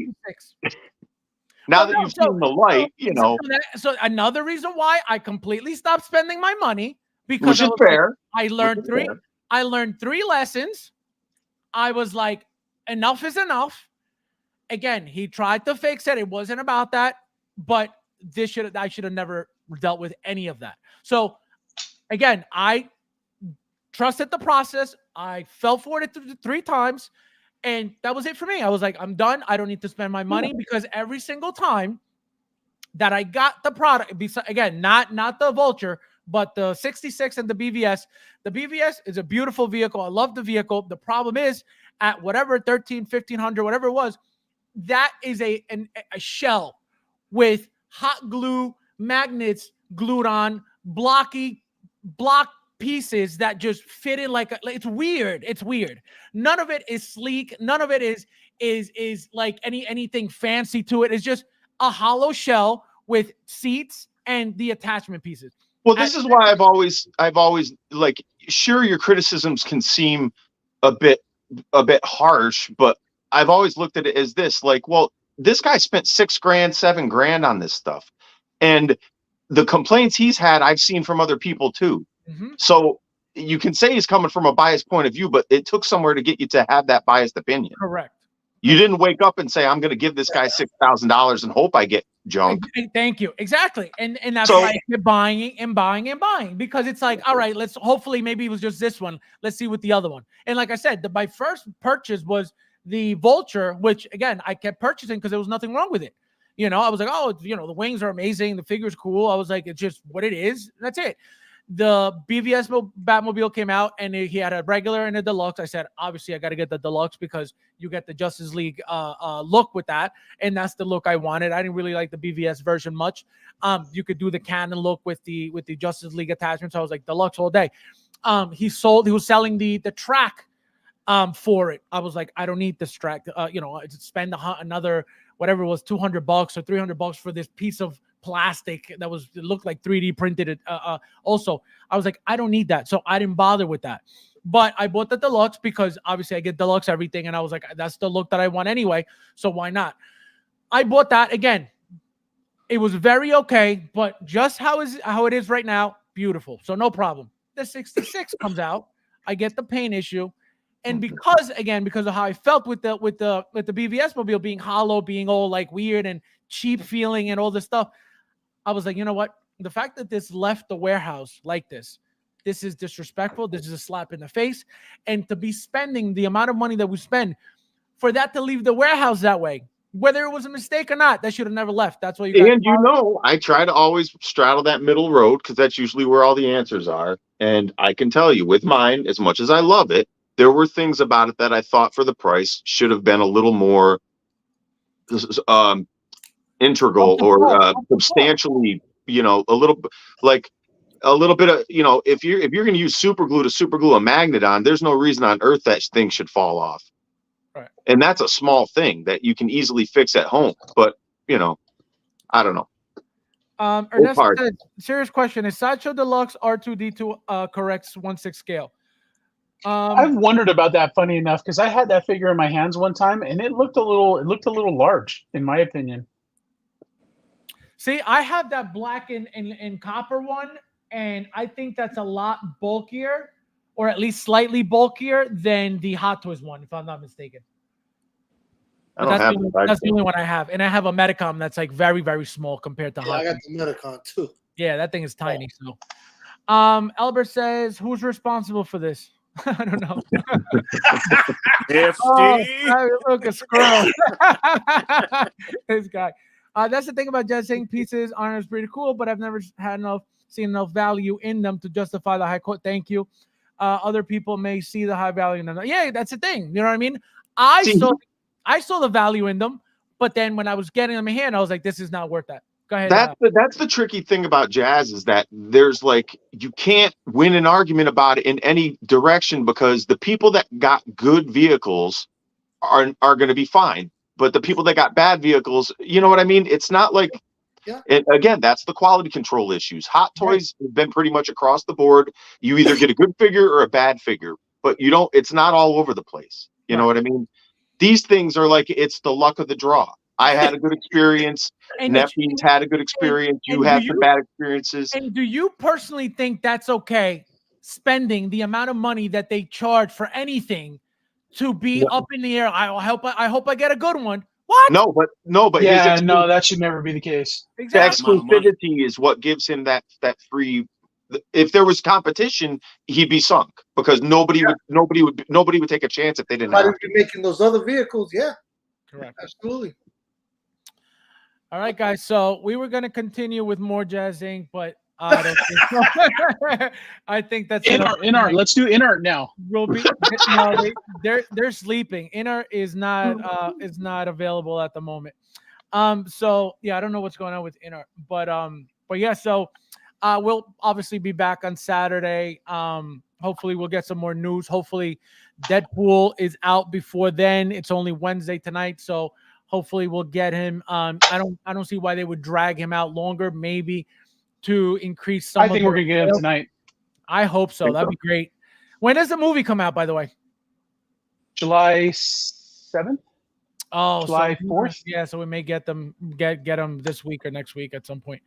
Now that you've seen the light, you know. So another reason why I completely stopped spending my money, because which is fair. I learned 3 lessons. I was like, enough is enough. Again, he tried to fix it. It wasn't about that, but I should have never dealt with any of that. So again, I trusted the process. I fell for it 3 times. And that was it for me. I was like, I'm done. I don't need to spend my money because every single time that I got the product, again, not the Vulture, but the 66 and the BVS. The BVS is a beautiful vehicle. I love the vehicle. The problem is at whatever 1,500, whatever it was, that is a shell with hot glue magnets glued on, block pieces that just fit in like it's weird. It's weird. None of it is sleek. None of it is like anything fancy to it. It's just a hollow shell with seats and the attachment pieces. Well, this is why I've always like, sure, your criticisms can seem a bit harsh, but I've always looked at it as this, like, well, this guy spent $6,000, $7,000 on this stuff, and the complaints he's had, I've seen from other people too. So you can say he's coming from a biased point of view, but it took somewhere to get you to have that biased opinion. Correct. You didn't wake up and say, I'm going to give this guy $6,000 and hope I get junk. Thank you. Exactly. And that's why I kept buying and buying and buying, because it's like, all right, let's hopefully maybe it was just this one. Let's see what the other one. And like I said, my first purchase was the Vulture, which again, I kept purchasing because there was nothing wrong with it. You know, I was like, oh, you know, the wings are amazing. The figure's cool. I was like, it's just what it is. That's it. The BVS Batmobile came out and he had a regular and a deluxe. I said, obviously I got to get the deluxe because you get the Justice League look with that. And that's the look I wanted. I didn't really like the BVS version much. You could do the canon look with the Justice League attachments. So I was like, deluxe all day. He was selling the track for it. I was like, I don't need this track. You know, spend another, whatever it was, $200 or $300 for this piece of plastic that it looked like 3D printed. Also, I was like, I don't need that. So I didn't bother with that. But I bought the deluxe because obviously I get deluxe everything. And I was like, that's the look that I want anyway. So why not? I bought that. Again, it was very okay, but just how it is right now, beautiful. So no problem. The 66 comes out. I get the paint issue. And because of how I felt with the BVS mobile being hollow, being all like weird and cheap feeling and all this stuff, I was like, you know what? The fact that this left the warehouse like this is disrespectful. This is a slap in the face. And to be spending the amount of money that we spend for that to leave the warehouse that way, whether it was a mistake or not, that should have never left. That's what you guys. And you know, I try to always straddle that middle road because that's usually where all the answers are. And I can tell you with mine, as much as I love it, there were things about it that I thought for the price should have been a little more integral or substantially, you know, a little bit of, you know, if you're going to use super glue to super glue a magnet on, there's no reason on earth that thing should fall off. Right. And that's a small thing that you can easily fix at home. But, you know, I don't know. Ernesto said, serious question. Is Sideshow Deluxe R2D2 correct 1/6 scale? I've wondered about that, funny enough, because I had that figure in my hands one time and it looked a little large, in my opinion. See, I have that black and copper one, and I think that's a lot bulkier, or at least slightly bulkier than the Hot Toys one, if I'm not mistaken. That's the only one I have. And I have a Medicom that's like very, very small compared to Hot Toys. I got the Medicom too. Yeah, that thing is tiny. So Albert says, who's responsible for this? I don't know. Look, a squirrel. This guy. That's the thing about Jet saying pieces aren't pretty cool, but I've never seen enough value in them to justify the high quote. Thank you. Other people may see the high value in them. Yeah, that's the thing. You know what I mean? I saw the value in them, but then when I was getting them in hand, I was like, this is not worth that. Go ahead. That's the tricky thing about Jazz is that there's like, you can't win an argument about it in any direction because the people that got good vehicles are going to be fine. But the people that got bad vehicles, you know what I mean? It's not like, again, that's the quality control issues. Hot Toys have been pretty much across the board. You either get a good figure or a bad figure, but it's not all over the place. You know what I mean? These things are like, it's the luck of the draw. I had a good experience. Nephews had a good experience. You had some bad experiences. And do you personally think that's okay, spending the amount of money that they charge for anything to be up in the air? I hope I get a good one. What? No, but yeah, no, that should never be the case. Exactly. The exclusivity is what gives him that free if there was competition, he'd be sunk because nobody would take a chance if they didn't Somebody have would be making those other vehicles. Yeah, Correct. absolutely. All right, guys. So we were going to continue with more Jazz Inc., but I don't think so. I think that's InArt. Let's do InArt now. We'll be they're sleeping. InArt is not available at the moment. So yeah, I don't know what's going on with InArt, but yeah. So we'll obviously be back on Saturday. Hopefully we'll get some more news. Hopefully Deadpool is out before then. It's only Wednesday tonight, so hopefully we'll get him. I don't see why they would drag him out longer. Maybe to increase some. I think we're gonna get him tonight. I hope so. That'd be great. When does the movie come out, by the way? July 7th. Oh, July 4th. Yeah, so we may get them this week or next week at some point.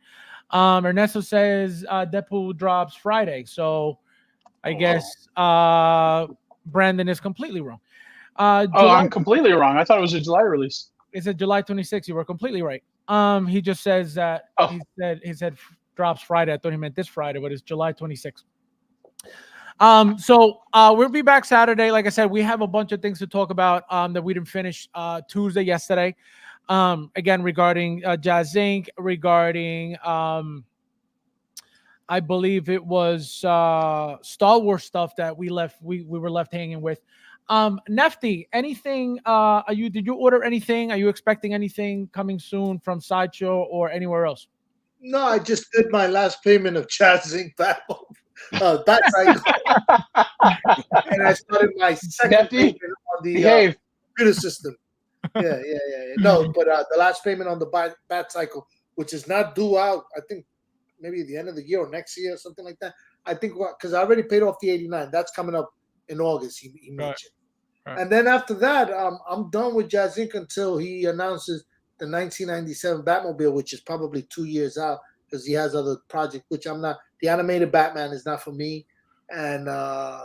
Ernesto says Deadpool drops Friday, so I guess Brandon is completely wrong. I'm completely wrong. I thought it was a July release. It's a July 26th. You were completely right. He just says that he said drops Friday. I thought he meant this Friday, but it's July 26th. So we'll be back Saturday. Like I said, we have a bunch of things to talk about that we didn't finish Tuesday yesterday. Again, regarding Jazz Inc., regarding I believe it was Star Wars stuff that we were left hanging with. Nefty, anything? Did you order anything? Are you expecting anything coming soon from Sideshow or anywhere else? No, I just did my last payment of Jazz Inc. Battle. That cycle. And I started my second payment on the computer system. Yeah. No, but the last payment on the Bat Cycle, which is not due out, I think maybe the end of the year or next year or something like that. I think because I already paid off the 89. That's coming up in August, he mentioned. Right. And then after that, I'm done with Jazz Inc. until he announces the 1997 Batmobile, which is probably 2 years out because he has other projects, which I'm not. The animated Batman is not for me. And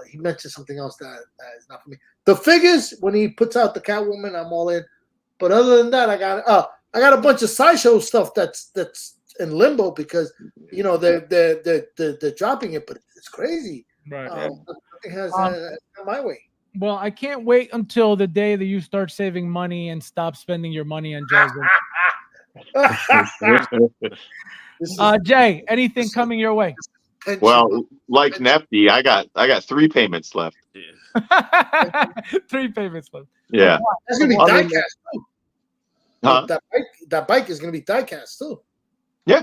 he mentioned something else that is not for me. The figures, when he puts out the Catwoman, I'm all in. But other than that, I got a bunch of Sideshow stuff that's in limbo because they're dropping it, but it's crazy. Right. Nothing has my way. Well, I can't wait until the day that you start saving money and stop spending your money on Jazz. Jay, anything coming your way? Well, like Nefty, I got 3 payments left. 3 payments left. Yeah. That's gonna be diecast too. Huh? That bike is gonna be diecast too. Yeah.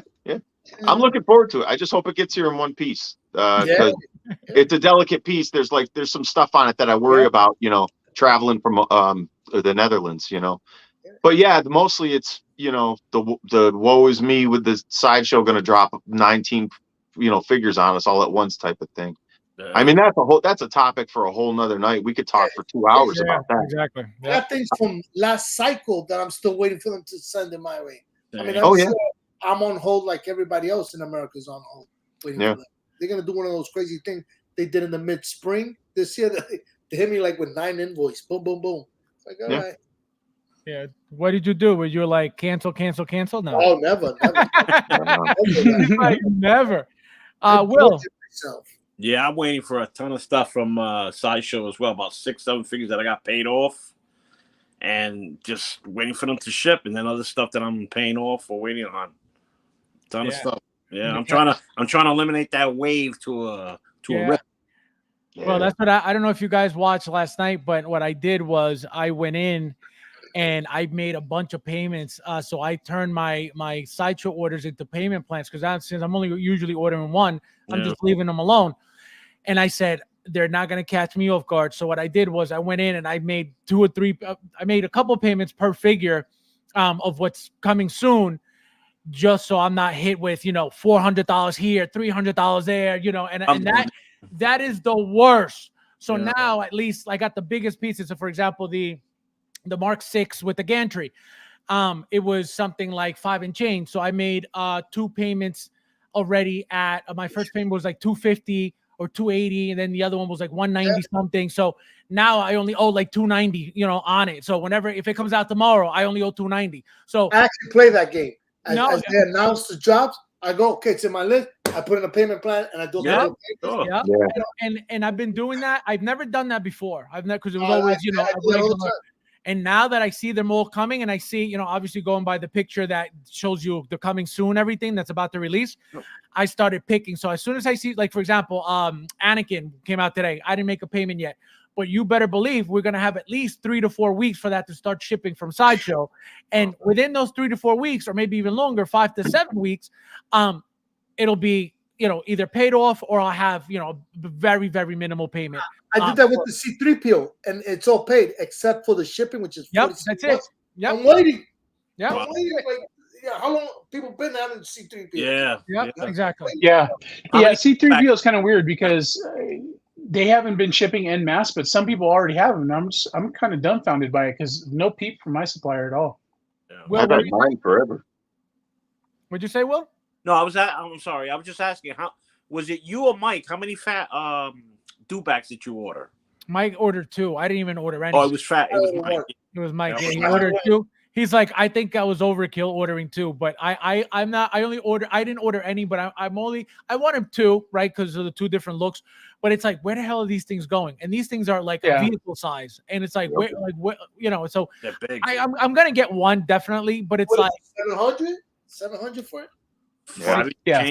I'm looking forward to it. I just hope it gets here in one piece. Because it's a delicate piece. There's some stuff on it that I worry about, traveling from the Netherlands, But yeah, mostly it's, the woe is me with the Sideshow going to drop 19, figures on us all at once type of thing. I mean, that's a topic for a whole nother night. We could talk for 2 hours about that. Exactly. I got things from last cycle that I'm still waiting for them to send in my way. I mean, I'm on hold like everybody else in America is on hold. Waiting for them. They're going to do one of those crazy things they did in the mid-spring this year. They hit me like with 9 invoices. Boom, boom, boom. It's like, all right. Yeah. What did you do? Were you like cancel? No. Oh, never. Never. Will. Yeah, I'm waiting for a ton of stuff from Sideshow as well. About 6-7 figures that I got paid off, and just waiting for them to ship, and then other stuff that I'm paying off or waiting on. Ton of stuff. Yeah, I'm trying to eliminate that wave to a rip. Well, that's what I don't know if you guys watched last night, but what I did was I went in and I made a bunch of payments. So I turned my Sideshow orders into payment plans because since I'm only usually ordering one, I'm just leaving them alone. And I said, they're not going to catch me off guard. So what I did was I went in and I made 2 or 3, I made a couple payments per figure of what's coming soon, just so I'm not hit with, $400 here, $300 there, and that is the worst. So now at least I got the biggest pieces. So for example, the Mark 6 with the gantry, it was something like 5 and change. So I made 2 payments already at my first payment was like $250 or $280, and then the other one was like $190 something. So now I only owe like $290, on it. So if it comes out tomorrow, I only owe $290. So I actually play that game. As they announce the drops, I go, okay, it's in my list. I put in a payment plan, and I do. Yeah. Sure. Yeah. And I've been doing that. I've never done that before. I've never, because it was always, you know, I a do that all the regular. time. And now that I see them all coming, and I see, you know, obviously going by the picture that shows you the coming soon, everything that's about to release, I started picking. So as soon as I see, like, for example, Anakin came out today. I didn't make a payment yet, but you better believe we're going to have at least 3 to 4 weeks for that to start shipping from Sideshow. And within those 3 to 4 weeks, or maybe even longer, 5 to 7 weeks, it'll be, you know, either paid off, or I'll have, you know, very, very minimal payment. I did that with the C-3PO, and it's all paid except for the shipping, which is Yep, that's it. Yep. I'm waiting. Yep. I'm waiting. Like, yeah, how long people been having C-3PO? Yeah. Yep, exactly. Yeah. How Yeah, many- C-3PO is kind of weird because they haven't been shipping en masse, but some people already have them. I'm kind of dumbfounded by it because no peep from my supplier at all. Will, I've had mine forever. what'd you say, Will? No, I'm sorry. I was just asking. How was it? You or Mike? How many fat dewbacks did you order? Mike ordered 2. I didn't even order any. Oh, it was fat. It was Mike. It was Mike. That Yeah, was he Mike. ordered 2. He's like, I think I was overkill ordering 2, but I'm not. I didn't order any, but I wanted 2, right? Because of the 2 different looks. But it's like, where the hell are these things going? And these things are like a vehicle size, and it's like, where, you know. So They're big. I'm gonna get 1 definitely, but it's like 700 for it. yeah,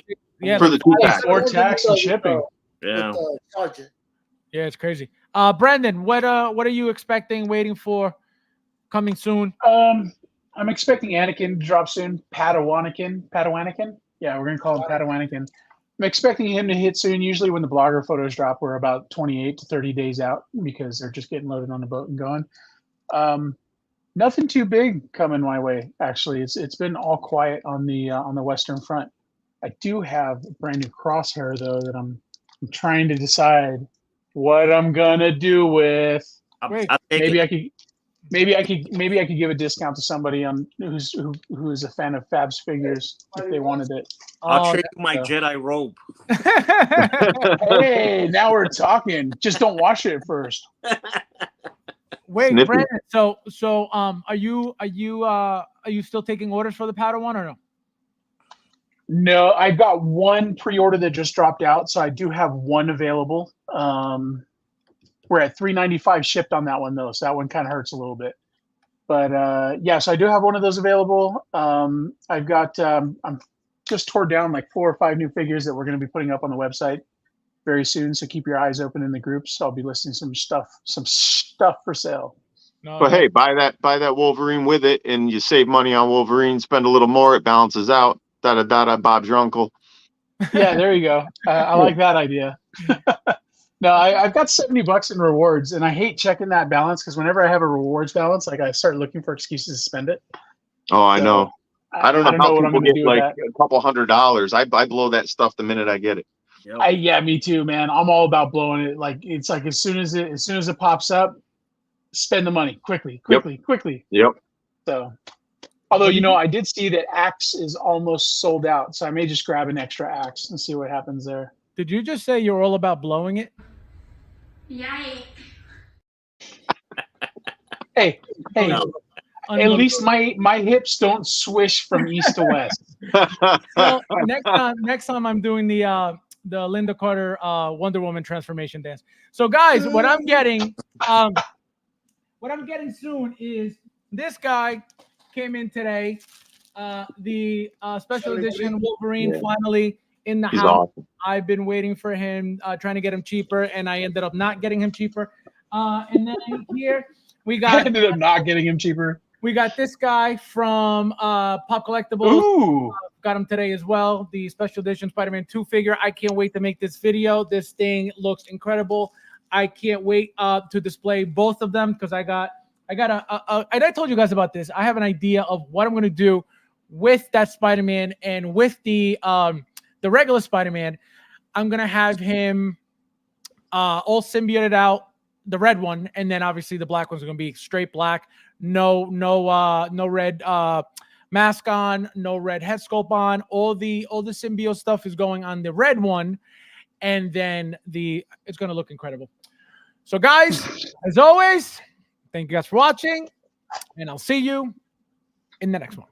For the 2-pack. Or tax and shipping. Yeah. Charger. yeah, it's crazy. Brandon, what are you expecting, waiting for, coming soon? I'm expecting Anakin to drop soon. Padawanakin. Yeah, we're gonna call him Padawanakin. I'm expecting him to hit soon. Usually, when the blogger photos drop, we're about 28 to 30 days out because they're just getting loaded on the boat and going. Nothing too big coming my way. Actually, it's been all quiet on the Western Front. I do have a brand new crosshair though that I'm trying to decide what I'm gonna do with. Maybe I could give a discount to somebody on who is a fan of FabsFigures if they wanted it. I'll trade you my Jedi robe. Hey, now we're talking. Just don't wash it first. Wait, Sniffy. Brandon. So are you still taking orders for the Padawan or no? No, I've got 1 pre-order that just dropped out, so I do have 1 available. We're at $395 shipped on that one though, so that one kind of hurts a little bit. But yeah, so I do have 1 of those available. I've got I'm just tore down like 4 or 5 new figures that we're going to be putting up on the website very soon. So keep your eyes open in the groups. I'll be listing some stuff for sale. But hey, buy that Wolverine with it, and you save money on Wolverine. Spend a little more, it balances out. Bob's your uncle. Yeah, there you go. I like that idea. No, I've got $70 in rewards, and I hate checking that balance because whenever I have a rewards balance, like I start looking for excuses to spend it. Oh, I know. I don't know how what I'm people gonna get do with like that. a couple $100. I blow that stuff the minute I get it. Yep. Yeah, me too, man. I'm all about blowing it. Like it's like as soon as it pops up, spend the money quickly. Yep. So, although I did see that Axe is almost sold out, so I may just grab an extra Axe and see what happens there. Did you just say you're all about blowing it? Yay. Hey, No. at least my hips don't swish from east to west. Well, next time I'm doing the Linda Carter Wonder Woman transformation dance. So guys, what I'm getting soon is this guy came in today. The special edition Wolverine finally in the He's house. awesome. I've been waiting for him, trying to get him cheaper, and I ended up not getting him cheaper. And then here we I got ended up not getting him cheaper. we got this guy from Pop Collectibles. Ooh. Got him today as well. The special edition Spider-Man 2 figure. I can't wait to make this video. This thing looks incredible. I can't wait to display both of them because I got a and I told you guys about this. I have an idea of what I'm going to do with that Spider-Man and with the regular Spider-Man. I'm going to have him all symbioted out, the red one, and then obviously the black one's going to be straight black. No red mask on, no red head sculpt on. All the symbiote stuff is going on the red one, and then it's going to look incredible. So guys, as always, thank you guys for watching, and I'll see you in the next one.